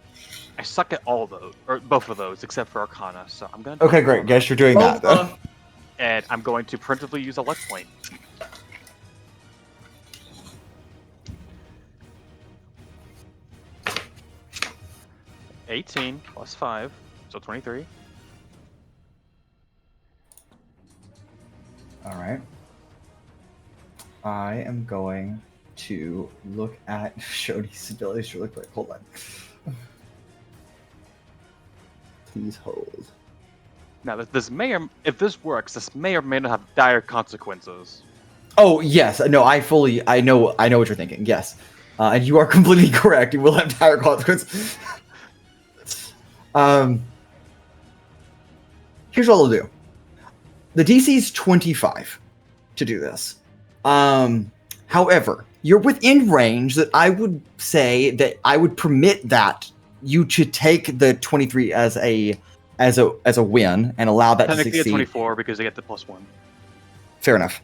suck at all of those, or both of those, except for Arcana. So I'm gonna. Okay, great. Guess you're doing that then. And I'm going to preemptively use a luck point. (18 plus 5), so 23. All right. I am going to look at Shodi's abilities really quick. Hold on. Please hold. Now, this may or if this works, this may or may not have dire consequences. Oh yes, no, I know what you're thinking. Yes, and you are completely correct. It will have dire consequences. Here's what I'll do. The DC is 25 to do this. However, you're within range that I would say that I would permit that you to take the 23 as a win and allow that to Technically succeed. a 24 because they get the +1. Fair enough.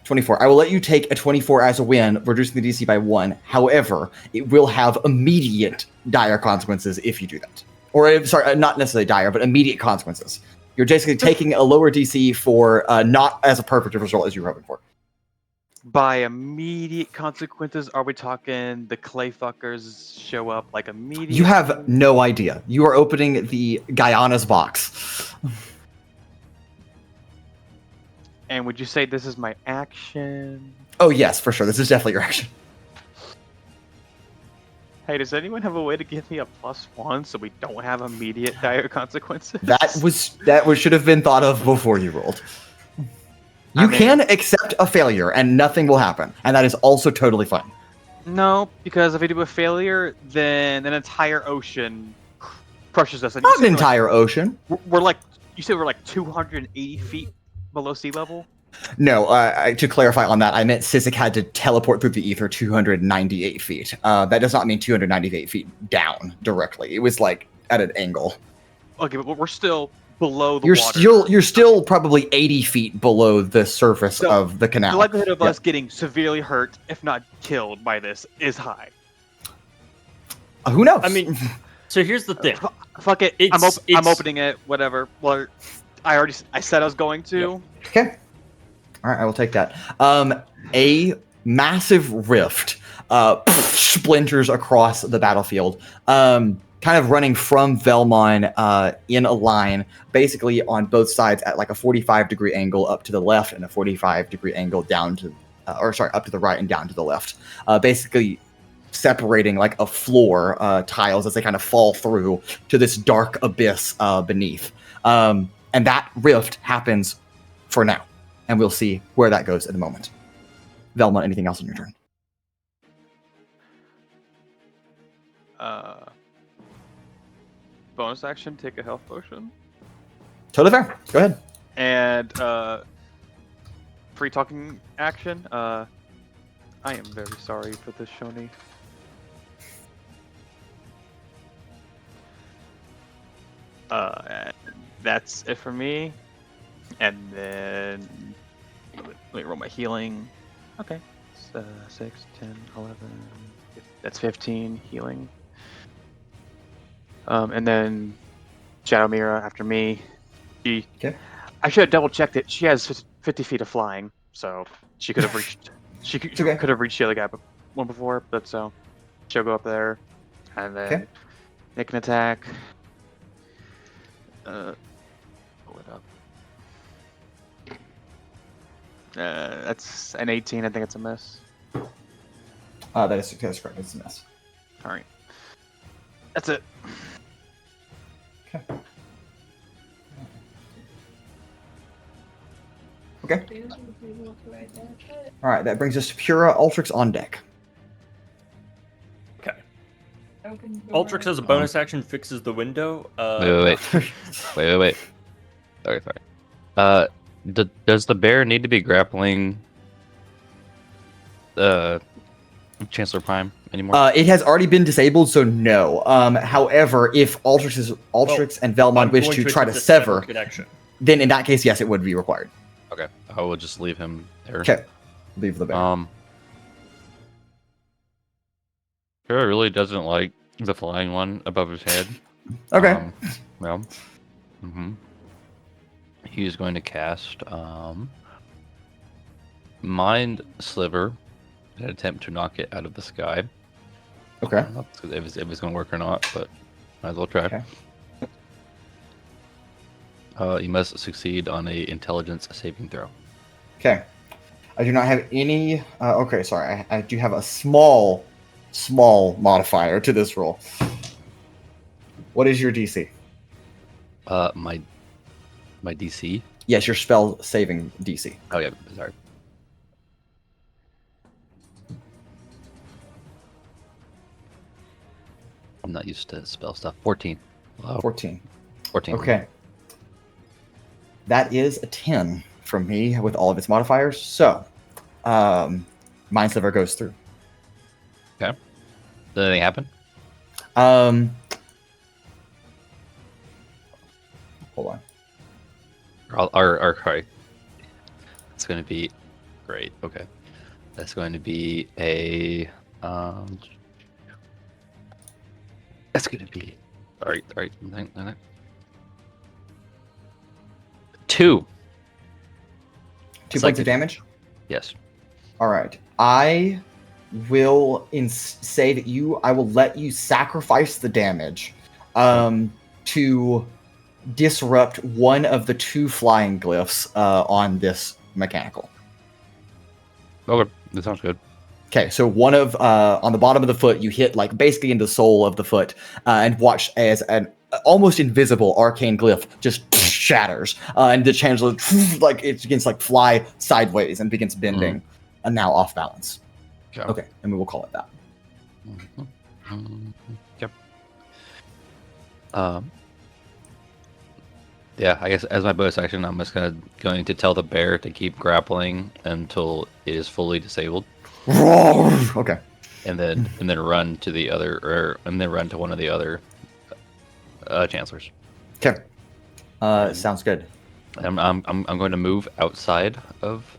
24. I will let you take a 24 as a win, reducing the DC by 1. However, it will have immediate dire consequences if you do that. Or, sorry, not necessarily dire, but immediate consequences. You're basically taking a lower DC for not as a perfect result as you were hoping for. By immediate consequences, are we talking the clay fuckers show up like immediately? You have no idea. You are opening the Guyana's box. And would you say this is my action? Oh yes, for sure. This is definitely your action. Hey, does anyone have a way to give me a +1 so we don't have immediate dire consequences? That should have been thought of before you rolled. You can accept a failure and nothing will happen, and that is also totally fine. No, because if we do a failure, then an entire ocean crushes us. And Not an entire ocean. We're like, you said we're like 280 feet below sea level? No, to clarify on that, I meant Sizik had to teleport through the ether 298 feet. That does not mean 298 feet down directly. It was like at an angle. Okay, but we're still below the water. You're still probably 80 feet below the surface of the canal. The likelihood of us getting severely hurt, if not killed by this, is high. Who knows? I mean, so here's the thing. Fuck it. I'm opening it. Whatever. Well, I said I was going to. Okay. All right, I will take that. A massive rift splinters across the battlefield, kind of running from Vellmon in a line, basically on both sides at like a 45-degree angle up to the left and a 45-degree angle down to, up to the right and down to the left. Basically separating like a floor tiles as they kind of fall through to this dark abyss beneath. And that rift happens for now. And we'll see where that goes in a moment. Vellmon, anything else on your turn? Bonus action, take a health potion. Totally fair. Go ahead. And free talking action. I am very sorry for this, Shoni. That's it for me. And then let me roll my healing. Okay. 6, 10, 11. That's 15 healing. And then Shadow Mira after me. Okay. I should have double checked it. She has 50 feet of flying, so she could have reached. She could have reached the other guy one before, but so she'll go up there, and then make an attack. Pull it up. That's an 18. I think it's a miss. That's correct. It's a miss. All right. That's it. Okay. All right. That brings us to Pura. Altrix on deck. Okay. Altrix has a bonus action, fixes the window. Wait. Sorry. Does the bear need to be grappling Chancellor Prime anymore? It has already been disabled, so no. However, if Altrix and Vellmon wish to try to sever, then in that case, yes, it would be required. Okay, I will just leave him there. Okay, leave the bear. Pura really doesn't like the flying one above his head. Okay. Well. He is going to cast Mind Sliver and attempt to knock it out of the sky. Okay. I don't know if it's going to work or not, but might as well try. Okay. You must succeed on a intelligence saving throw. Okay. I do not have any. Okay, sorry. I do have a small modifier to this roll. What is your DC? My DC? Yes, your spell saving DC. Oh yeah, sorry. I'm not used to spell stuff. 14. Wow. 14. 14. Okay. That is a 10 from me with all of its modifiers. So, Mind Sliver goes through. Okay. Did anything happen? Hold on. Sorry. It's going to be great. Okay. That's going to be a that's going to be all right. 2 points of damage. Yes. All right. I will say that I will let you sacrifice the damage to disrupt one of the 2 flying glyphs on this mechanical. Okay, that sounds good. Okay, so one of on the bottom of the foot, you hit like basically in the sole of the foot, and watch as an almost invisible arcane glyph just shatters, and the Chancellor like it begins to like fly sideways and begins bending, and now off balance. Okay, and we will call it that. Yep. Yeah, I guess as my bonus action, I'm just going to tell the bear to keep grappling until it is fully disabled. Okay. And then run to the other, and then run to one of the other chancellors. Okay. Sounds good. I'm going to move outside of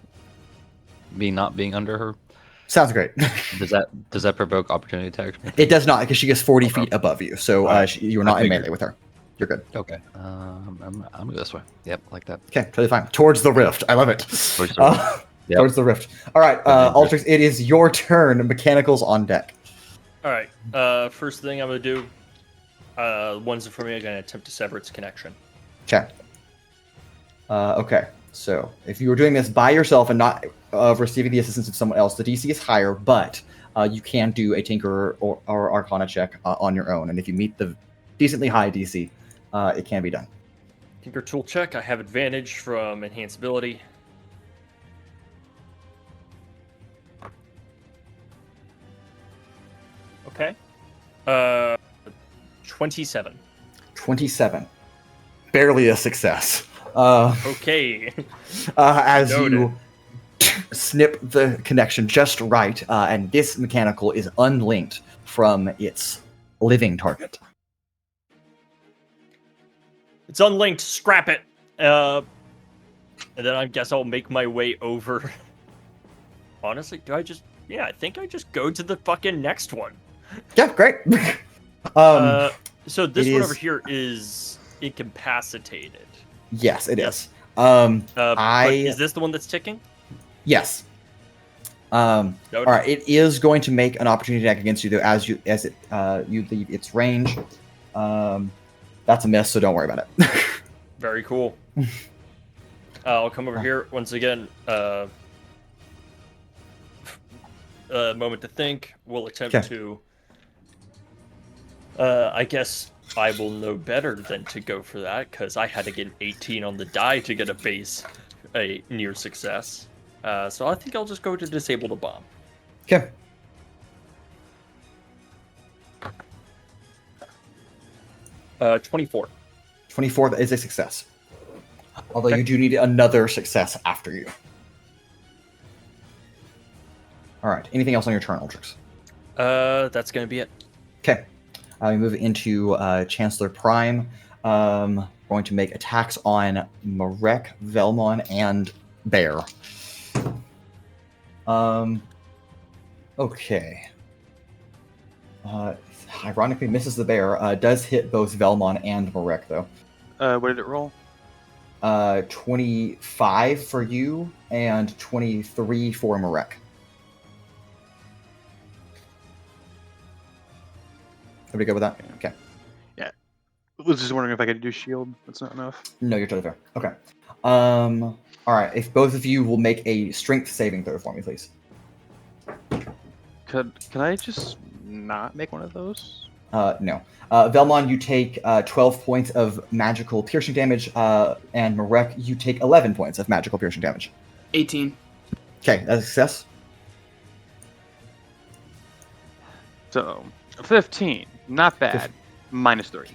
not being under her. Sounds great. Does that provoke opportunity attacks? It does not, because she gets 40 feet above you, so you're not in melee with her. You're good. Okay. I'm move this way. Yep, like that. Okay, totally fine. Towards the rift. I love it. Towards the rift. All right, Altrix, it is your turn. Mechanicals on deck. All right. First thing I'm gonna do. Ones for me are gonna attempt to sever its connection. Okay. Okay. So if you were doing this by yourself and not receiving the assistance of someone else, the DC is higher, but you can do a Tinker or Arcana check on your own, and if you meet the decently high DC, it can be done. Tinker tool check. I have advantage from enhanceability. Okay. 27. 27. Barely a success. Okay. As you snip the connection just right, and this mechanical is unlinked from its living target. It's unlinked. Scrap it. And then I guess I'll make my way over. Honestly, I think I just go to the fucking next one. Yeah, great. So this one over here is incapacitated. Yes, it is. Is this the one that's ticking? Yes. All right. It is going to make an opportunity attack against you, though, as you leave its range. That's a miss, so don't worry about it. Very cool. I'll come over here once again. Moment to think. We'll attempt to. I guess I will know better than to go for that, because I had to get an 18 on the die to get a near success. So I think I'll just go to disable the bomb. Okay. Uh, 24. 24 is a success. Although you do need another success after you. All right. Anything else on your turn, Altrix? That's going to be it. Okay. We move into Chancellor Prime. Going to make attacks on Marek, Vellmon, and bear. Okay. Ironically misses the bear. Does hit both Vellmon and Marek, though. What did it roll? 25 for you and 23 for Marek. Everybody good with that? Okay. Yeah. I was just wondering if I could do shield. That's not enough. No, you're totally fair. Okay. All right. If both of you will make a strength saving throw for me, please. Can I just not make one of those? No. Vellmon, you take 12 points of magical piercing damage, and Marek, you take 11 points of magical piercing damage. 18. Okay, that's a success. So 15, not bad. -3.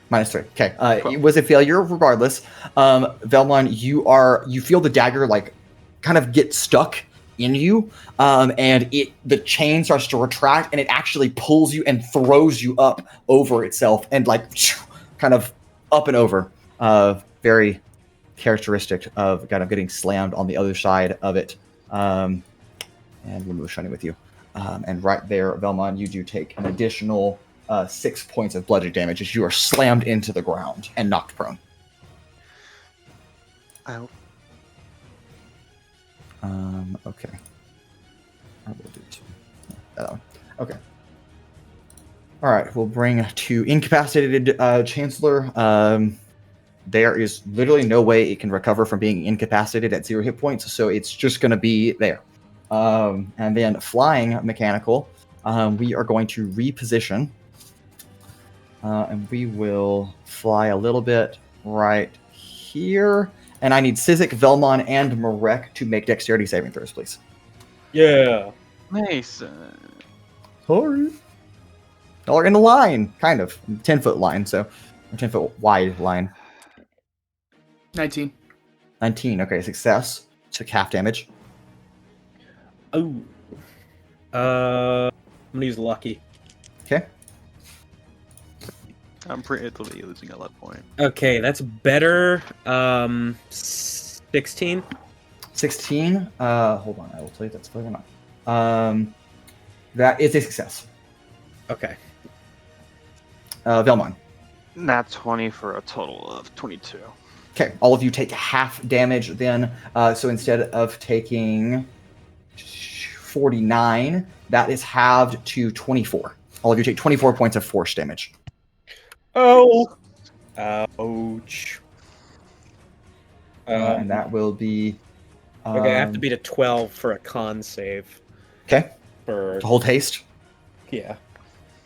-3. Okay. Cool. It was a failure regardless. Vellmon, you feel the dagger like kind of get stuck in you, and the chain starts to retract, and it actually pulls you and throws you up over itself, and like kind of up and over. Very characteristic of kind of getting slammed on the other side of it. And we'll move shiny with you. And right there, Vellmon, you do take an additional 6 points of bludgeoning damage as you are slammed into the ground and knocked prone. Ow. Okay. I will do that one. Okay. All right, we'll bring to incapacitated Chancellor. There is literally no way it can recover from being incapacitated at 0 hit points, so it's just going to be there. And then flying mechanical, we are going to reposition, and we will fly a little bit right here. And I need Sizik, Vellmon, and Marek to make dexterity saving throws, please. Yeah. Nice. Sorry. Y'all are in a line, kind of. 10-foot line, so. Or 10-foot wide line. 19. 19, okay, success. Took half damage. Oh. I'm gonna use lucky. Okay. I'm preemptively losing a luck point. Okay, that's better. 16. 16. Hold on, I will tell you if that's fair or not. That is a success. Okay. Vellmon. Nat 20 for a total of 22. Okay, all of you take half damage then. So instead of taking 49, that is halved to 24. All of you take 24 points of force damage. Oh. Ouch. And that will be... Okay, I have to beat a 12 for a con save. Okay. For To hold haste. yeah.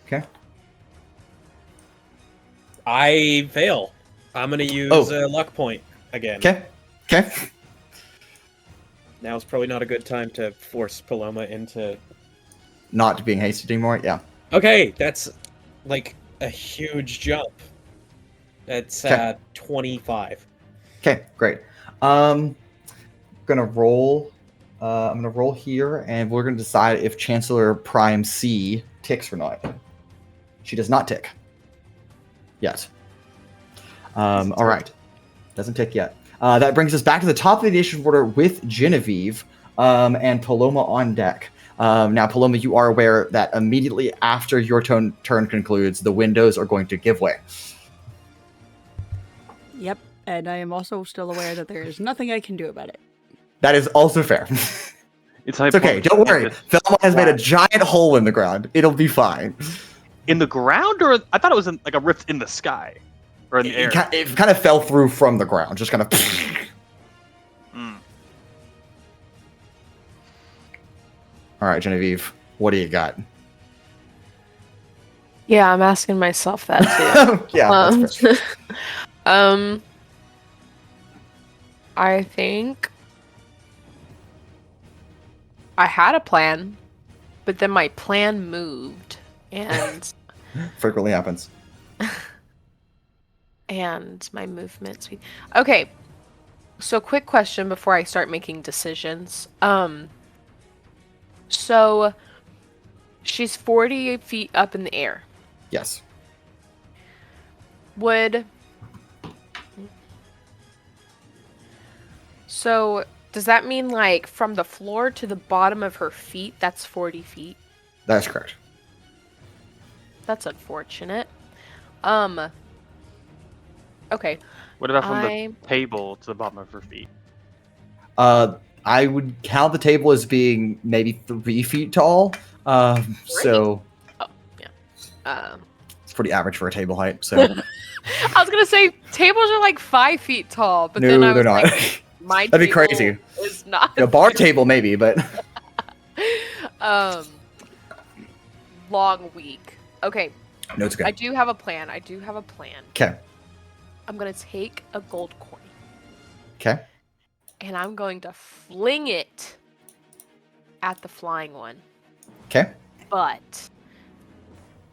Okay. I fail. I'm gonna use a luck point again. Okay. Okay. Now is probably not a good time to force Paloma into... Not being hasted anymore, yeah. Okay, that's like a huge jump. That's 25. Okay, great. I'm gonna roll here, and we're gonna decide if Chancellor Prime C ticks or not. She does not tick. Yet. All right. Doesn't tick yet. That brings us back to the top of the initiative order with Genevieve and Paloma on deck. Now, Paloma, you are aware that immediately after your turn concludes, the windows are going to give way. Yep, and I am also still aware that there is nothing I can do about it. That is also fair. It's okay, don't worry. Vellmon has made a giant hole in the ground. It'll be fine. In the ground, or I thought it was like a rift in the sky, or in the air. It kind of fell through from the ground, just kind of. All right, Genevieve, what do you got? Yeah, I'm asking myself that too. Yeah, that's fair. I think I had a plan, but then my plan moved, and Frequently happens. and my movement speed. Okay, so quick question before I start making decisions. So she's 40 feet up in the air. Yes. So Does that mean like from the floor to the bottom of her feet? That's 40 feet. That's correct. That's unfortunate. Okay. What about from the table to the bottom of her feet? I would count the table as being maybe 3 feet tall. So Oh, yeah. it's pretty average for a table height. So I was gonna say tables are like 5 feet tall, but then I no, was they're not. like, my That'd be table crazy. is not. A bar table maybe, but Long week. Okay. no, it's okay. I do have a plan. Okay. I'm gonna take a gold coin Okay. and I'm going to fling it at the flying one. Okay. But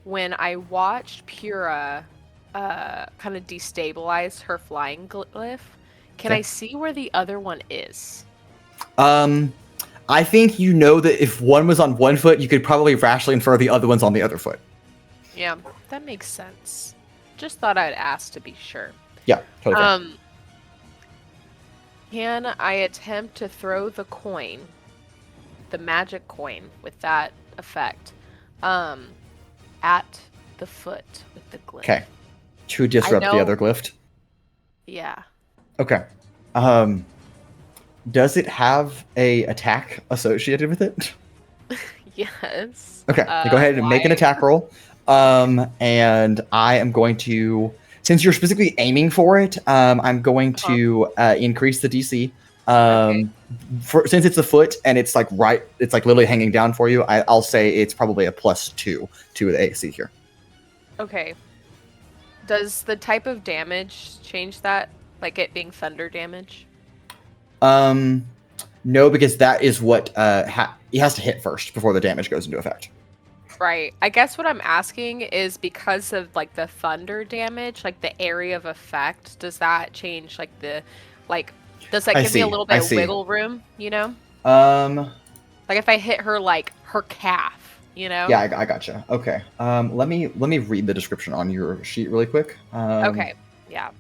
when I watched Pura kind of destabilize her flying glyph, can Okay. I see where the other one is? I think you know that if one was on one foot, you could probably rationally infer the other one's on the other foot. Yeah, that makes sense. Just thought I'd ask to be sure. Yeah, totally. Fair. Can I attempt to throw the coin, the magic coin with that effect, at the foot with the glyph? Okay. To disrupt the other glyph. Yeah. Okay. Does it have a attack associated with it? Yes. Okay. Go ahead and make an attack roll. And I am going to, since you're specifically aiming for it, I'm going to increase the DC. Since it's a foot and it's like it's like literally hanging down for you, I'll say it's probably a +2 to the AC here. Okay. Does the type of damage change that? Like it being thunder damage? No, because that is what it has to hit first before the damage goes into effect. Right. I guess what I'm asking is because of like the thunder damage, like the area of effect, does that change like does that give me a little bit of wiggle room, you know? Like if I hit her like her calf, you know? Yeah, I gotcha. Okay. Let me read the description on your sheet really quick. Okay. Yeah.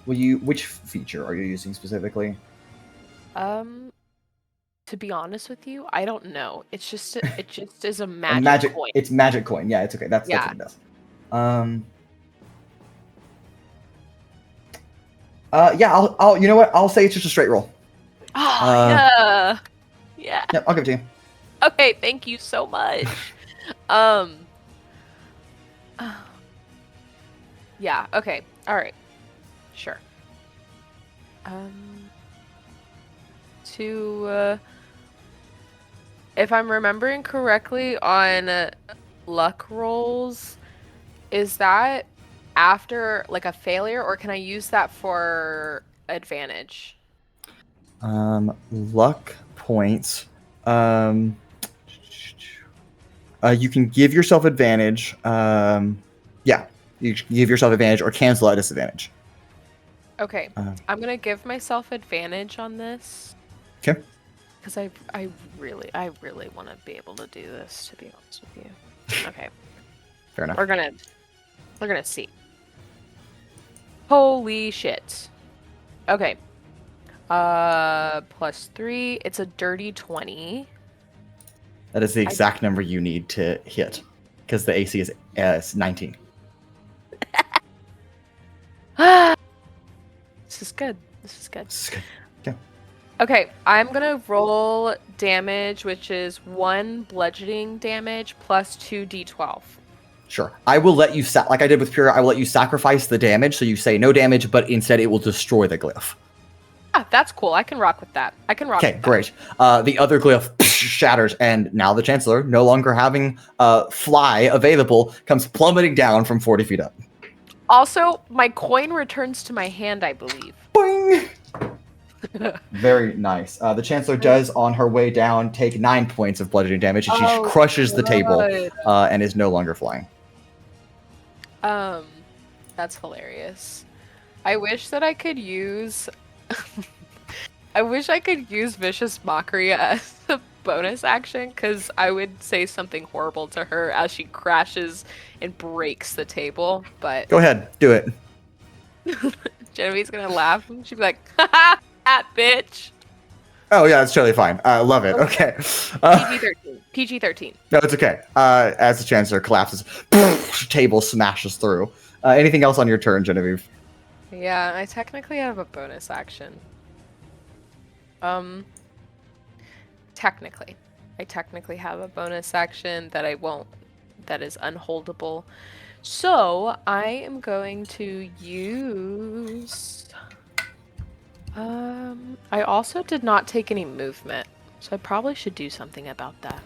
Which feature are you using specifically? To be honest with you, I don't know. It just is a magic coin. It's magic coin. Yeah, it's okay. That's what it does. Yeah, I'll you know what? I'll say it's just a straight roll. Oh, yeah. Yeah. Yep, I'll give it to you. Okay, thank you so much. Yeah, okay. All right. Sure. If I'm remembering correctly on luck rolls, is that after like a failure or can I use that for advantage? Luck points. You can give yourself advantage. Yeah, you give yourself advantage or cancel at disadvantage. Okay, I'm gonna give myself advantage on this. Okay. Because I really want to be able to do this. To be honest with you. Okay. Fair enough. We're gonna see. Holy shit. Okay. +3. It's a dirty 20. That is the exact number you need to hit, because the AC is 19. This is good. Okay. Okay, I'm gonna roll damage, which is 1 bludgeoning damage plus 2d12. Sure. I will let you, like I did with Pura, I will let you sacrifice the damage, so you say no damage, but instead it will destroy the glyph. Ah, that's cool. I can rock with that. Okay, great. The other glyph shatters, and now the Chancellor, no longer having fly available, comes plummeting down from 40 feet up. Also, my coin returns to my hand, I believe. Boing! Very nice. The Chancellor does, on her way down, take 9 points of bludgeoning damage, and she crushes the table and is no longer flying. That's hilarious. I wish that I could use... I wish I could use Vicious Mockery as a bonus action, because I would say something horrible to her as she crashes and breaks the table, but... Go ahead, do it. Genevieve's gonna laugh, and she'd be like, haha! That bitch. Oh yeah, it's totally fine. I love it. Okay. PG-13. PG-13. No, it's okay. As the Chancellor collapses, table smashes through. Anything else on your turn, Genevieve? Yeah, I technically have a bonus action. Technically. I technically have a bonus action that I won't, that is unholdable. So, I am going to use... I also did not take any movement, so I probably should do something about that.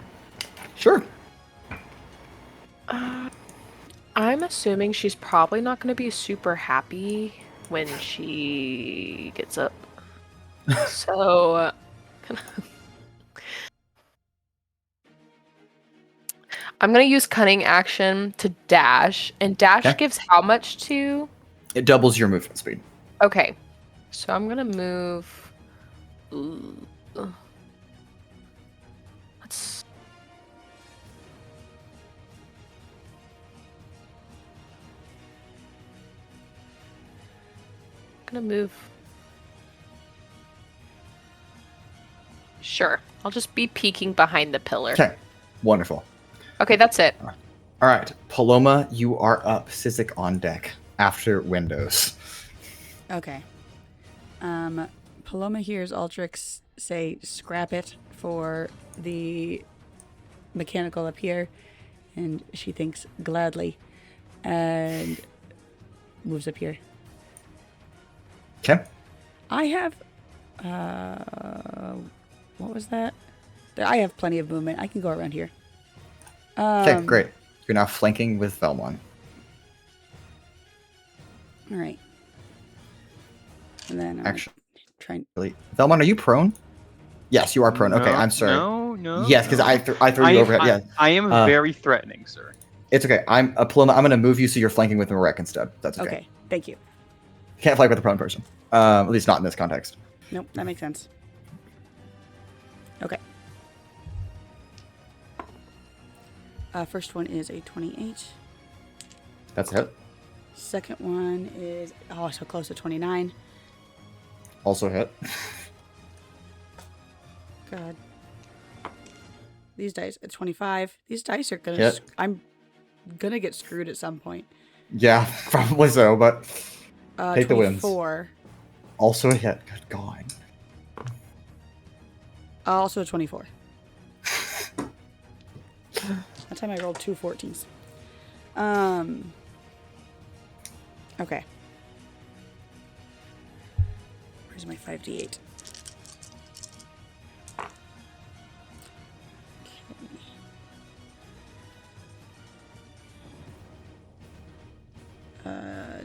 Sure. I'm assuming she's probably not going to be super happy when she gets up. So, I'm going to use cunning action to dash, and dash Okay. gives how much to? It doubles your movement speed. Okay, so I'm going to move. Let's. I'm going to move. Sure, I'll just be peeking behind the pillar. Okay. Wonderful. Okay, that's it. All right. Paloma, you are up. Sizik on deck after Windows. Okay. Paloma hears Altrix say scrap it for the mechanical up here, and she thinks gladly and moves up here. Okay. I have what was that? I have plenty of movement. I can go around here. Okay, great. You're now flanking with Vellmon. All right. And then Actually, trying. Vellmon, are you prone? Yes, you are prone. Okay, I'm sorry. No. Yes, because I threw you overhead. Yeah, I am very threatening, sir. it's okay. I'm Paloma. I'm going to move you so you're flanking with Marek instead. That's okay. Okay, thank you. Can't flank with a prone person. At least not in this context. Nope, that makes sense. Okay. First one is a 28. That's a hit. Second one is so close to 29. Also a hit. God. These dice at 25. These dice are gonna. Hit. I'm gonna get screwed at some point. Yeah, probably so, but take the wins. 24. Also a hit. Good God. Also a 24. That time I rolled 2 14s. Okay. Where's my 5d8?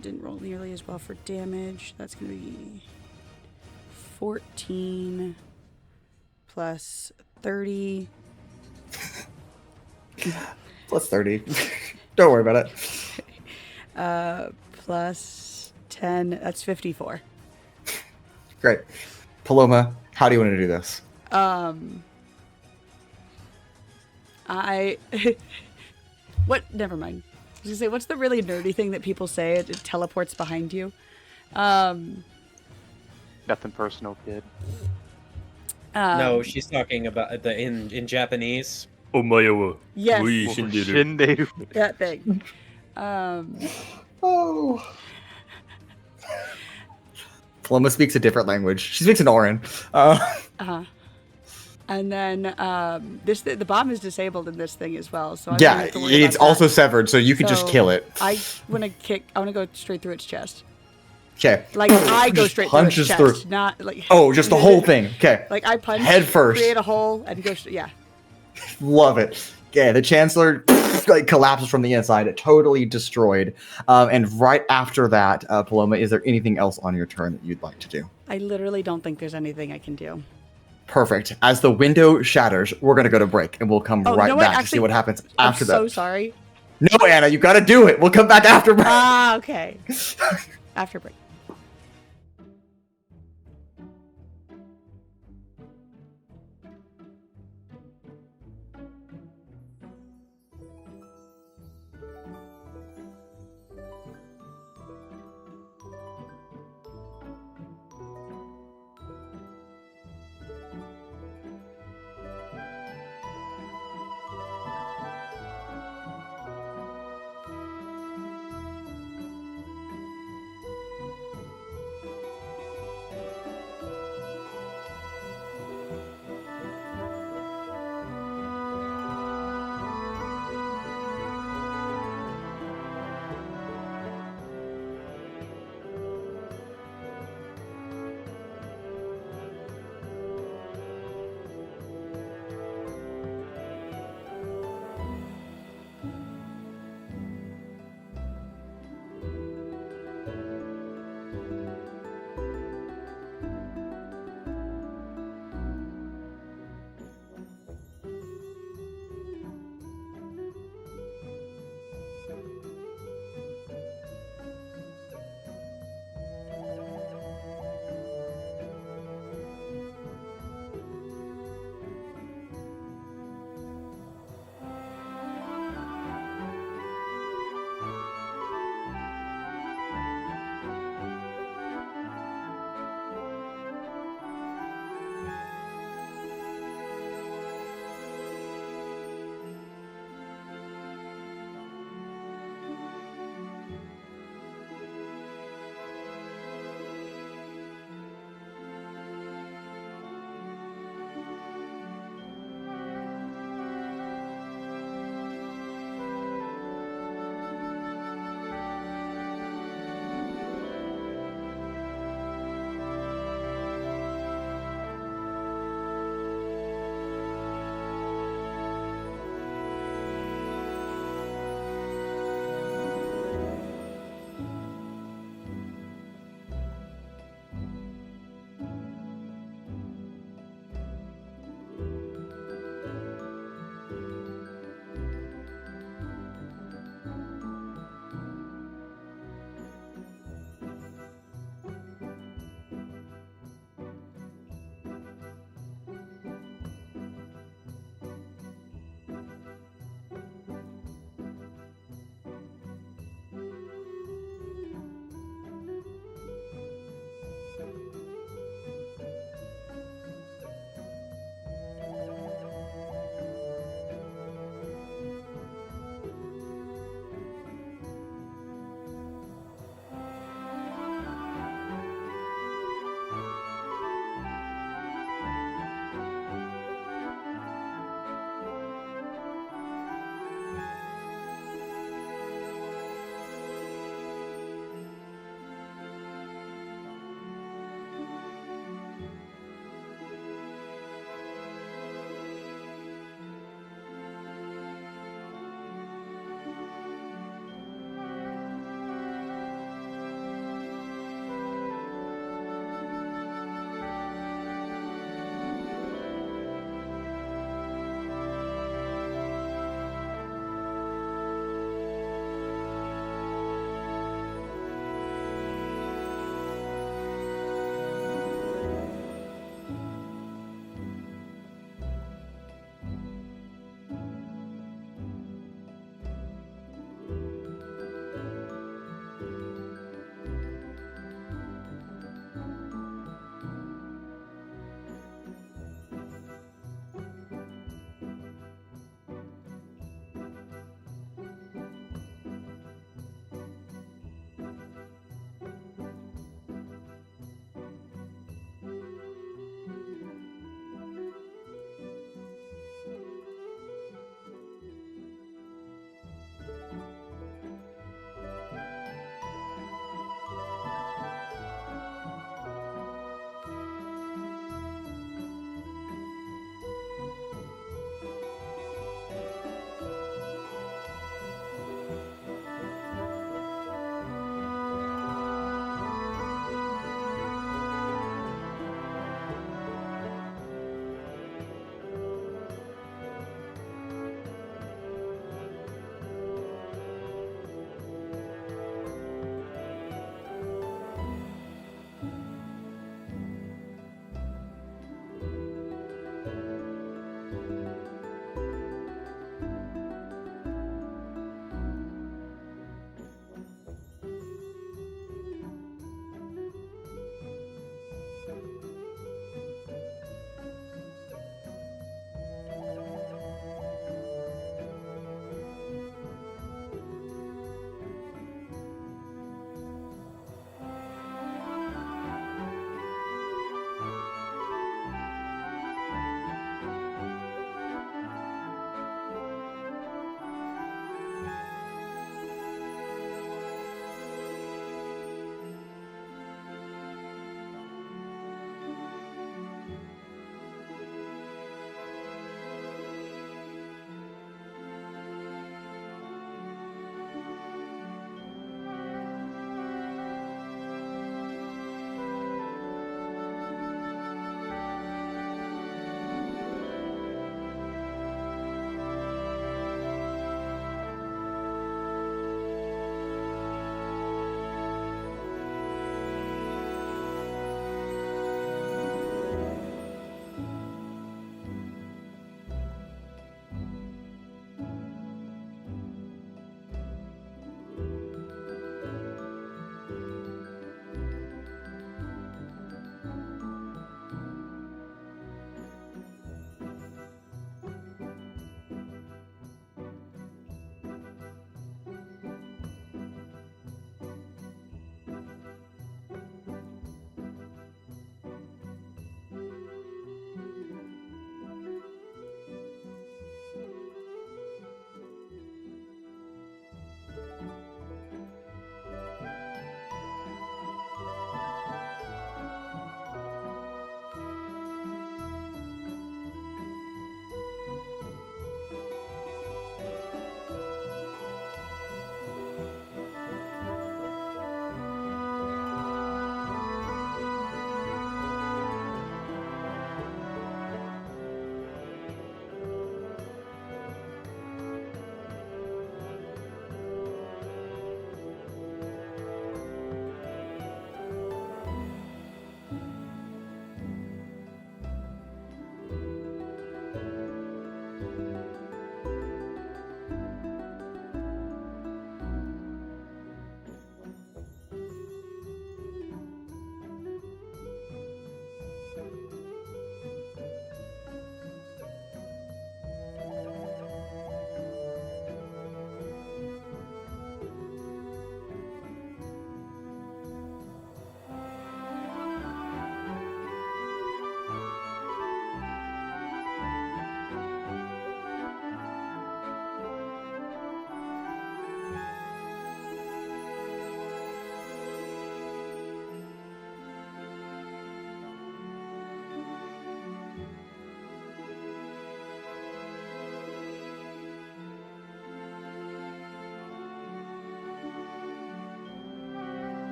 Didn't roll nearly as well for damage. That's going to be 14 plus 30. Plus 30. Don't worry about it. Plus 10. That's 54. Great. Paloma, how do you want to do this? What? Never mind. I was gonna say, what's the really nerdy thing that people say? It teleports behind you. Nothing personal, kid. No, she's talking about the in Japanese. Omaewa. Yes. Shinderu. That thing. Oh. Paloma speaks a different language. She speaks in Orin. And then the bomb is disabled in this thing as well. So I Yeah, it's also severed, so you can just kill it. I want to go straight through its chest. Okay. Like I go straight through its Punches chest, through. not like. Oh, just the whole thing. Okay. Like I punch head first. create a hole, and go. Yeah. Love it. Okay, the Chancellor like collapses from the inside, totally destroyed. And right after that, Paloma, is there anything else on your turn that you'd like to do? I literally don't think there's anything I can do. Perfect. As the window shatters, we're going to go to break, and we'll come right back to see what happens after that. I'm so sorry. No, Anna, you got to do it. We'll come back after break. Okay. After break.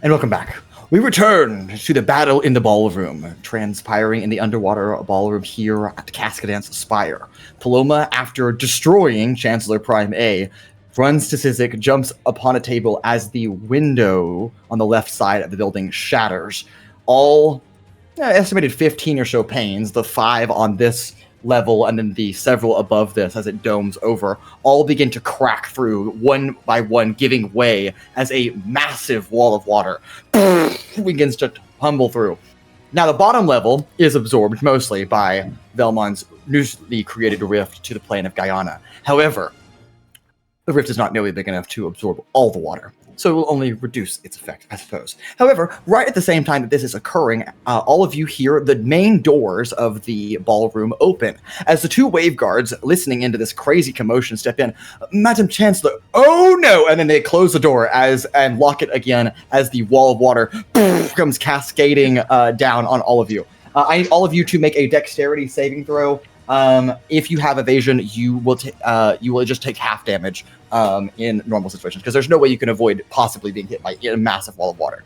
And welcome back. We return to the battle in the ballroom, transpiring in the underwater ballroom here at Cascadance Spire. Paloma, after destroying Chancellor Prime A, runs to Sizik, jumps upon a table as the window on the left side of the building shatters. All estimated 15 or so panes, the 5 on this level and then the several above this as it domes over, all begin to crack through one by one, giving way as a massive wall of water begins to tumble through. Now the bottom level is absorbed mostly by Vellmon's newly created rift to the plane of Guyana. However, the rift is not nearly big enough to absorb all the water, so it will only reduce its effect, I suppose. However, right at the same time that this is occurring, all of you hear the main doors of the ballroom open. As the 2 wave guards, listening into this crazy commotion, step in. Madam Chancellor, oh no! And then they close the door and lock it again as the wall of water comes cascading down on all of you. I need all of you to make a dexterity saving throw. If you have evasion, you will just take half damage in normal situations, because there's no way you can avoid possibly being hit by a massive wall of water.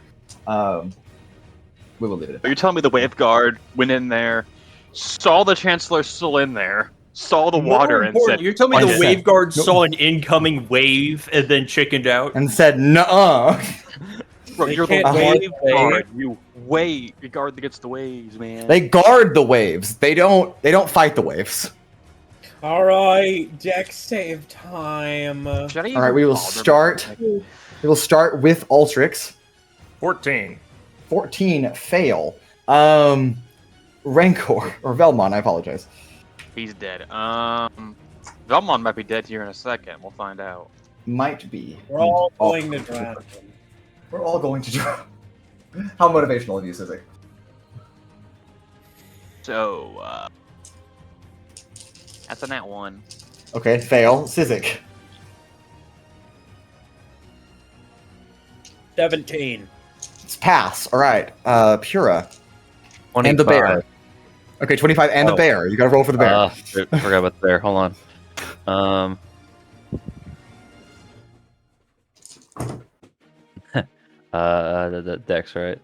We will leave it at that. You're telling me the wave guard went in there, saw the Chancellor still in there, saw the water, and said, "You're telling me the said- wave guard Nope. saw an incoming wave and then chickened out?" And said, "Nuh-uh." Bro, They you're the can't wave wave. guard. You guard against the waves, man." They guard the waves. They don't fight the waves. All right, dex save time. All right, we will start. We will start with Altrix. 14. 14 fail. Rancor or Vellmon, I apologize. He's dead. Vellmon might be dead here in a second. We'll find out. Might be. We're all going to drown. We're all going to drown. How motivational of you, Sizik? So, that's a nat 1. Okay, fail. Sizik. 17. It's pass. All right. Pura. 25. And the bear. Okay, 25 and the Oh. bear. You gotta roll for the bear. Shoot, forgot about the bear. Hold on. The dex, right?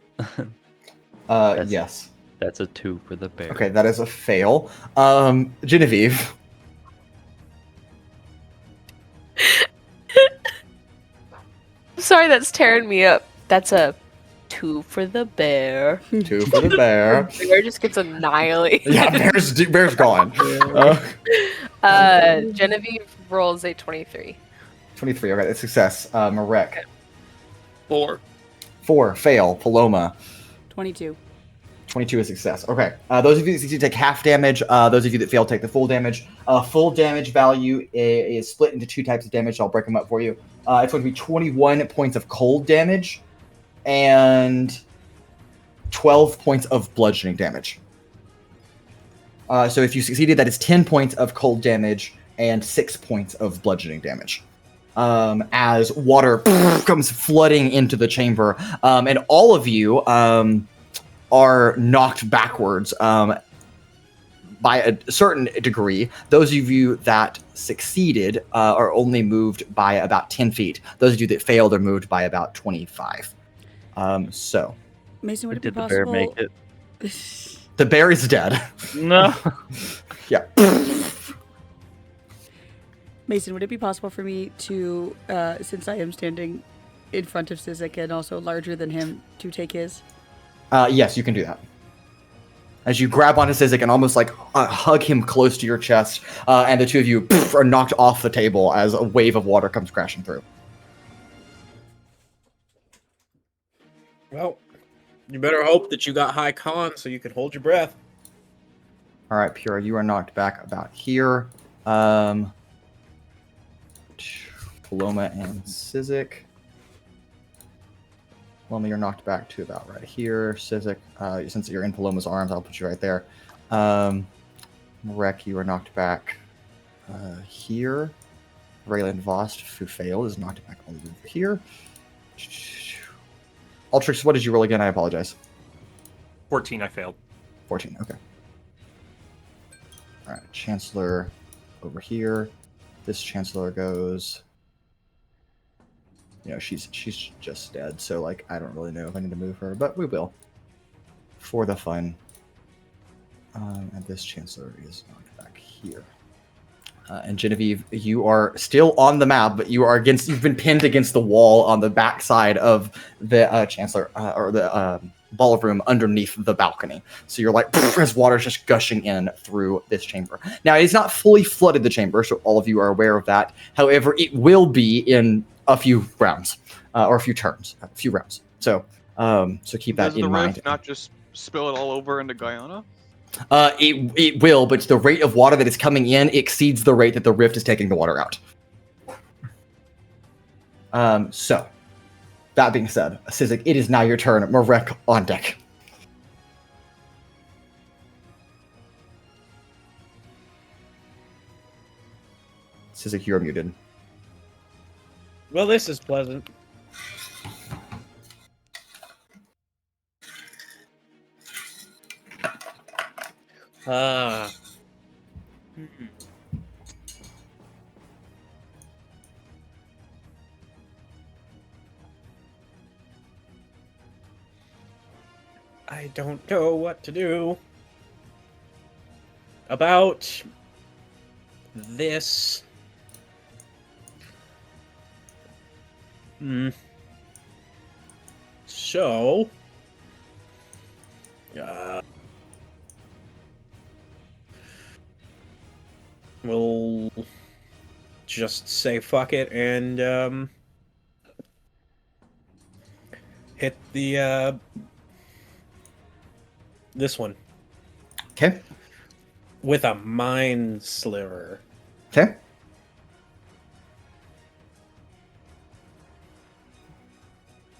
Yes. That's a 2 for the bear. Okay, that is a fail. Genevieve. Sorry, that's tearing me up. That's a 2 for the bear. 2 for the bear. The bear just gets annihilated. Yeah, bear's gone. Genevieve rolls a 23. 23. Okay, that's success. Marek. 4. 4 fail. Paloma. 22. 22 is success. Okay. Those of you that succeed take half damage. Those of you that fail take the full damage. Full damage value is split into 2 types of damage. I'll break them up for you. It's going to be 21 points of cold damage and 12 points of bludgeoning damage. So if you succeeded, that is 10 points of cold damage and 6 points of bludgeoning damage. As water comes flooding into the chamber, and all of you are knocked backwards by a certain degree. Those of you that succeeded are only moved by about 10 feet. Those of you that failed are moved by about 25. So Mason, would it be Did the bear possible? make it? the bear is dead. No. Yeah. Mason, would it be possible for me to, since I am standing in front of Sizik and also larger than him, to take his? Yes, you can do that. As you grab onto Sizik and almost like hug him close to your chest, and the 2 of you are knocked off the table as a wave of water comes crashing through. Well, you better hope that you got high con so you can hold your breath. All right, Pura, you are knocked back about here. Paloma and Sizik. Paloma, you're knocked back to about right here. Sizik, since you're in Paloma's arms, I'll put you right there. Marek, you are knocked back here. Raylan Vost, who failed, is knocked back over here. Altrix, what did you roll again? I apologize. 14, I failed. 14, okay. All right, Chancellor over here. This Chancellor goes she's just dead. So like, I don't really know if I need to move her, but we will for the fun. And this Chancellor is knocked back here. And Genevieve, you are still on the map, but you've been pinned against the wall on the backside of the Chancellor or the ballroom underneath the balcony. So you're like, as water's just gushing in through this chamber. Now, it's not fully flooded the chamber, so all of you are aware of that. However, it will be in a few rounds, or a few turns, a few rounds. So keep that in mind. Rift not just spill it all over into Guyana? It will, but the rate of water that is coming in exceeds the rate that the rift is taking the water out. So, that being said, Sizik, it is now your turn. Marek on deck. Sizik, you're muted. Well, this is pleasant. I don't know what to do about this. So, we'll just say fuck it and hit the this one. Okay. With a mind sliver. Okay.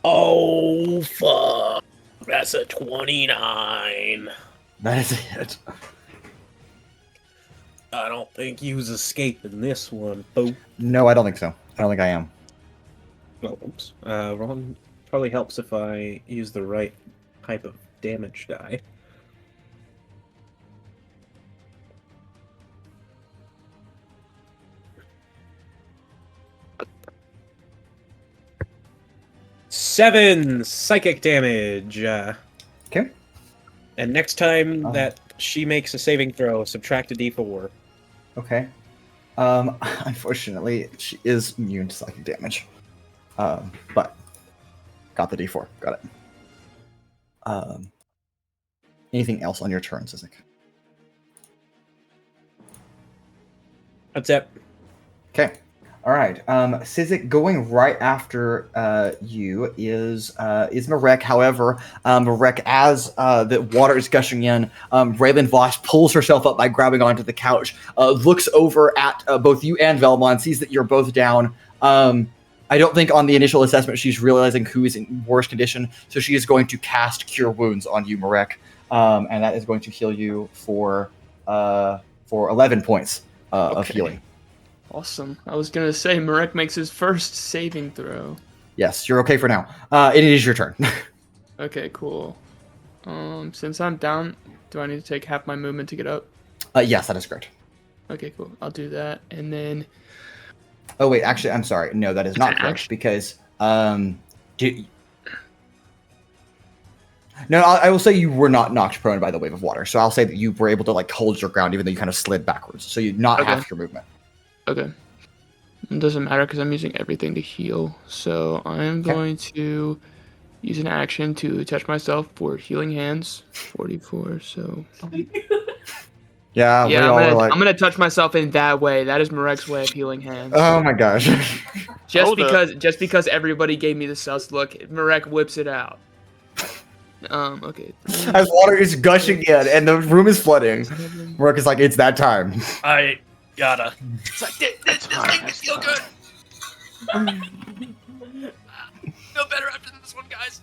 Oh fuck! That's a 29. That is it. I don't think you was escaping this one, Bo. No, I don't think so. I don't think I am. Oh, oops. Ron, probably helps if I use the right type of damage die. Seven psychic damage. Okay. And next time that she makes a saving throw, subtract a d4. Okay. Unfortunately, she is immune to psychic damage. But got the d4. Got it. Anything else on your turn, Sizik? That's it. Okay. All right. Sizik, going right after you is Marek. However, Marek, as the water is gushing in, Raylan Voss pulls herself up by grabbing onto the couch, looks over at both you and Vellmon, sees that you're both down. I don't think on the initial assessment she's realizing who is in worse condition, so she is going to cast Cure Wounds on you, Marek, and that is going to heal you for 11 points of healing. Awesome. I was gonna say Marek makes his first saving throw. Yes, you're okay for now. It is your turn. Okay, cool. Since I'm down, do I need to take half my movement to get up? Yes, that is correct. Okay, cool. I'll do that, and then. Oh wait, actually, I'm sorry. No, that is not correct because No, I will say you were not knocked prone by the wave of water. So I'll say that you were able to like hold your ground even though you kind of slid backwards. So you not half your movement. Okay. It doesn't matter because I'm using everything to heal. So I'm going to use an action to touch myself for healing hands. 44, so... Yeah, I'm gonna touch myself in that way. That is Marek's way of healing hands. Oh my gosh. just because everybody gave me the sus look, Marek whips it out. Okay. As water is gushing in and the room is flooding, Marek is like, it's that time. I gotta. It's like, this makes me feel good. Feel better after this one, guys.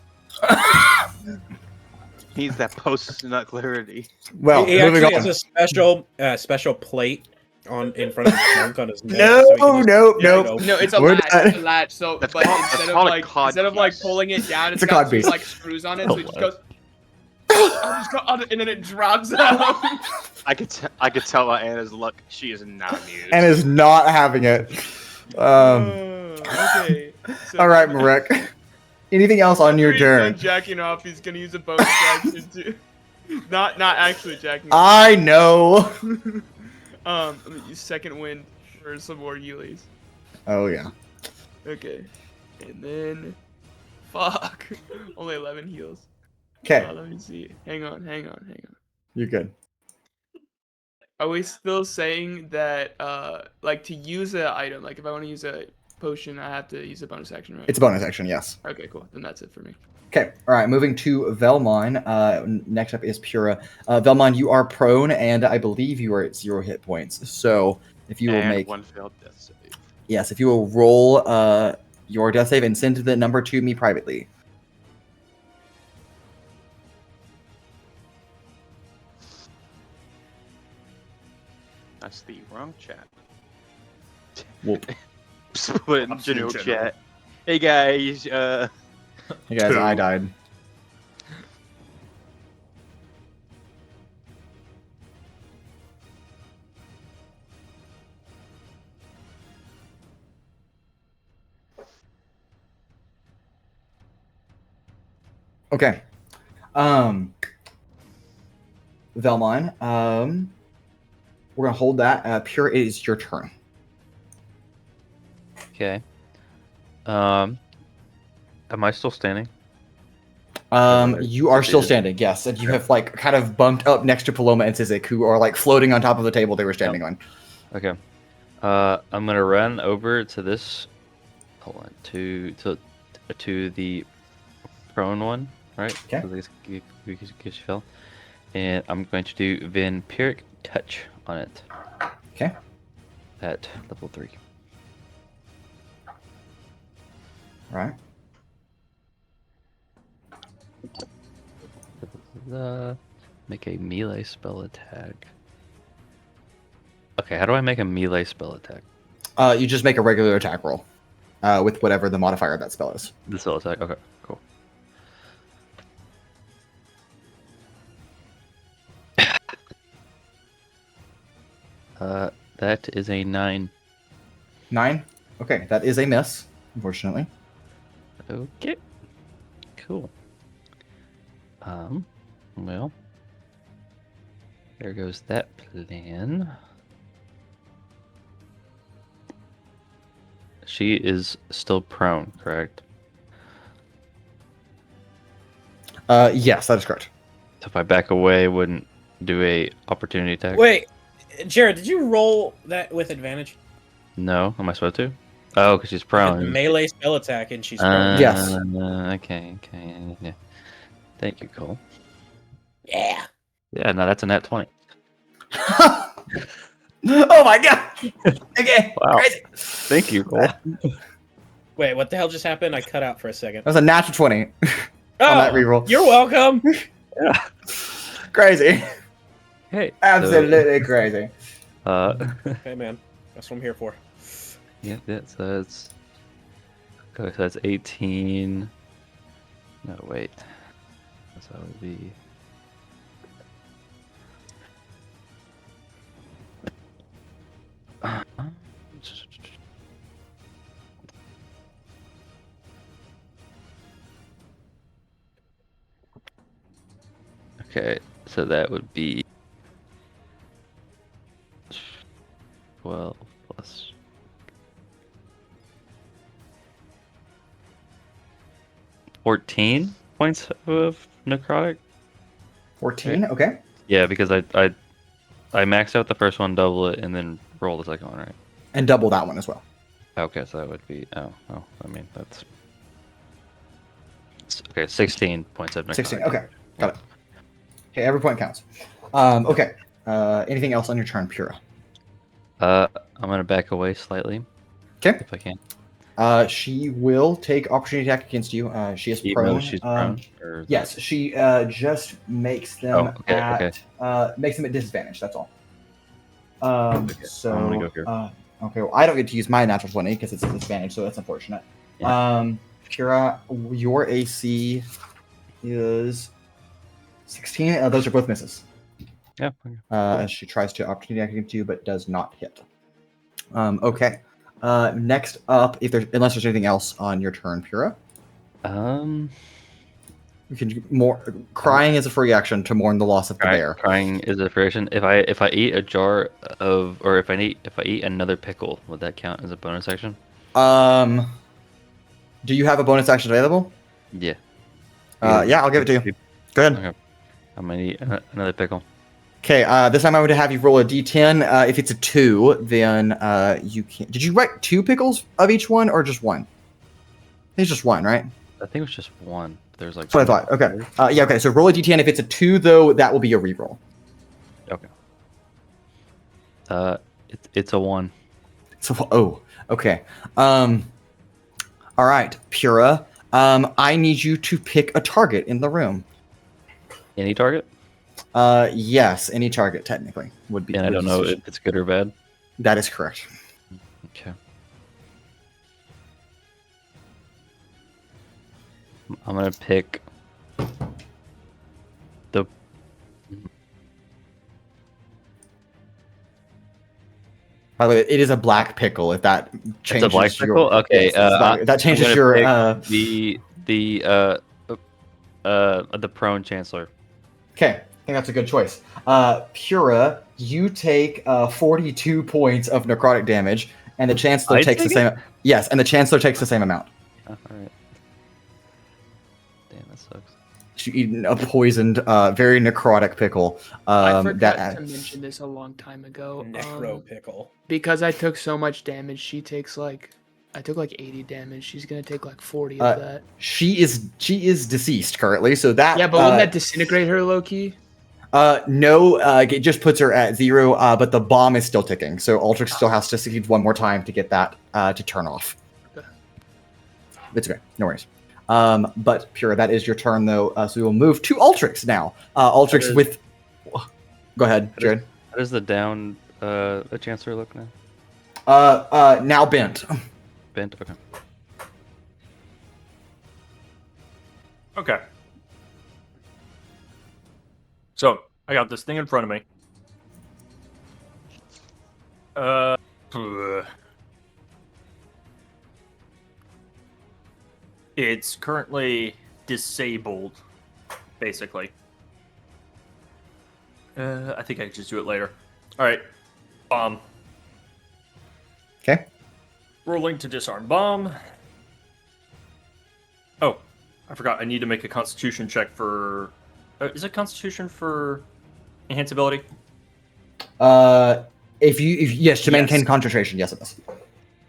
He's that post-nut clarity. Well, he moving actually on. has a special plate in front of his trunk on his neck. No. No, it's a We're latch. So, That's but called- instead that's of called a like cod piece. pulling it down, It's a got cod piece. like screws on it, so it just goes. And then it drops out. I could tell by Anna's look, she is not amused. And is not having it. Okay. So All right, Marek. Anything else on your after he's turn? done jacking off, he's gonna use a bonus action to not actually jacking off. I know. Let me use second wind for some more healies. Oh yeah. Okay. And then fuck. Only 11 heals. Okay, Let me see. Hang on. you're good. Are we still saying that like to use an item, like if I want to use a potion, I have to use a bonus action, right? It's a bonus action, yes. Okay, cool. Then that's it for me. Okay, all right. Moving to Vellmon. Next up is Pura. Vellmon, you are prone, and I believe you are at 0 hit points. So if you will And make one failed death save. yes, if you will roll your death save and send the number to me privately. That's the wrong chat. Whoop. Put in Option general general. chat. Hey guys, Hey guys, 2. I died. Okay. Vellmon, we're gonna hold that. Pure, it is your turn. Okay. Am I still standing? You are still Succeeded. standing, yes, and you have like kind of bumped up next to Paloma and Sizik, who are like floating on top of the table they were standing on. Okay. I'm gonna run over to this. Hold on. To the prone one, right? Okay. So this because you fell. And I'm going to do Vampiric Touch on it. Okay. At level 3. All right. Make a melee spell attack. Okay, how do I make a melee spell attack? You just make a regular attack roll with whatever the modifier of that spell is. The spell attack. Okay, cool. That is a 9. 9. Okay, that is a miss, unfortunately. Okay. Cool. Well, there goes that plan. She is still prone, correct? Yes, that is correct. So if I back away, wouldn't do a opportunity attack? Wait, Jared, did you roll that with advantage? No, am I supposed to? Oh, because she's It's a prone. melee spell attack, and she's prone. Yes. Okay. Yeah. Thank you, Cole. Yeah. Yeah, no, that's a nat 20. Oh my god! Okay, Wow. crazy. Thank you, Cole. Wait, what the hell just happened? I cut out for a second. That was a natural 20 on Oh, that reroll. you're welcome. Yeah. Crazy. Hey. Absolutely crazy. Hey, man. That's what I'm here for. Yeah, so that's... Okay, so that's 18... No, wait. So that would be... Okay, so that would be 12 plus 14 points of necrotic. 14, okay. Yeah, because I maxed out the first one, double it, and then roll the second one, right? And double that one as well. Okay, so that would be I mean that's okay. 16 points of necrotic. 16, okay. Got it. Okay, every point counts. Okay. Anything else on your turn, Pura? I'm gonna back away slightly Okay. if I can. She will take opportunity attack against you. She is Even prone. though she's prone. Or is Yes, she just makes them Oh, okay, at makes them at disadvantage. That's all. So I'm gonna go here. okay, well, I don't get to use my natural 20 because it's a disadvantage, so that's unfortunate. Yeah. Pura, your AC is 16. Those are both misses. Yeah. Okay. As she tries to opportunity attack against you, but does not hit. Okay. Next up, unless there's anything else on your turn, Pura. You can crying is a free action to mourn the loss of the bear. Crying is a free action. If I eat a jar of, or if I eat another pickle, would that count as a bonus action? Do you have a bonus action available? Yeah. Yeah, I'll give it to you. Go ahead. Okay. I'm gonna eat another pickle. Okay, this time I'm going to have you roll a d10. If it's a 2, then you can't. Did you write 2 pickles of each one, or just one? It's just one, right? I think it was just one. There's like. That's what I thought. Okay. Yeah. Okay. So roll a d10. If it's a 2, though, that will be a reroll. Okay. It's a 1. So okay. All right, Pura. I need you to pick a target in the room. Any target? Yes, any target technically would be. And I don't know if it's good or bad. That is correct. Okay. I'm gonna pick the. By the way, it is a black pickle. If that changes, it's a black pickle. Okay, that changes your the prone Chancellor. Okay, I think that's a good choice. Pura, you take 42 points of necrotic damage, and the Chancellor takes the same. Yes, and the Chancellor takes the same amount. All right. Damn, that sucks. You eat a poisoned, very necrotic pickle. I forgot to mention this a long time ago. Necro pickle. Because I took so much damage, she takes like. I took like 80 damage. She's gonna take like 40 of that. She is deceased currently, so that. Yeah, but wouldn't that disintegrate her, low-key? No, it just puts her at 0. But the bomb is still ticking, so Altrix still has to succeed one more time to get that to turn off. Okay. It's okay, no worries. But Pura, that is your turn though. So we will move to Altrix now. Altrix with. Go ahead, Jared. How does the down a Chancellor look now? Now bent. Bent. Okay. Okay. So I got this thing in front of me. It's currently disabled, basically. I think I can just do it later. All right. Bomb. Okay. Rolling to disarm bomb. Oh, I forgot. I need to make a Constitution check for. Is it Constitution for enhance ability? If yes, to maintain concentration, yes it is. All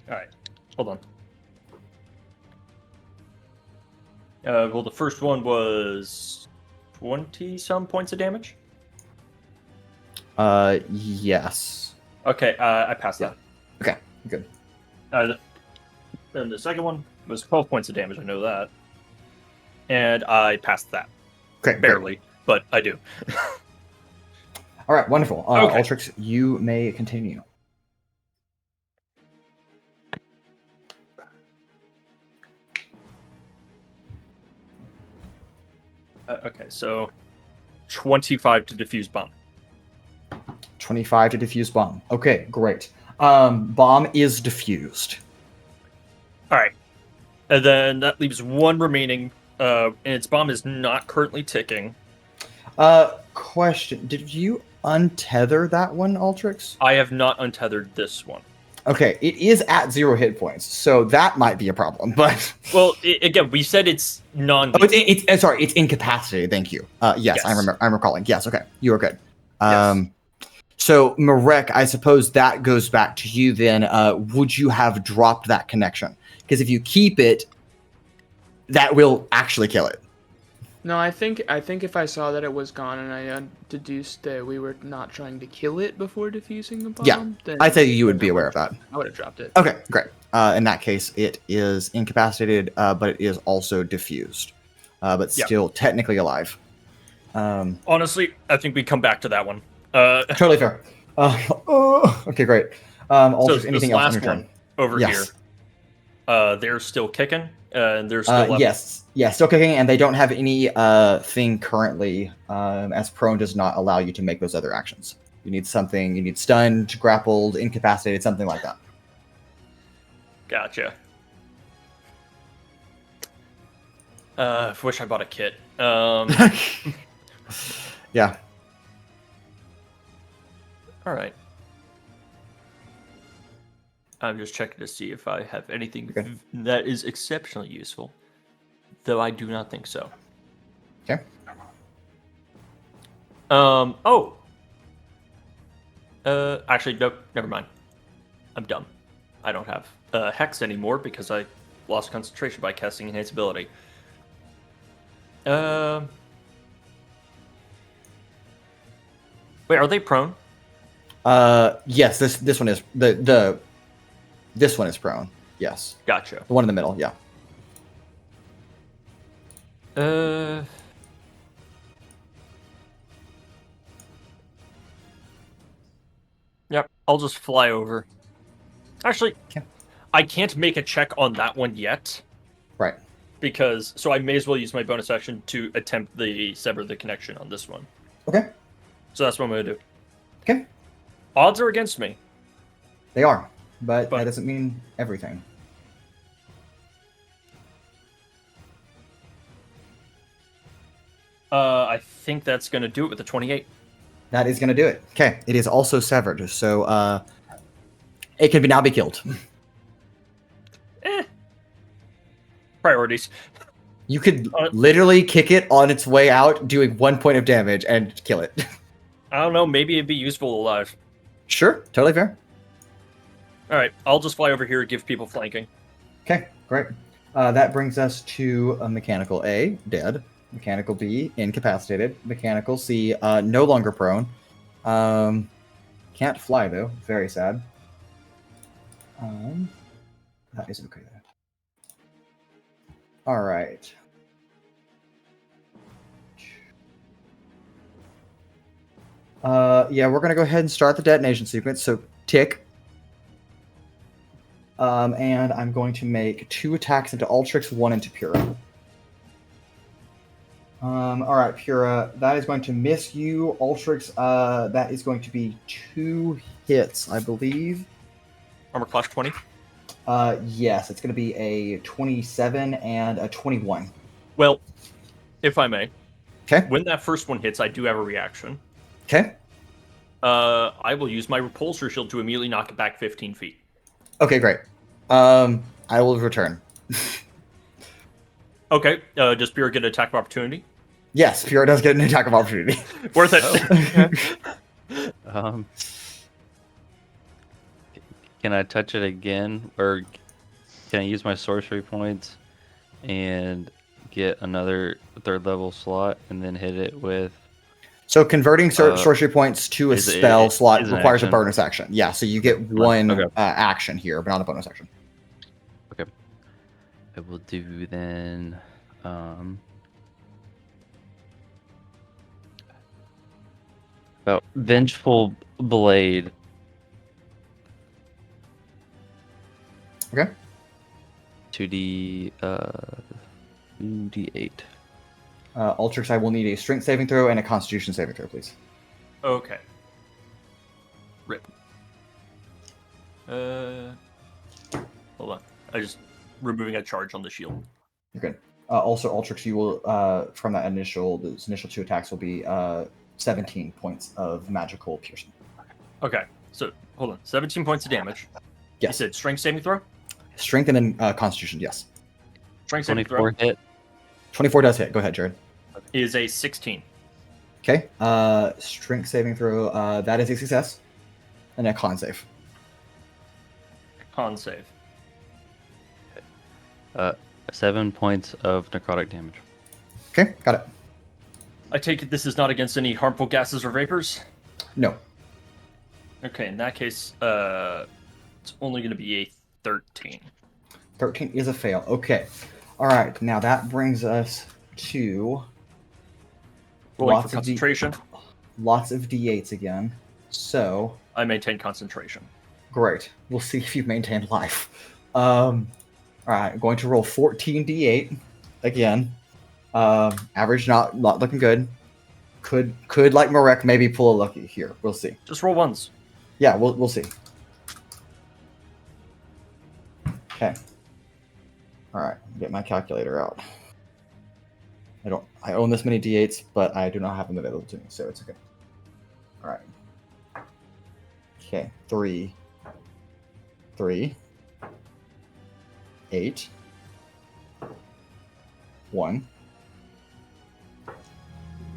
right, hold on. Well, the first one was 20-some points of damage. Yes. Okay, I passed that. Okay, good. Then the second one was 12 points of damage. I know that, and I passed that. Okay, barely, great. But I do. All right, wonderful. Okay. Altrix, you may continue. Okay, so 25 to diffuse bomb. 25 to diffuse bomb. Okay, great. Bomb is diffused. All right, and then that leaves one remaining, and its bomb is not currently ticking. Question: did you untether that one, Altrix? I have not untethered this one. Okay, it is at 0 hit points, so that might be a problem. But well, again, we said it's non. Oh, it's sorry, it's incapacitated. Thank you. Yes, I'm recalling. Yes, okay, you are good. Yes. So Marek, I suppose that goes back to you then. Would you have dropped that connection? Because if you keep it, that will actually kill it. No, I think if I saw that it was gone and I deduced that we were not trying to kill it before defusing the bomb, then I'd say you would be aware of that. I would have dropped it. Okay, great. In that case, it is incapacitated, but it is also diffused, but still technically alive. Honestly, I think we come back to that one. Totally fair. Okay, great. Also, anything else on your turn? Over here. They're still kicking, and they're still up. Yes, still kicking, and they don't have any thing currently, as prone does not allow you to make those other actions. You need something. You need stunned, grappled, incapacitated, something like that. Gotcha. Wish I bought a kit. Yeah. All right. I'm just checking to see if I have anything Okay. that is exceptionally useful, though I do not think so. Okay. Oh. Actually, nope. Never mind. I'm dumb. I don't have Hex anymore because I lost concentration by casting Enhance ability. Wait, are they prone? Yes. This one is this one is prone. Yes. Gotcha. The one in the middle. Yeah. Yep. I'll just fly over. Actually, Okay. I can't make a check on that one yet. Right. Because, so I may as well use my bonus action to attempt the sever the connection on this one. Okay. So that's what I'm going to do. Okay. Odds are against me. They are, but But- that doesn't mean everything. I think that's going to do it with a 28. That is going to do it. Okay. It is also severed, so it can now be killed. Priorities. You could literally kick it on its way out, doing 1 point of damage, and kill it. I don't know, maybe it'd be useful alive. Sure. Totally fair. Alright, I'll just fly over here and give people flanking. Okay. Great. That brings us to a mechanical A, dead. Mechanical B, incapacitated. Mechanical C, no longer prone. Can't fly, though. Very sad. That is okay, though. All right. Yeah, we're going to go ahead and start the detonation sequence. So, tick. And I'm going to make 2 attacks into Altrix, 1 into Pura. All right, Pura, that is going to miss you. Altrix, that is going to be 2 hits, I believe. Armor class 20. Yes, it's going to be a 27 and a 21. Well, if I may. Okay. When that first one hits, I do have a reaction. Okay. I will use my repulsor shield to immediately knock it back 15 feet. Okay, great. I will return. Okay, does Pura get an attack of opportunity? Yes, Pura does get an attack of opportunity. Worth it. Can I touch it again, or can I use my sorcery points and get another 3rd level slot and then hit it with? So converting sorcery points to a spell slot is an requires a action. bonus action. Yeah, so you get one Okay. action here, but not a bonus action. Okay. I will do then. About Vengeful Blade. Okay. 2d 2d8. Altrix, I will need a strength saving throw and a constitution saving throw, please. Okay. Rip. Hold on. I just removing a charge on the shield. You're good. Also, Altrix, you will from those initial 2 attacks will be 17 points of magical piercing. Okay, so hold on. 17 points of damage. Yes. You said strength saving throw? Strength and then constitution, yes. Strength saving 24 throw hit. 24 does hit. Go ahead, Jared. is a 16. Okay. Strength saving throw, that is a success. And a con save. Con save. 7 points of necrotic damage. Okay, got it. I take it this is not against any harmful gases or vapors? No. Okay, in that case, it's only going to be a 13. 13 is a fail. Okay. All right. Now that brings us to Rolling for concentration. lots of D8s again. So I maintain concentration. great. We'll see if you maintain life. All right. I'm going to roll 14 D8 again. Average not looking good. Could like Marek maybe pull a lucky here. We'll see. Just roll ones. Yeah, we'll see. Okay. All right. Get my calculator out. I own this many d8s, but I do not have them available to me, so it's okay. All right. Okay. 3. 8. 1.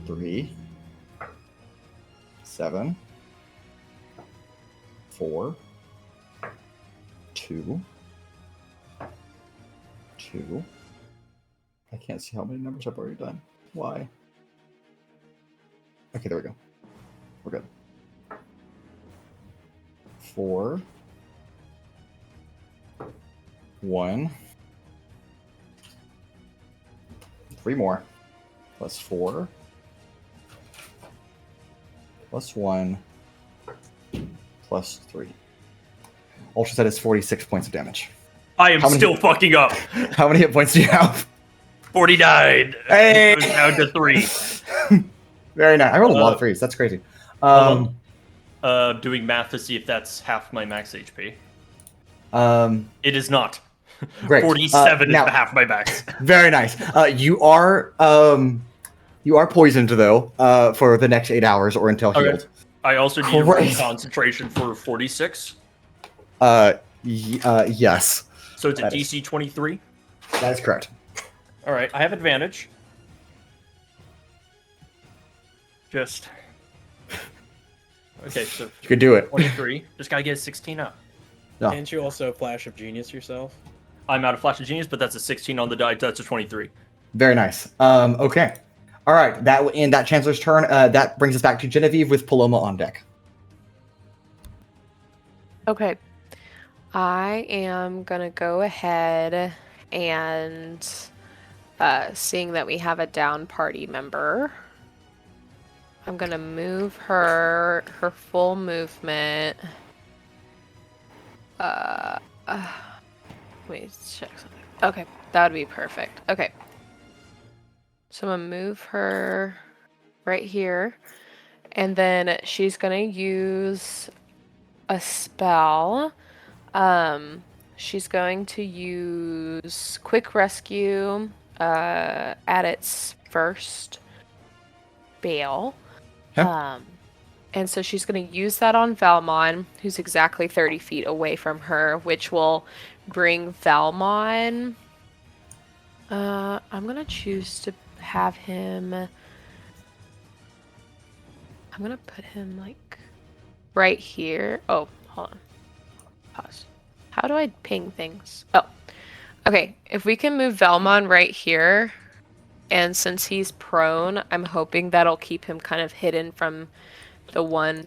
3. 7. 4. 2. 2. I can't see how many numbers I've already done. Why? Okay, there we go. We're good. 4. 1. 3 more. Plus 4. Plus 1. Plus 3. Ultra set is 46 points of damage. I am still fucking up. How many hit points do you have? 49. Hey! It goes down to 3. Very nice. I rolled a lot of 3s. That's crazy. Doing math to see if that's half my max HP. Um, It is not. Great. 47 now- is half my max. Very nice. You are poisoned though for the next 8 hours or until Okay. healed. I also need a roll Crazy. concentration for 46. Yes, So it's a That is- DC 23. that is correct. All right, I have advantage. Just. Okay, so You could do it. 23. Just gotta get a 16 up. No. Can't you also Flash of Genius yourself? I'm out of Flash of Genius, but that's a 16 on the die. That's a 23. Very nice. Okay. All right. That in that Chancellor's turn. That brings us back to Genevieve with Paloma on deck. Okay. I am going to go ahead and seeing that we have a down party member, I'm going to move her full movement. Wait, check something. Okay, that would be perfect. Okay. So I'm going to move her right here. And then she's going to use a spell. She's going to use Quick Rescue at its first bail. Okay. And so she's going to use that on Vellmon, who's exactly 30 feet away from her, which will bring Vellmon. I'm going to choose to have him. I'm going to put him like right here. Oh, hold on. Pause. How do I ping things? Oh, okay. If we can move Vellmon right here, and since he's prone, I'm hoping that'll keep him kind of hidden from the one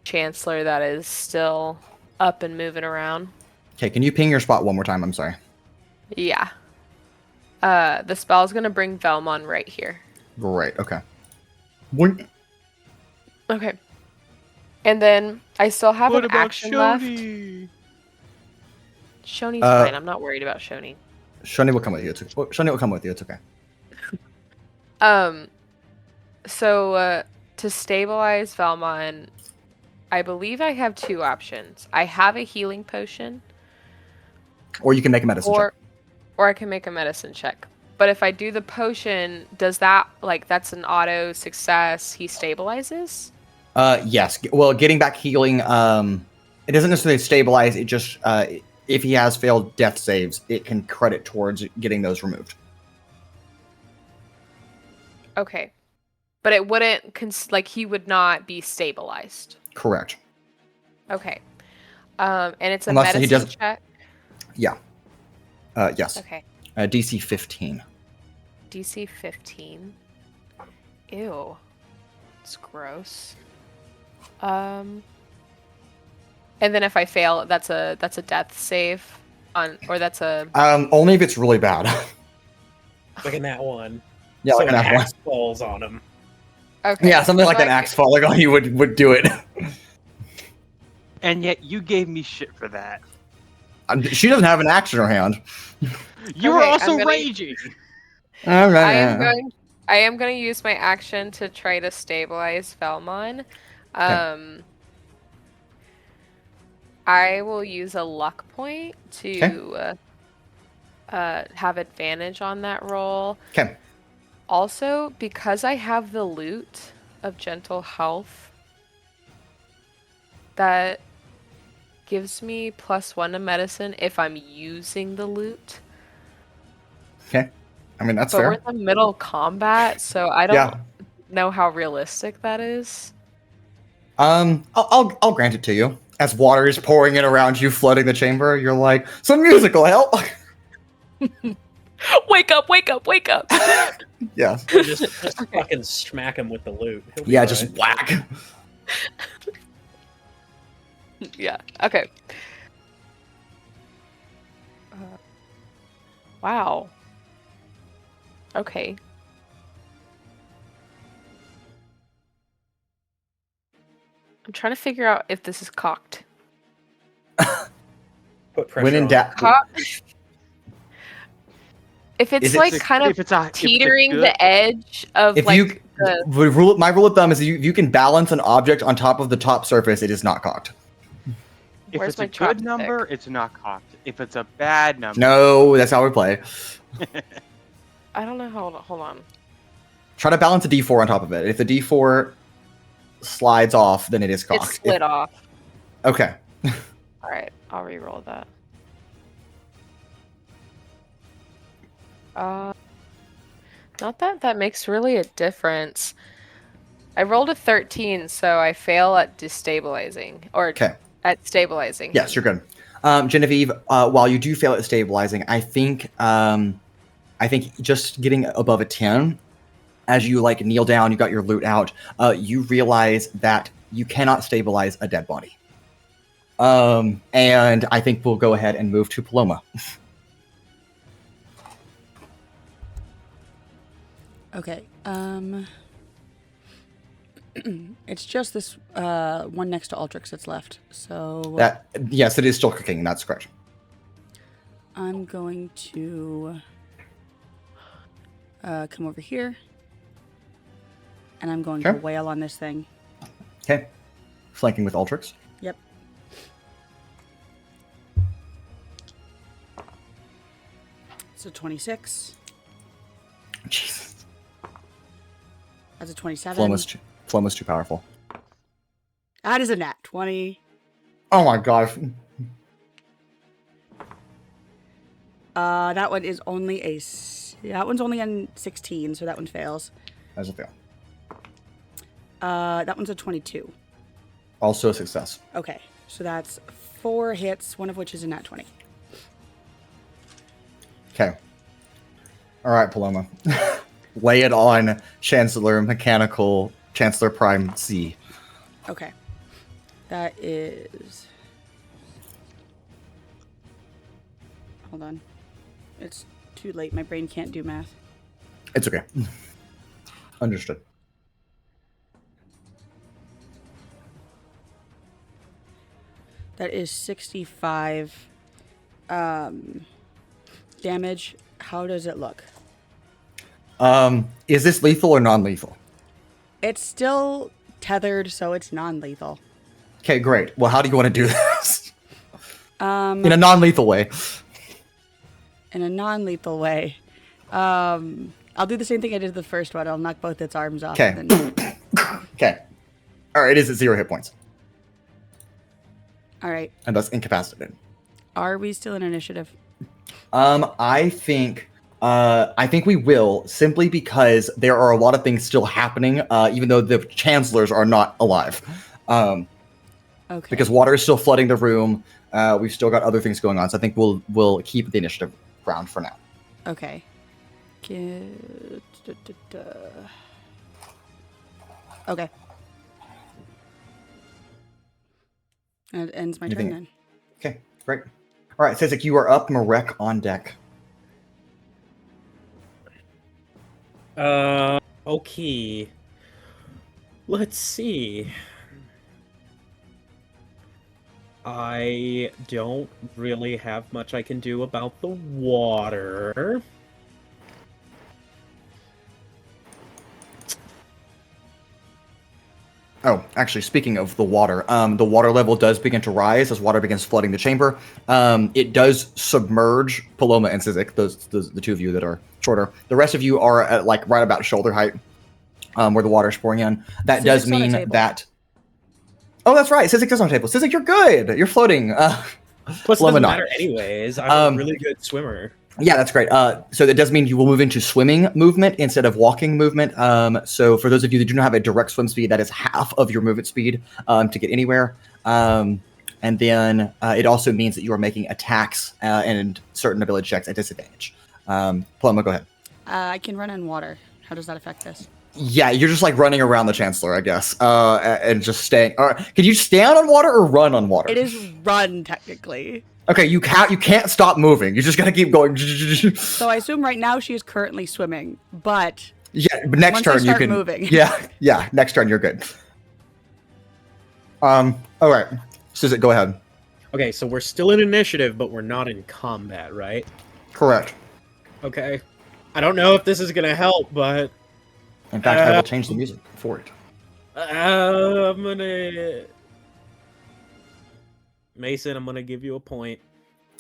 Chancellor that is still up and moving around. Okay. Can you ping your spot one more time? I'm sorry. Yeah. The spell's gonna bring Vellmon right here. Right. Okay. Boink. Okay. And then I still have What an about action left. Shoni? Shoni's fine. I'm not worried about Shoni. Shoni will come with you. Shoni will come with you. It's okay. So to stabilize Vellmon, I believe I have two options. I have a healing potion, Or you can make a medicine check. or I can make a medicine check. But if I do the potion, does that that's an auto success? He stabilizes. Yes. Well, getting back healing. It doesn't necessarily stabilize. It just if he has failed death saves, it can credit towards getting those removed. Okay. But it wouldn't, he would not be stabilized. Correct. Okay. And it's a Unless he medicine does- check? Yeah. Yes. Okay. DC 15. DC 15. Ew. It's gross. And then if I fail, that's a death save or that's a... Only if it's really bad. Like in that one. Yeah, so like an axe axe falls on him. Okay. Yeah, something like so an axe falling on you would do it. And yet you gave me shit for that. She doesn't have an axe in her hand. You were Okay, also I'm gonna- raging. All right. I am going to use my action to try to stabilize Vellmon. I will use a luck point to have advantage on that roll. Okay. Also, because I have the loot of gentle health, that gives me +1 to medicine if I'm using the loot. Okay. I mean, that's But we're fair. in the middle of combat, so I don't know how realistic that is. I'll grant it to you. As water is pouring in around you, flooding the chamber, you're like, some musical help. Wake up, wake up, wake up! Yeah. Just fucking smack him with the loot. He'll be Yeah, all just right. whack. Yeah, okay. Wow. Okay. I'm trying to figure out if this is cocked. Put pressure When in on doubt, If it's Is it- like kind of if it's a teetering good- the edge of if like you the my rule of thumb is you can balance an object on top of the top surface, it is not cocked. If Where's it's my a good chopstick? number, it's not cocked. If it's a bad number, No, that's how we play. I don't know. Hold on. Try to balance a D4 on top of it. If the D4 slides off, then it is cocked. It's split off. Okay. All right, I'll re-roll that. Not that makes really a difference. I rolled a 13, so I fail at destabilizing or Okay. at stabilizing. Yes, you're good. Genevieve, while you do fail at stabilizing, I think just getting above a 10, as you like kneel down, you got your loot out, you realize that you cannot stabilize a dead body. And I think we'll go ahead and move to Paloma. Okay. It's just this one next to Altrix that's left. So Yes, it is still cooking. That's correct. I'm going to come over here, and I'm going to Okay. wail on this thing. Okay. Flanking with Altrix. Yep. It's a 26. Jesus. That's a 27. Paloma's too powerful. That is a nat 20. Oh my gosh. That one is only that one's only on 16, so that one fails. That's a fail. That one's a 22. Also a success. Okay, so that's 4 hits, one of which is a nat 20. Okay. All right, Paloma. Lay it on Chancellor Mechanical Chancellor Prime C. Okay. That is... Hold on. It's too late. My brain can't do math. It's okay. Understood. That is 65 damage. How does it look? Is this lethal or non-lethal? It's still tethered, so it's non-lethal. Okay, great. Well, how do you want to do this? In In a non-lethal way. In a non-lethal way. I'll do the same thing I did the first one. I'll knock both its arms off. Okay. And then... Okay. All right, it is at 0 hit points. All right. And thus incapacitated. Are we still in initiative? I think we will, simply because there are a lot of things still happening, even though the chancellors are not alive. Okay. Because water is still flooding the room. We've still got other things going on, so I think we'll keep the initiative round for now. Okay. Okay. And it ends my turn then. Okay, great. All right, Sizik, you are up. Marek on deck. Okay. Let's see. I don't really have much I can do about the water. Oh, actually, speaking of the water level does begin to rise as water begins flooding the chamber. It does submerge Paloma and Sizik, those the two of you that are shorter. The rest of you are at like right about shoulder height, where the water is pouring in. That Sizik's does on a mean table. that. Oh, that's right. Sizik is on the table. Sizik, you're good. You're floating. Plus, it Paloma doesn't not. matter anyways. I'm a really good swimmer. Yeah, that's great. So that does mean you will move into swimming movement instead of walking movement. So for those of you that do not have a direct swim speed, that is half of your movement speed to get anywhere. And then it also means that you are making attacks and certain ability checks at disadvantage. Paloma, go ahead. I can run in water. How does that affect this? Yeah, you're just like running around the Chancellor, I guess, and just staying. Can you stand on water or run on water? It is run, technically. Okay, you can't stop moving. You just gotta keep going. So I assume right now she is currently swimming, but Yeah, but next once I turn you start can. moving. Yeah. Next turn you're good. All right, Sizik, go ahead. Okay, so we're still in initiative, but we're not in combat, right? Correct. Okay. I don't know if this is gonna help, but In fact, I will change the music for it. I'm gonna Mason. I'm gonna give you a point.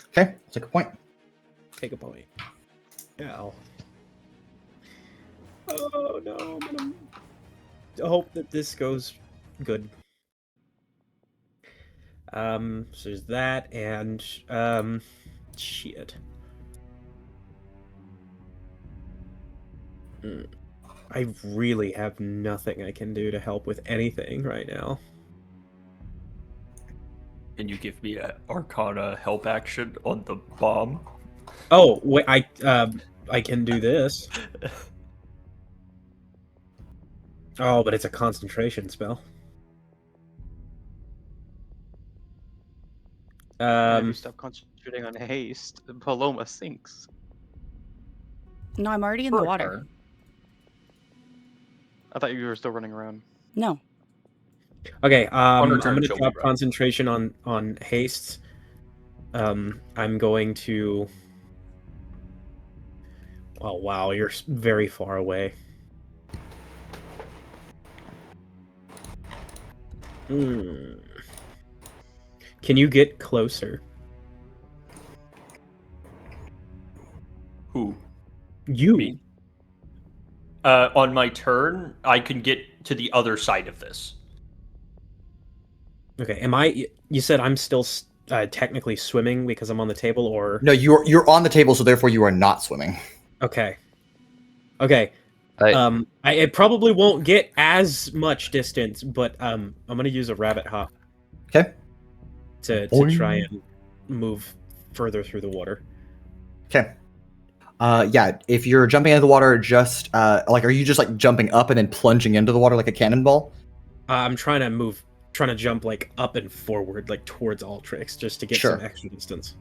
Okay, take a point. Take a point. Ow. Oh no! I'm gonna hope that this goes good. So there's that, and shit. I really have nothing I can do to help with anything right now. Can you give me a Arcana help action on the bomb? Oh wait, I can do this. Oh, but it's a concentration spell. If you stop concentrating on haste, Paloma sinks. no, I'm already in the water. Turn. I thought you were still running around. No. Okay, I'm her gonna turn, she'll drop be right. concentration on haste. I'm going to. Oh wow, you're very far away. Can you get closer? Who? You. Me. On my turn, I can get to the other side of this. Okay, am I? You said I'm still technically swimming because I'm on the table, or No, you're on the table, so therefore you are not swimming. okay. Okay. I probably won't get as much distance, but I'm gonna use a rabbit hop. Okay. To try and move further through the water. Okay. Yeah, if you're jumping into the water, just are you just like jumping up and then plunging into the water like a cannonball? I'm trying to jump like up and forward, like towards Altrix, just to get Sure. some extra distance.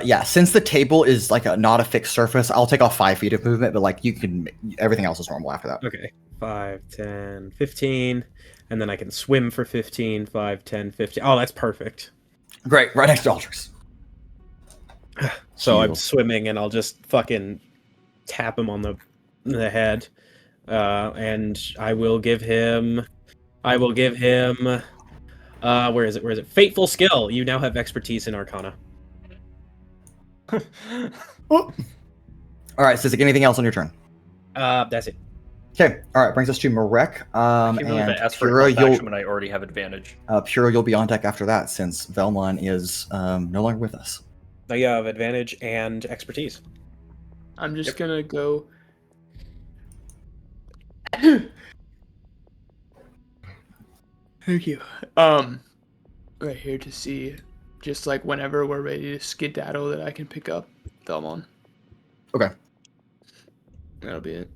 Yeah, since the table is like not a fixed surface, I'll take off 5 feet of movement, but like everything else is normal after that. Okay. 5, 10, 15, and then I can swim for 15, 5, 10, 15. Oh, that's perfect. Great, right next to Altrix. So I'm Heal. swimming, and I'll just fucking tap him on the head, and I will give him. Where is it? Where is it? Fateful skill. You now have expertise in Arcana. All right, Sizik, anything else on your turn? That's it. Okay, all right, brings us to Marek. I can't believe I And asked for Pura, a help action when I already have advantage. Pura, you'll be on deck after that since Vellmon is no longer with us. Now you have advantage and expertise. I'm just gonna go. Thank you. Right here to see, just like whenever we're ready to skedaddle, that I can pick up Vellmon. Okay. That'll be it.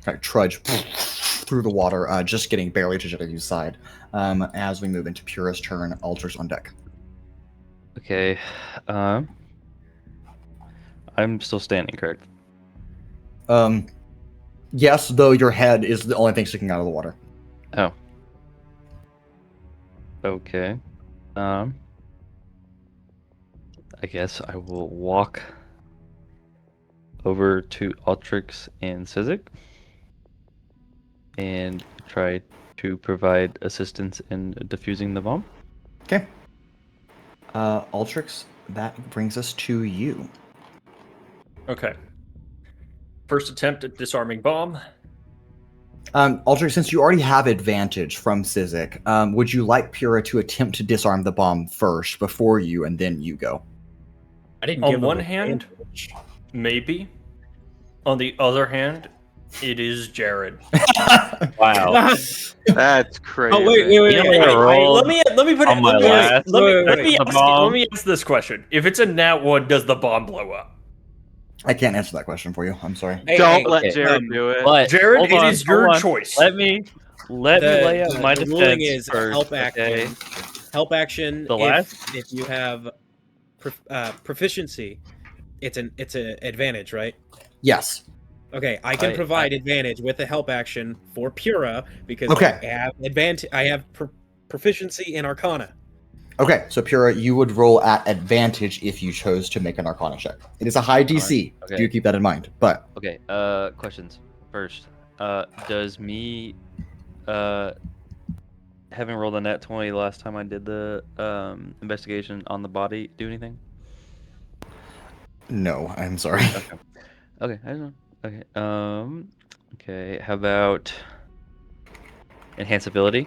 Kind of trudge through the water, just getting barely to Genevieve's side. As we move into Pura's turn, Altrix on deck. Okay. I'm still standing, correct? Yes, though your head is the only thing sticking out of the water. Oh. Okay. I guess I will walk over to Altrix and Sizik and try to provide assistance in diffusing the bomb. Okay. Altrix, that brings us to you. Okay. First attempt at disarming bomb. Altrix, since you already have advantage from Sizik, would you like Pura to attempt to disarm the bomb first before you, and then you go? I didn't On give him one hand, advantage. maybe. On the other hand, it is Jared. Wow. That's crazy. Oh wait. Let me put it. on my last- Let me the bomb. let me ask this question. If it's a nat 1, does the bomb blow up? I can't answer that question for you. I'm sorry. Don't let okay, Jared do it. But Jared, hold it on, is hold your on. choice. Let me lay out my the defense ruling is first. help action. Okay. Help action. The last- if you have proficiency, it's an advantage, right? Yes. Okay, I can provide advantage with the help action for Pura because Okay. I have advantage. I have proficiency in Arcana. Okay, so Pura, you would roll at advantage if you chose to make an Arcana check. It is a high DC. Okay. Do keep that in mind. But Okay. Questions first. Does me having rolled a nat 20 last time I did the investigation on the body do anything? no, I'm sorry. Okay, I don't know. Okay. Okay. How about enhanceability?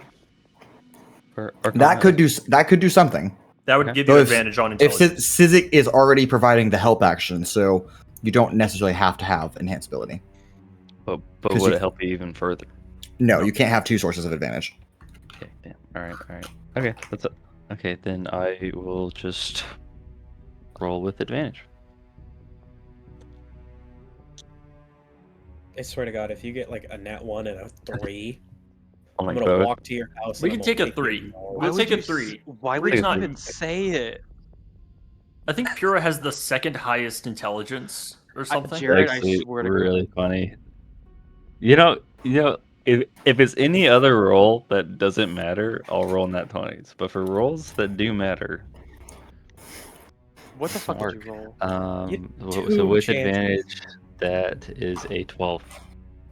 Or That could do something. That would Okay. give you So if- advantage on If intelligence. Sizik is already providing the help action, so you don't necessarily have to have enhanceability. But 'Cause would you- it help you even further? No, you can't have two sources of advantage. Okay. Damn. All right. Okay. Okay. Then I will just roll with advantage. I swear to God, if you get like a nat 1 and a 3, Oh my I'm gonna god. walk to your house. We and can I'm take gonna a 3. you Why We'll would take you a 3. Why would Three's you not- even say it? I think Pura has the second highest intelligence or something. Jared, I Actually, swear to really funny. You know, if it's any other roll that doesn't matter, I'll roll nat 20s. But for rolls that do matter, What the fuck Mark. did you roll? so two with chances. advantage, that is a 12.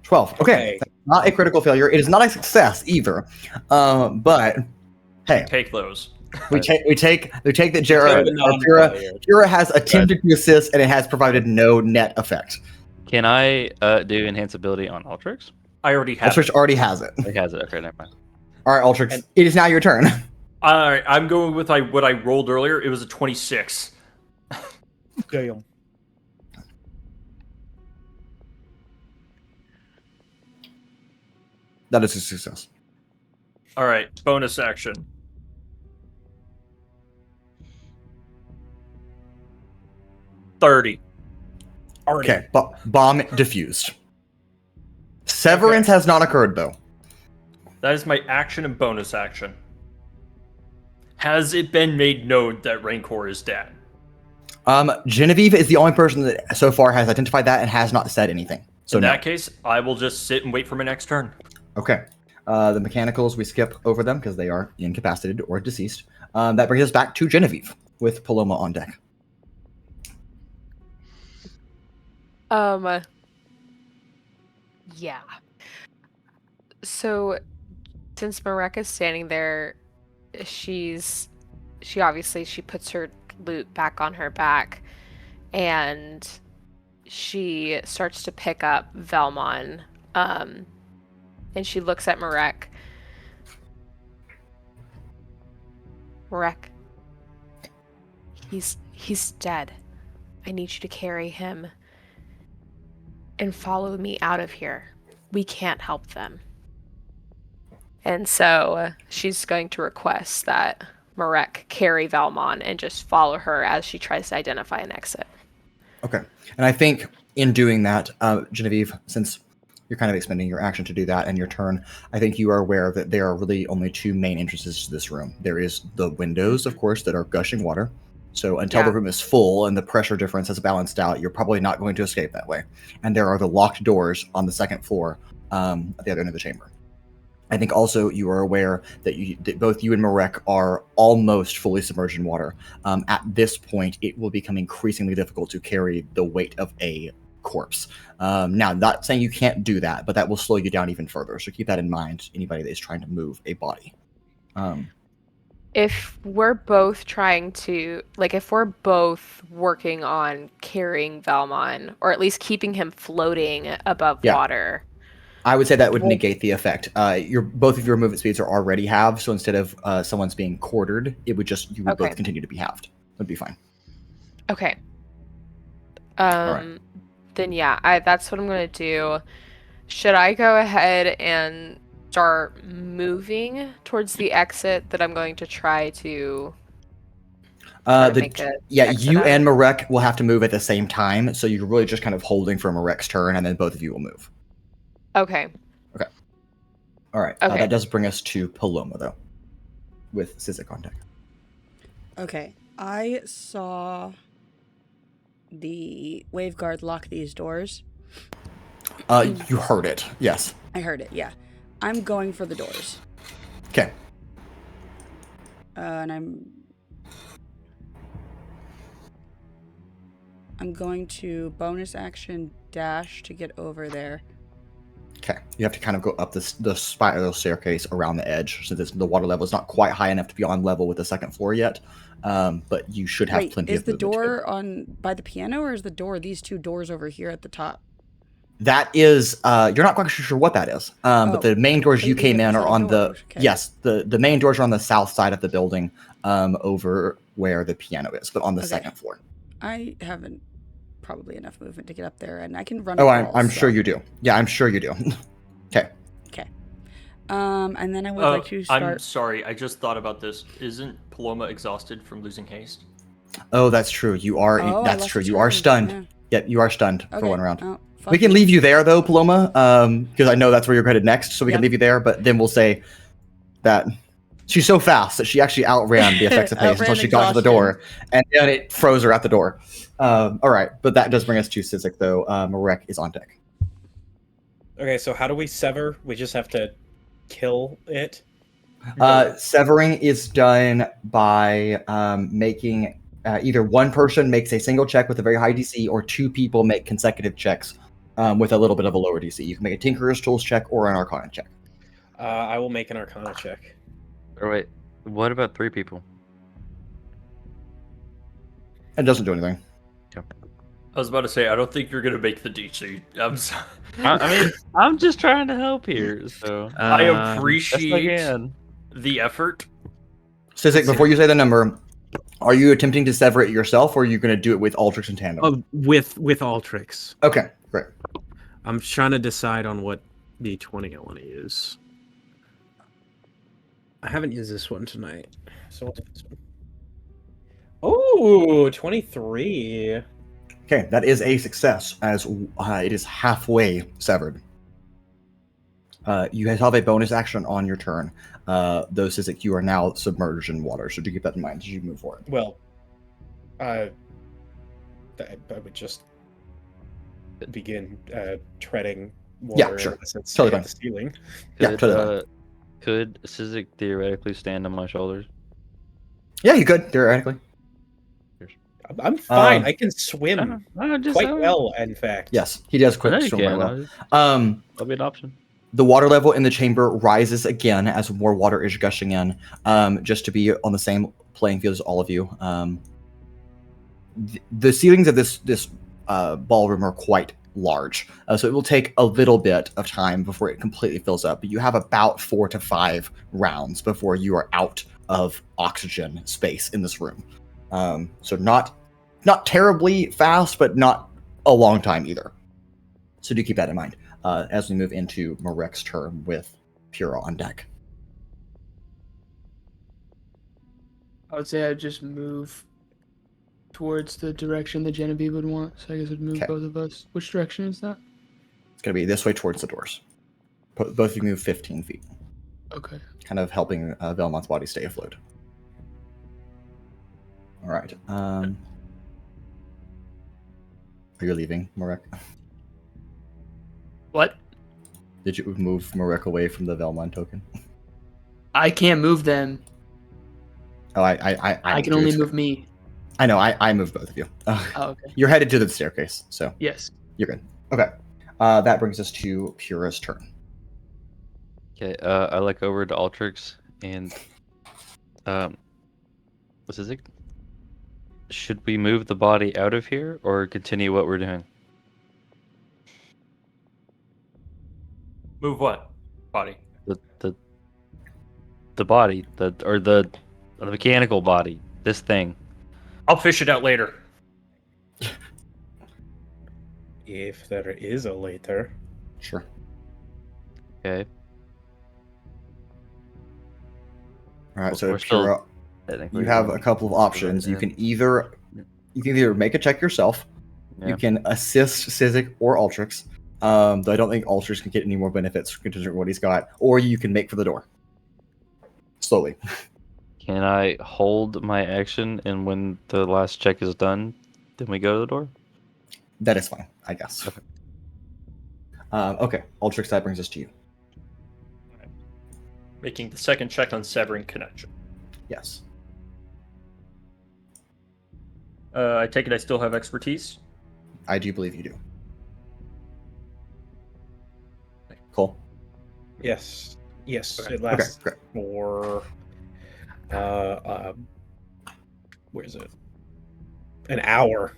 12. Okay. Not a critical failure. It is not a success either. But hey, Take those. we take that Jared Take the Pura non-failure. has attempted to assist and it has provided no net effect. Can I do enhanceability on Altrix? I already have. Altrix already has it. It has it. Okay, never mind. All right, Altrix, it is now your turn. All right, I'm going with what I rolled earlier. It was a 26. Damn. That is a success. All right, bonus action. $30. Already. Okay, bomb diffused. Severance has not occurred though. That is my action and bonus action. Has it been made known that Rancor is dead? Genevieve is the only person that so far has identified that and has not said anything. So In no. that case, I will just sit and wait for my next turn. Okay. The mechanicals, we skip over them because they are incapacitated or deceased. That brings us back to Genevieve with Paloma on deck. Yeah. So, since Mareka's standing there, she puts her loot back on her back, and she starts to pick up Vellmon, and she looks at Marek. Marek, he's dead. I need you to carry him and follow me out of here. We can't help them. And so she's going to request that Marek carry Vellmon and just follow her as she tries to identify an exit. Okay. And I think in doing that, Genevieve, since you're kind of expending your action to do that and your turn, I think you are aware that there are really only two main entrances to this room. There is the windows, of course, that are gushing water. So until the room is full and the pressure difference has balanced out, you're probably not going to escape that way. And there are the locked doors on the second floor at the other end of the chamber. I think also you are aware that both you and Marek are almost fully submerged in water. At this point, it will become increasingly difficult to carry the weight of a corpse. Now, not saying you can't do that, but that will slow you down even further. So keep that in mind, anybody that is trying to move a body. If we're both trying to, like, if we're both working on carrying Vellmon, or at least keeping him floating above water. I would say that would negate the effect. Both of your movement speeds are already halved, so instead of someone's being quartered, you would both continue to be halved. Would be fine. Okay. All right. Then that's what I'm gonna do. Should I go ahead and start moving towards the exit that I'm going to try to make a you out? and Marek will have to move at the same time, so you're really just kind of holding for Marek's turn, and then both of you will move. Okay. All right. Okay. That does bring us to Paloma, though, with Sizik on deck. Okay. I saw the waveguard lock these doors. You heard it. Yes. I heard it, yeah. I'm going for the doors. Okay. And I'm going to bonus action dash to get over there. Okay. You have to kind of go up the spiral staircase around the edge, since the water level is not quite high enough to be on level with the second floor yet. But you should have plenty of movement. Is the door by the piano, or is the door these two doors over here at the top? That is, you're not quite sure what that is. But the main doors you came in are on the, yes, the main doors are on the south side of the building, over where the piano is, but on the second floor. I haven't probably enough movement to get up there, and I can run. I'm sure you do. Yeah, I'm sure you do. Okay. Okay. And then I would like to start. I'm sorry, I just thought about this. Isn't Paloma exhausted from losing haste? Oh, that's true. You are. That's true. You are stunned. Yeah. Yep, you are stunned for one round. Oh, we can leave you there though, Paloma, because I know that's where you're headed next. So we can leave you there, but then we'll say that she's so fast that she actually outran the effects of haste until she got to the door, and then it froze her at the door. All right, but that does bring us to Sizik, though. Marek is on deck. Okay, so how do we sever? We just have to kill it? Severing is done by making either one person makes a single check with a very high DC, or two people make consecutive checks with a little bit of a lower DC. You can make a Tinkerer's Tools check or an Arcana check. I will make an Arcana check. Or wait, what about three people? It doesn't do anything. I was about to say, I don't think you're going to make the DC. I'm sorry. I mean, I'm just trying to help here. So I appreciate the effort. Sizik, before you say the number, are you attempting to sever it yourself, or are you going to do it with Altrix in tandem? With Altrix. Okay, great. I'm trying to decide on what D20 I want to use. I haven't used this one tonight. So what's this one? Oh, 23. Okay, that is a success, as it is halfway severed. You have a bonus action on your turn. Though, Sizik, you are now submerged in water, so do keep that in mind as you move forward. Well, I would just begin treading water. Yeah, sure. Since totally fine. The ceiling. Could Sizik theoretically stand on my shoulders? Yeah, you could, theoretically. I'm fine. I can swim quite well, in fact. Yes, he does swim really well. That'll be an option. The water level in the chamber rises again as more water is gushing in, just to be on the same playing field as all of you. The ceilings of this ballroom are quite large, so it will take a little bit of time before it completely fills up. But you have about 4 to 5 rounds before you are out of oxygen space in this room. So not terribly fast, but not a long time either. So do keep that in mind as we move into Marek's turn with Pura on deck. I would say I'd just move towards the direction that Genevieve would want. So I guess I'd move both of us. Which direction is that? It's going to be this way towards the doors. Both of you move 15 feet. Okay. Kind of helping Vellmon's body stay afloat. All right. Are you leaving, Marek? What? Did you move Marek away from the Vellmon token? I can't move them. Oh, I can only move me. I know. I moved both of you. Oh, okay. You're headed to the staircase, so. Yes. You're good. Okay. That brings us to Pura's turn. Okay, I look over to Altrix and what's Sizik? Should we move the body out of here or continue what we're doing? Move what? Body. The body, the mechanical body, this thing. I'll fish it out later. If there is a later. Sure. Okay. All right. We're So still Pura, technically you have a going- couple of options. You can either make a check yourself. Yeah. You can assist Sizik or Altrix. Though I don't think Altrix can get any more benefits considering what he's got. Or you can make for the door. Slowly. Can I hold my action, and when the last check is done, then we go to the door? That is fine, I guess. Okay. Altrix, that brings us to you. Making the second check on severing connection. Yes. I take it I still have expertise. I do believe you do. Cool. Yes. Yes. Okay. It lasts great. for where is it? An hour,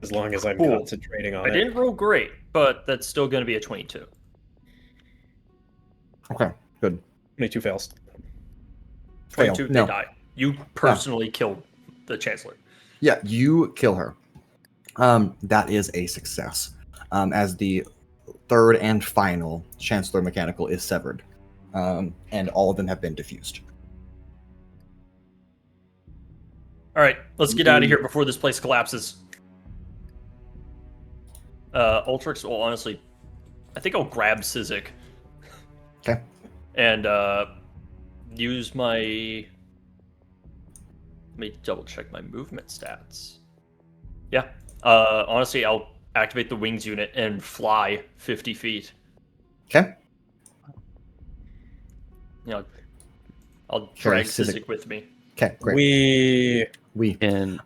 as long as I'm Cool. concentrating on I it. didn't roll great, but that's still going to be a 22. Okay. Good. 22 fails. 22, Fail. No. they die. You personally killed the Chancellor. Yeah, you kill her. That is a success. As the third and final Chancellor Mechanical is severed. And all of them have been diffused. All right, let's get out of here before this place collapses. Altrix will honestly... I think I'll grab Sizik. Okay. And use my... Let me double check my movement stats. Yeah. Honestly, I'll activate the wings unit and fly 50 feet. Okay. You know, I'll Sure, drag Sizik. Sizik with me. Okay, great. We And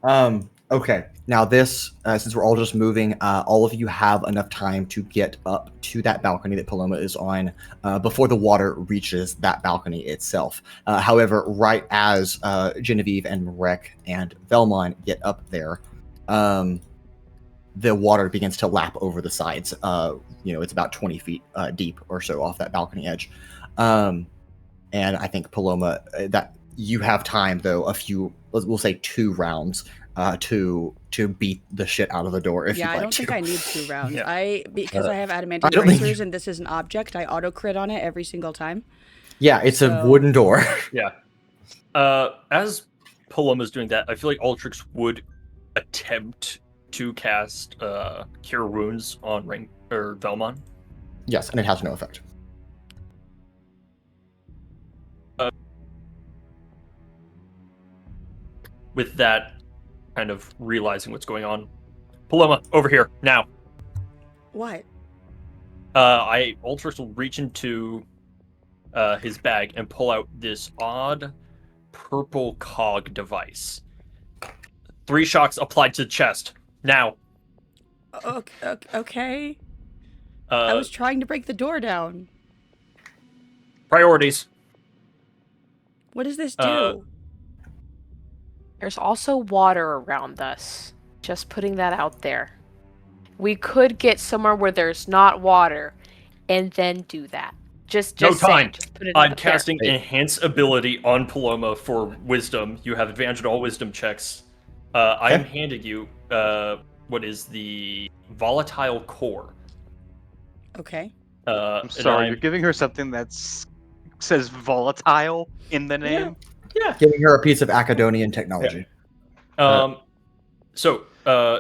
Okay. Now this, since we're all just moving, all of you have enough time to get up to that balcony that Paloma is on before the water reaches that balcony itself. However, right as Genevieve and Marek and Vellmon get up there, the water begins to lap over the sides. It's about 20 feet deep or so off that balcony edge. And I think Paloma, that you have time though, we'll say 2 rounds to beat the shit out of the door if you'd Yeah, like I don't to. think I need 2 rounds. Yeah. Because I have I adamantine don't think bracers and this is an object, I auto crit on it every single time. Yeah, it's a So- wooden door. Yeah. As Paloma's doing that, I feel like Altrix would attempt to cast Cure Wounds on Vellmon. Yes, and it has no effect. With that, kind of realizing what's going on. Paloma, over here, now. What? Altrix will reach into his bag and pull out this odd purple cog device. 3 shocks applied to the chest. Now. Okay. I was trying to break the door down. Priorities. What does this do? There's also water around us. Just putting that out there. We could get somewhere where there's not water and then do that. Just No saying, time. just put it I'm out there. casting Enhance Ability on Paloma for Wisdom. You have advantage on all Wisdom checks. I am handing you what is the Volatile Core. Okay. I'm sorry, you're giving her something that says volatile in the name? Yeah. Giving her a piece of Acadonian technology. So,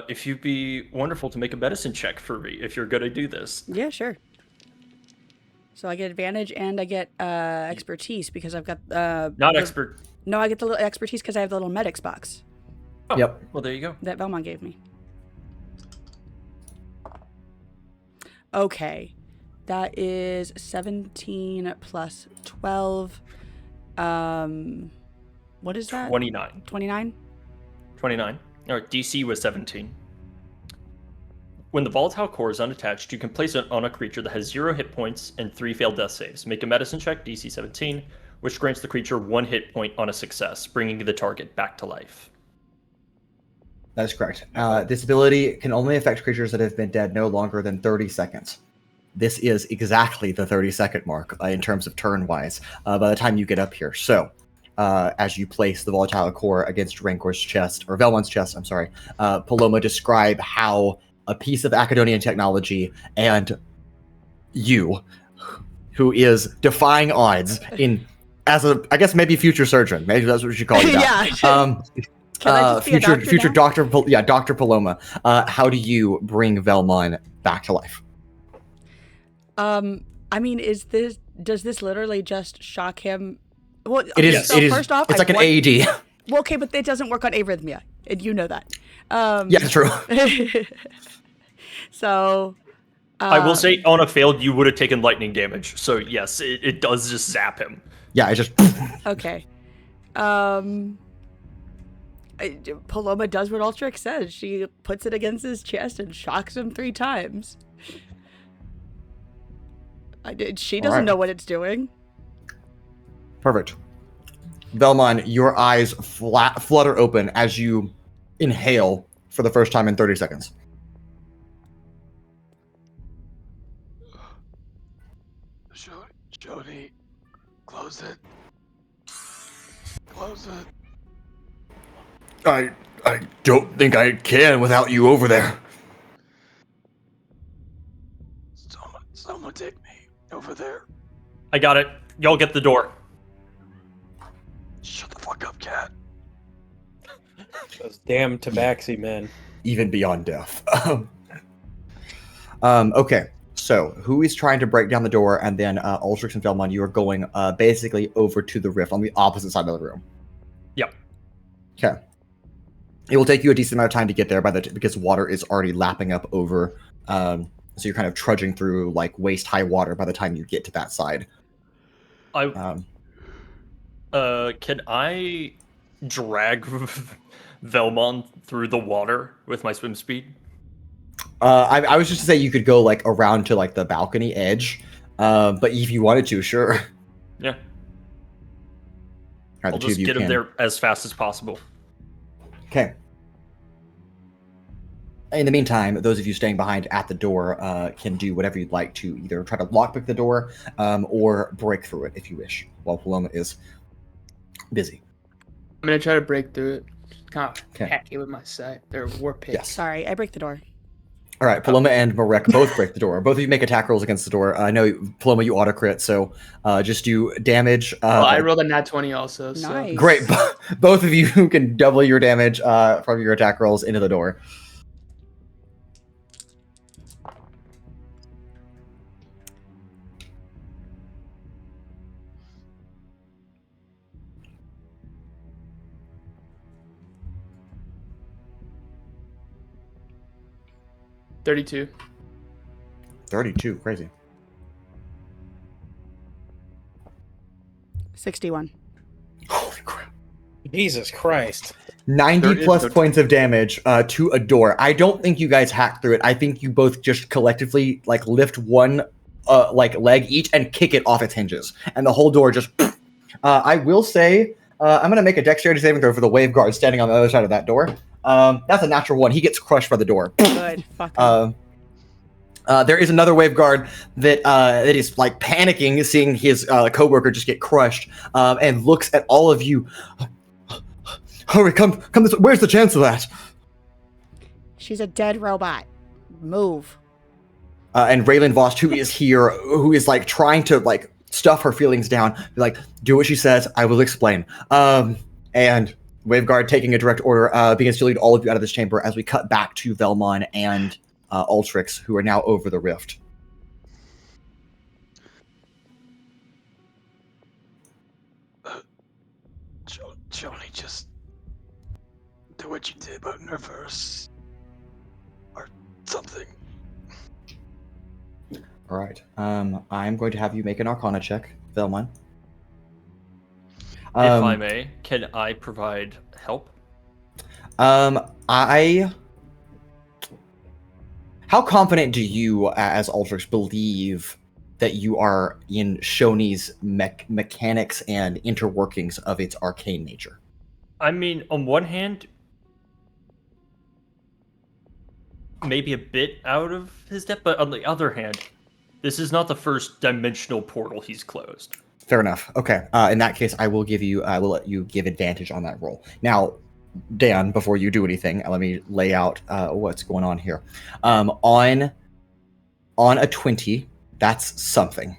if you'd be wonderful to make a medicine check for me, if you're going to do this. Yeah, sure. So I get advantage and I get expertise because I've got Not expert. No, I get the little expertise because I have the little medics box Oh, Yep. Well, there you go. that Vellmon gave me. Okay. That is 17 plus 12. What is that? 29. 29? 29. Or DC was 17. When the volatile core is unattached, you can place it on a creature that has 0 hit points and 3 failed death saves. Make a medicine check, DC 17, which grants the creature 1 hit point on a success, bringing the target back to life. That is correct. This ability can only affect creatures that have been dead no longer than 30 seconds. This is exactly the 30-second mark in terms of turn-wise by the time you get up here. So, as you place the volatile core against Rancor's chest, or Vellmon's chest, I'm sorry, Paloma, describe how a piece of Acadonian technology and you, who is defying odds as a, I guess maybe future surgeon, maybe that's what we should call you. Yeah. Can I just be a doctor future now? Dr. Paloma. How do you bring Vellmon back to life? I mean, does this literally just shock him? Well, It is. so It is. first off, it's like an AED. Well, okay, but it doesn't work on arrhythmia, and you know that. Yeah, true. So, I will say, on a failed, you would have taken lightning damage. So yes, it does just zap him. Yeah, I just. okay. Paloma does what Altrix says. She puts it against his chest and shocks him 3 times. She doesn't know what it's doing. Perfect. Vellmon, your eyes flutter open as you inhale for the first time in 30 seconds. Jody, close it. Close it. I don't think I can without you over there. Someone take me over there. I got it. Y'all get the door. Shut the fuck up, cat. Those damn tabaxi men. Even beyond death. Okay. So, who is trying to break down the door, and then Altrix and Vellmon, you are going basically over to the rift on the opposite side of the room. Yep. Okay. It will take you a decent amount of time to get there because water is already lapping up over. So you're kind of trudging through like waist-high water by the time you get to that side. Can I drag Vellmon through the water with my swim speed? I was just to say you could go like around to like the balcony edge, but if you wanted to, sure. Yeah. Right, I'll just get him there as fast as possible. Okay. In the meantime, those of you staying behind at the door can do whatever you'd like to either try to lockpick the door or break through it if you wish, while Paloma is busy. I'm gonna try to break through it. Kind of Okay. hacky with my sight. Or war pick. Yes. Sorry, I break the door. All right, Paloma and Marek both break the door. Both of you make attack rolls against the door. I know, Paloma, you auto-crit, so just do damage. Well, I rolled a nat 20 also. So. Nice. Great. Both of you can double your damage from your attack rolls into the door. $32. 32, crazy. 61. Holy crap. Jesus Christ. 90 plus points of damage to a door. I don't think you guys hacked through it. I think you both just collectively like lift one like leg each and kick it off its hinges, and the whole door just. I will say I'm gonna make a dexterity saving throw for the wave guard standing on the other side of that door. That's a natural 1. He gets crushed by the door. Good. Fuck him. There is another wave guard that is like panicking, seeing his coworker just get crushed, and looks at all of you. Hurry, come this way. Where's the Chancellor at? She's a dead robot. Move. And Raylan Vost, who is here, who is like trying to like stuff her feelings down, be like, do what she says, I will explain. And Waveguard, taking a direct order, begins to lead all of you out of this chamber as we cut back to Vellmon and Altrix, who are now over the rift. Joni, just do what you did, but in reverse. Or something. All right. I'm going to have you make an Arcana check, Vellmon. If I may, can I provide help? How How confident do you, as Altrix, believe that you are in Shoni's mechanics and interworkings of its arcane nature? I mean, on one hand, maybe a bit out of his depth, but on the other hand, this is not the first dimensional portal he's closed. Fair enough. Okay. In that case, I will let you give advantage on that roll. Now, Dan, before you do anything, let me lay out what's going on here. On a 20, that's something.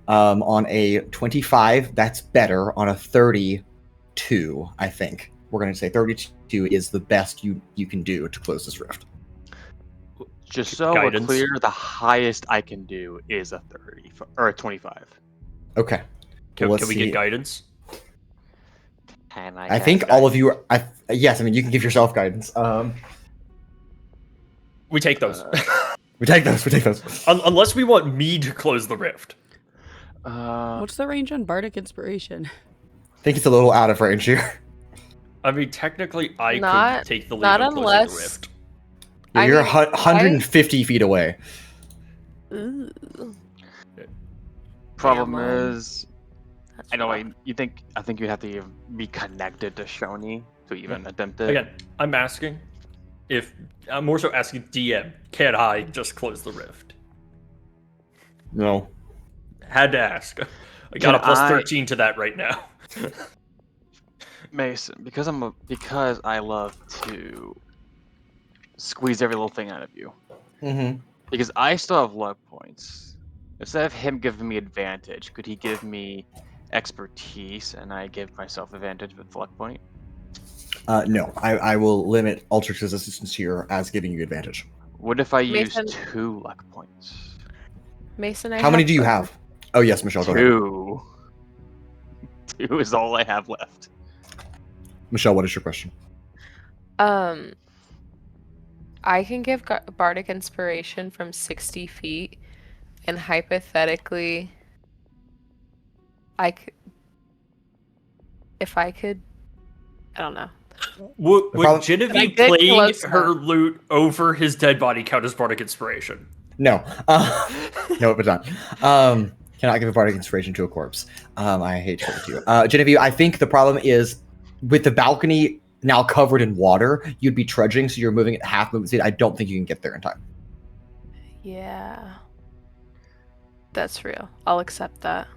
On a 25, that's better. On a 32, I think we're going to say 32 is the best you can do to close this rift. Just so Guidance. we're clear, the highest I can do is a 30 or a 25. Okay. Can Let's we see. get guidance? And I think all of you are. Yes, I mean you can give yourself guidance. We take those. We take those. Unless we want me to close the rift. What's the range on Bardic Inspiration? I think it's a little out of range here. I mean, technically, I Not- could take the lead not on closing unless- the rift. I You're mean, 150 feet away. Ooh, Problem Vellmon. is, that's I know rough. I think you have to be connected to Shoni to even attempt it. Again, I'm asking if I'm more so asking DM, can I just close the rift? No. Had to ask. I got Can a plus I- 13 to that right now. Mason, because I love to squeeze every little thing out of you. Mm-hmm. Because I still have luck points. Instead of him giving me advantage, could he give me expertise and I give myself advantage with luck point? No, I will limit Altrix's assistance here as giving you advantage. What if I use Mason- 2 luck points? Mason, I How many have do you a- have? Oh yes, Michelle, go ahead. 2. 2 is all I have left. Michelle, what is your question? I can give Bardic Inspiration from 60 feet, and hypothetically, if I could, I don't know. Would problem- Genevieve I did playing close her enough. loot over his dead body count as Bardic Inspiration? No. No, but not. Cannot give a bardic inspiration to a corpse. I hate to give it to you. Genevieve, I think the problem is with the balcony now covered in water, you'd be trudging, so you're moving at half movement speed. I don't think you can get there in time. Yeah. That's real. I'll accept that.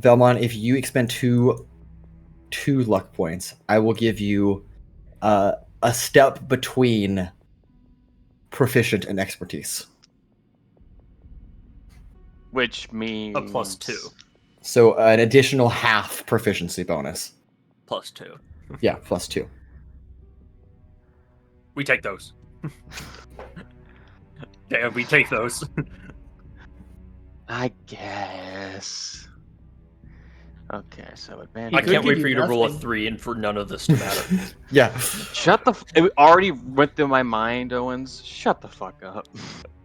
Vellmon, if you expend two luck points, I will give you a step between proficient and expertise. Which means A plus 2. So an additional half proficiency bonus. Plus 2. Yeah, plus 2. We take those. Yeah, we take those. I guess. Okay, so advantage. I could can't give wait you for you to roll a nothing. 3 and for none of this to matter. Yeah. Shut the. It already went through my mind, Owens. Shut the fuck up,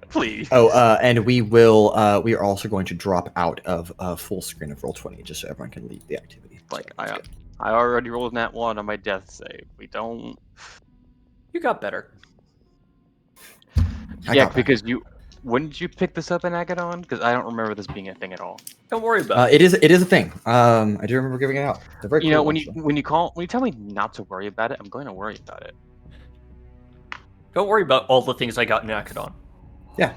please. Oh, and we are also going to drop out of full screen of Roll20 just so everyone can leave the activity. Like So that's good. I already rolled nat 1 on my death save. We don't. You got better. I Yeah, got that. because you. When did you pick this up in Agadon? Because I don't remember this being a thing at all. Don't worry about It is a thing. I do remember giving it out. They're very You cool, know, when actually. you tell me not to worry about it, I'm going to worry about it. Don't worry about all the things I got in Akadon. Yeah.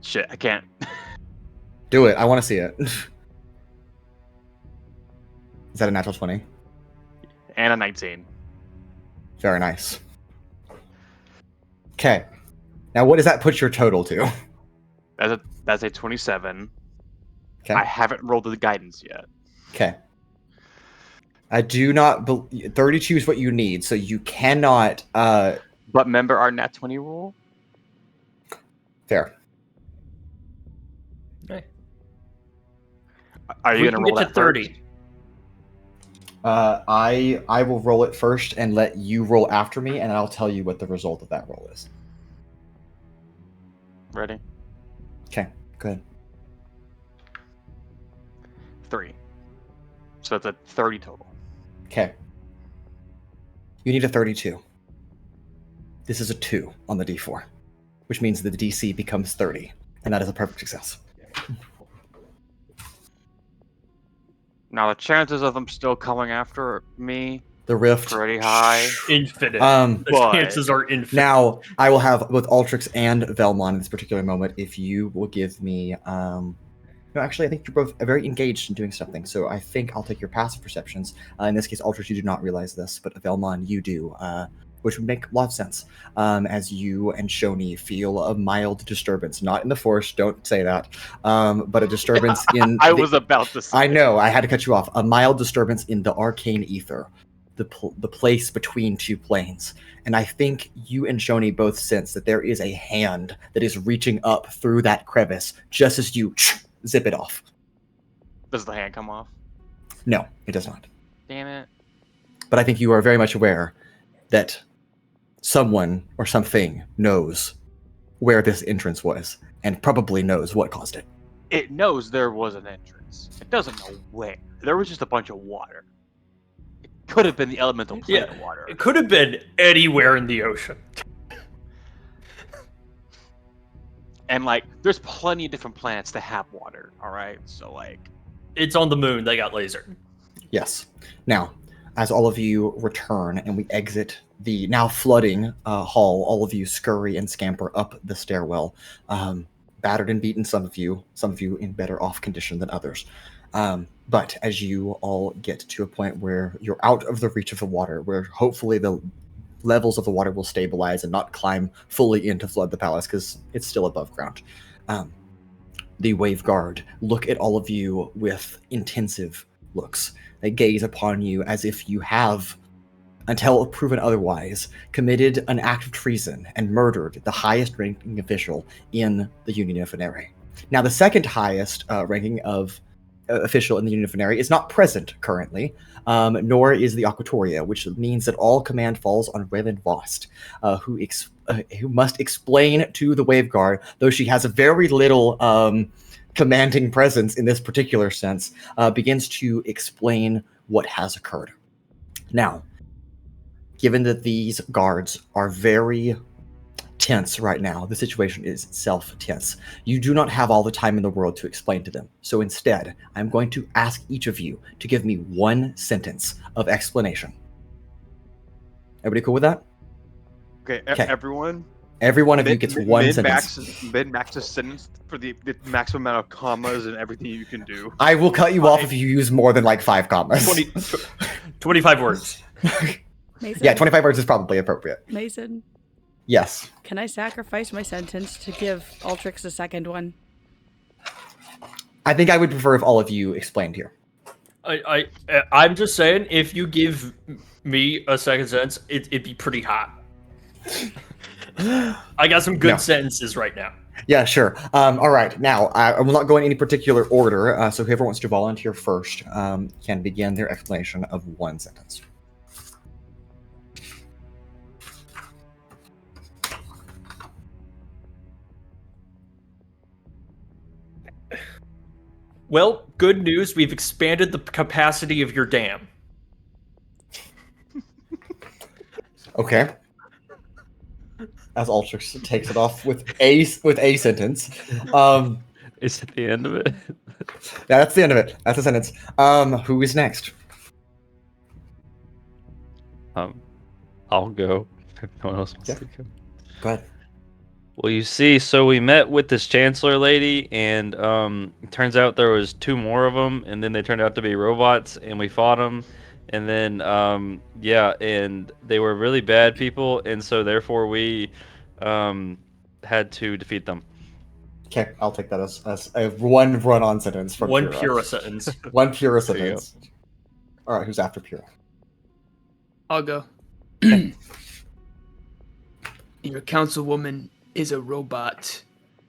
Shit, I can't. Do it. I want to see it. Is that a natural 20? And a 19. Very nice. Okay. Now, what does that put your total to? That's a 27. Okay. I haven't rolled the guidance yet. Okay. I do not. 32 is what you need, so you cannot. But remember our nat 20 rule? There. Okay. Are you We going can to roll get that to 30. first? I will roll it first and let you roll after me, and I'll tell you what the result of that roll is. Ready? Okay. Good. 3. So that's a 30 total. Okay. You need a 32. This is a 2 on the D4, which means that the DC becomes 30, and that is a perfect success. Now the chances of them still coming after me The rift. pretty high. Infinite. Um, The But- chances are infinite. Now, I will have both Altrix and Vellmon in this particular moment if you will give me. No, actually, I think you're both very engaged in doing something, so I think I'll take your passive perceptions. In this case, Altrix, you do not realize this, but Vellmon, you do, which would make a lot of sense. As you and Shoni feel a mild disturbance, not in the force, don't say that, but a disturbance in. I was about to say. I know, I had to cut you off. A mild disturbance in the arcane ether, the place between two planes. And I think you and Shoni both sense that there is a hand that is reaching up through that crevice just as you zip it off. Does the hand come off? No, it does not. Damn it. But I think you are very much aware that someone or something knows where this entrance was and probably knows what caused it. It knows there was an entrance. It doesn't know where. There was just a bunch of water. It could have been the elemental plane of water. It could have been anywhere in the ocean. And, like, there's plenty of different planets that have water, alright? So, like... It's on the moon. They got lasered. Yes. Now, as all of you return and we exit the now flooding hall, all of you scurry and scamper up the stairwell. Battered and beaten, some of you in better off condition than others. But as you all get to a point where you're out of the reach of the water, where hopefully the levels of the water will stabilize and not climb fully in to flood the palace because it's still above ground. The wave guard look at all of you with intensive looks. They gaze upon you as if you have, until proven otherwise, committed an act of treason and murdered the highest ranking official in the Union of Venere. Now, the second highest ranking of official in the Union of Venere is not present currently, nor is the Aquatoria, which means that all command falls on Raylan Vost, who must explain to the Waveguard, though she has a very little commanding presence in this particular sense, begins to explain what has occurred. Now, given that these guards are very tense right now, the situation is itself tense. You do not have all the time in the world to explain to them. So instead, I'm going to ask each of you to give me one sentence of explanation. Everybody cool with that? Okay, Okay. everyone. Every one of you gets one sentence. Min-max a sentence for the maximum amount of commas and everything you can do. I will cut you off if you use more than like 5 commas. 25 words. Mason, Yeah, 25 words is probably appropriate. Mason, Yes. can I sacrifice my sentence to give Altrix a second one? I think I would prefer if all of you explained here. I'm just saying, if you give me a second sentence, it'd be pretty hot. I got some good sentences right now. Yeah, sure. All right. Now, I will not go in any particular order, so whoever wants to volunteer first can begin their explanation of one sentence. Well, good news. We've expanded the capacity of your dam. Okay. As Altrix takes it off with a sentence. Is it the end of it? Yeah, that's the end of it. That's the sentence. Who is next? I'll go. If no one else wants to go. Go ahead. Well, you see, so we met with this Chancellor lady, and it turns out there was 2 more of them, and then they turned out to be robots, and we fought them, and then and they were really bad people, and so therefore we had to defeat them. Okay, I'll take that as a one run-on sentence from One Pura. Pura sentence. One Pura There you sentence. All right, who's after Pura? I'll go. Your councilwoman is a robot,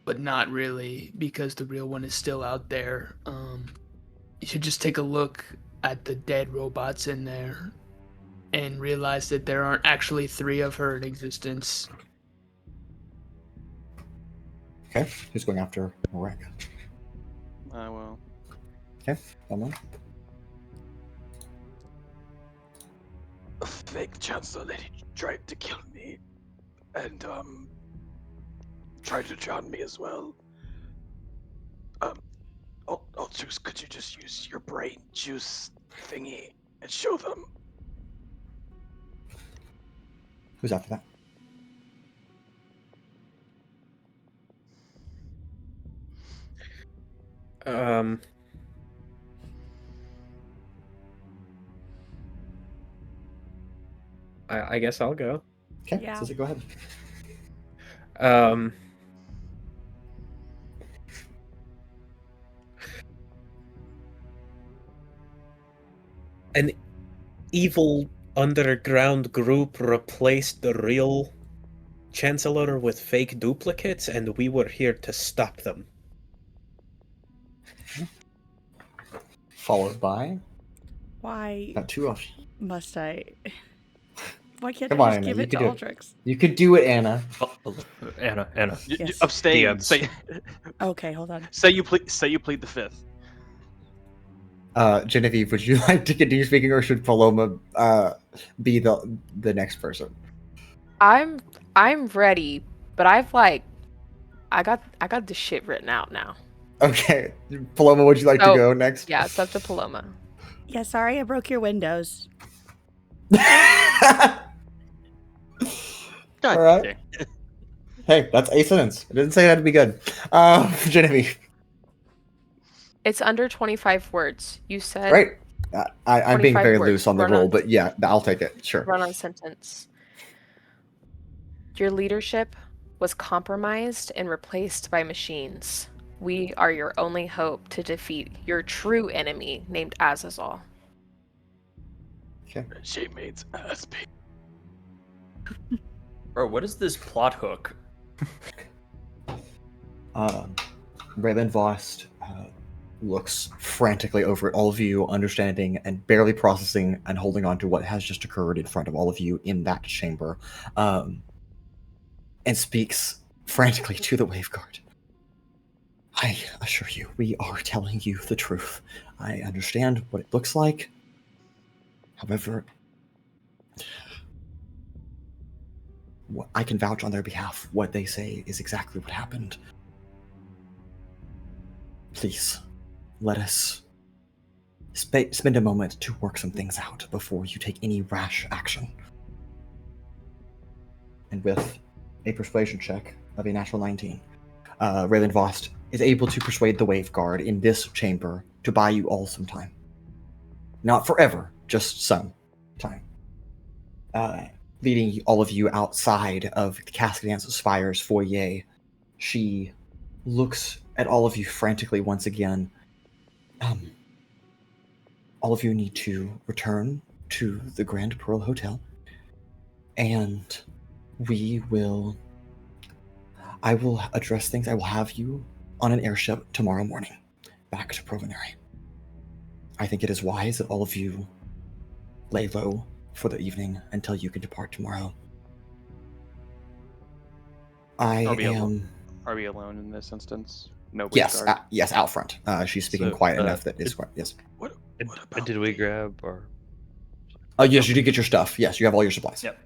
but not really, because the real one is still out there. You should just take a look at the dead robots in there and realize that there aren't actually 3 of her in existence. Okay, who's going after Morek? I will. Okay, Vellmon. a fake Chancellor lady tried to kill me, and tried to drown me as well. Altrix, could you just use your brain juice thingy and show them? Who's after that? I guess I'll go. Okay, Yeah. Sizik, go ahead. An evil underground group replaced the real Chancellor with fake duplicates, and we were here to stop them. Followed by Why got two options. must I? Why can't Come I on, just Anna, give you it to can do it. Ultrix? You could do it, Anna. Anna. Yes. Abstain. DMs. Okay, hold on. Say you plead the fifth. Genevieve, would you like to continue speaking, or should Paloma be the next person? I'm ready, but I got the shit written out now. Okay, Paloma, would you like to Oh, go next? Yeah, it's up to Paloma. Yeah, sorry I broke your windows. God All right. dang. Hey, that's a sentence. I didn't say it had to be good. Genevieve. It's under 25 words. You said Great. I'm being 25 very words. loose on the Run roll, on. but yeah, I'll take it. Sure. run-on sentence. Your leadership was compromised and replaced by machines. We are your only hope to defeat your true enemy named Azazel. Okay. She means SP. Bro, what is this plot hook? Raylan Vost looks frantically over at all of you, understanding and barely processing and holding on to what has just occurred in front of all of you in that chamber, and speaks frantically to the Waveguard. I assure you, we are telling you the truth. I understand what it looks like. However, I can vouch on their behalf. What they say is exactly what happened. Please, let us spend a moment to work some things out before you take any rash action. And with a persuasion check of a natural 19, Raylan Vost is able to persuade the Waveguard in this chamber to buy you all some time. Not forever, just some time. Leading all of you outside of the Cascadance Spire's foyer, she looks at all of you frantically once again. All of you need to return to the Grand Pearl Hotel, and I will address things. I will have you on an airship tomorrow morning, back to Provenary. I think it is wise that all of you lay low for the evening until you can depart tomorrow. Are we alone in this instance? No. Yes, Waveguard? yes, out front. She's speaking So, quiet enough that is quiet. Yes. What about Did we grab our... Oh, yes, you did get your stuff. Yes, you have all your supplies. Yep.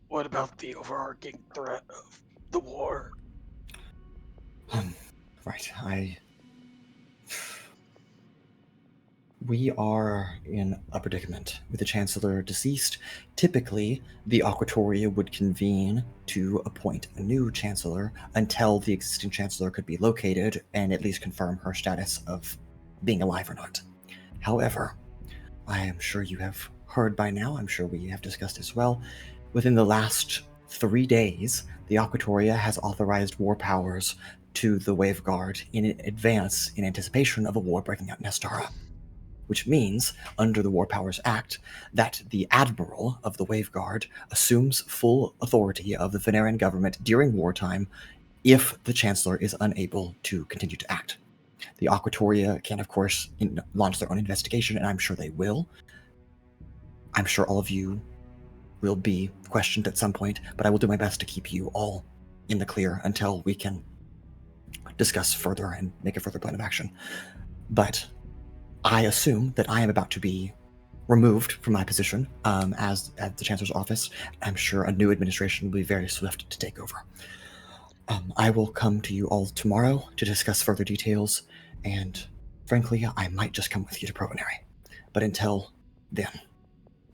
What about the overarching threat of the war? Right. We are in a predicament. With the Chancellor deceased, typically the Aquatoria would convene to appoint a new Chancellor until the existing Chancellor could be located and at least confirm her status of being alive or not. However, I am sure you have heard by now, I'm sure we have discussed as well, within the last 3 days, the Aquatoria has authorized war powers to the Waveguard in advance in anticipation of a war breaking out in Astara. Which means, under the War Powers Act, that the Admiral of the Waveguard assumes full authority of the Venerian government during wartime if the Chancellor is unable to continue to act. The Aquatoria can, of course, launch their own investigation, and I'm sure they will. I'm sure all of you will be questioned at some point, but I will do my best to keep you all in the clear until we can discuss further and make a further plan of action. But I assume that I am about to be removed from my position as at the Chancellor's office. I'm sure a new administration will be very swift to take over. I will come to you all tomorrow to discuss further details, and frankly, I might just come with you to Provenary. But until then,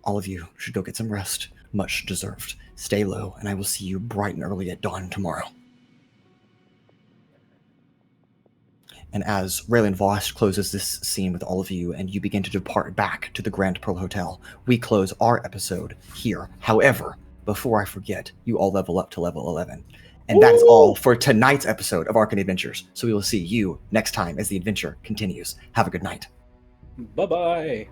all of you should go get some rest, much deserved. Stay low, and I will see you bright and early at dawn tomorrow. And as Raylan Voss closes this scene with all of you, and you begin to depart back to the Grand Pearl Hotel, we close our episode here. However, before I forget, you all level up to level 11. And that is all for tonight's episode of Arcane Adventures. So we will see you next time as the adventure continues. Have a good night. Bye-bye.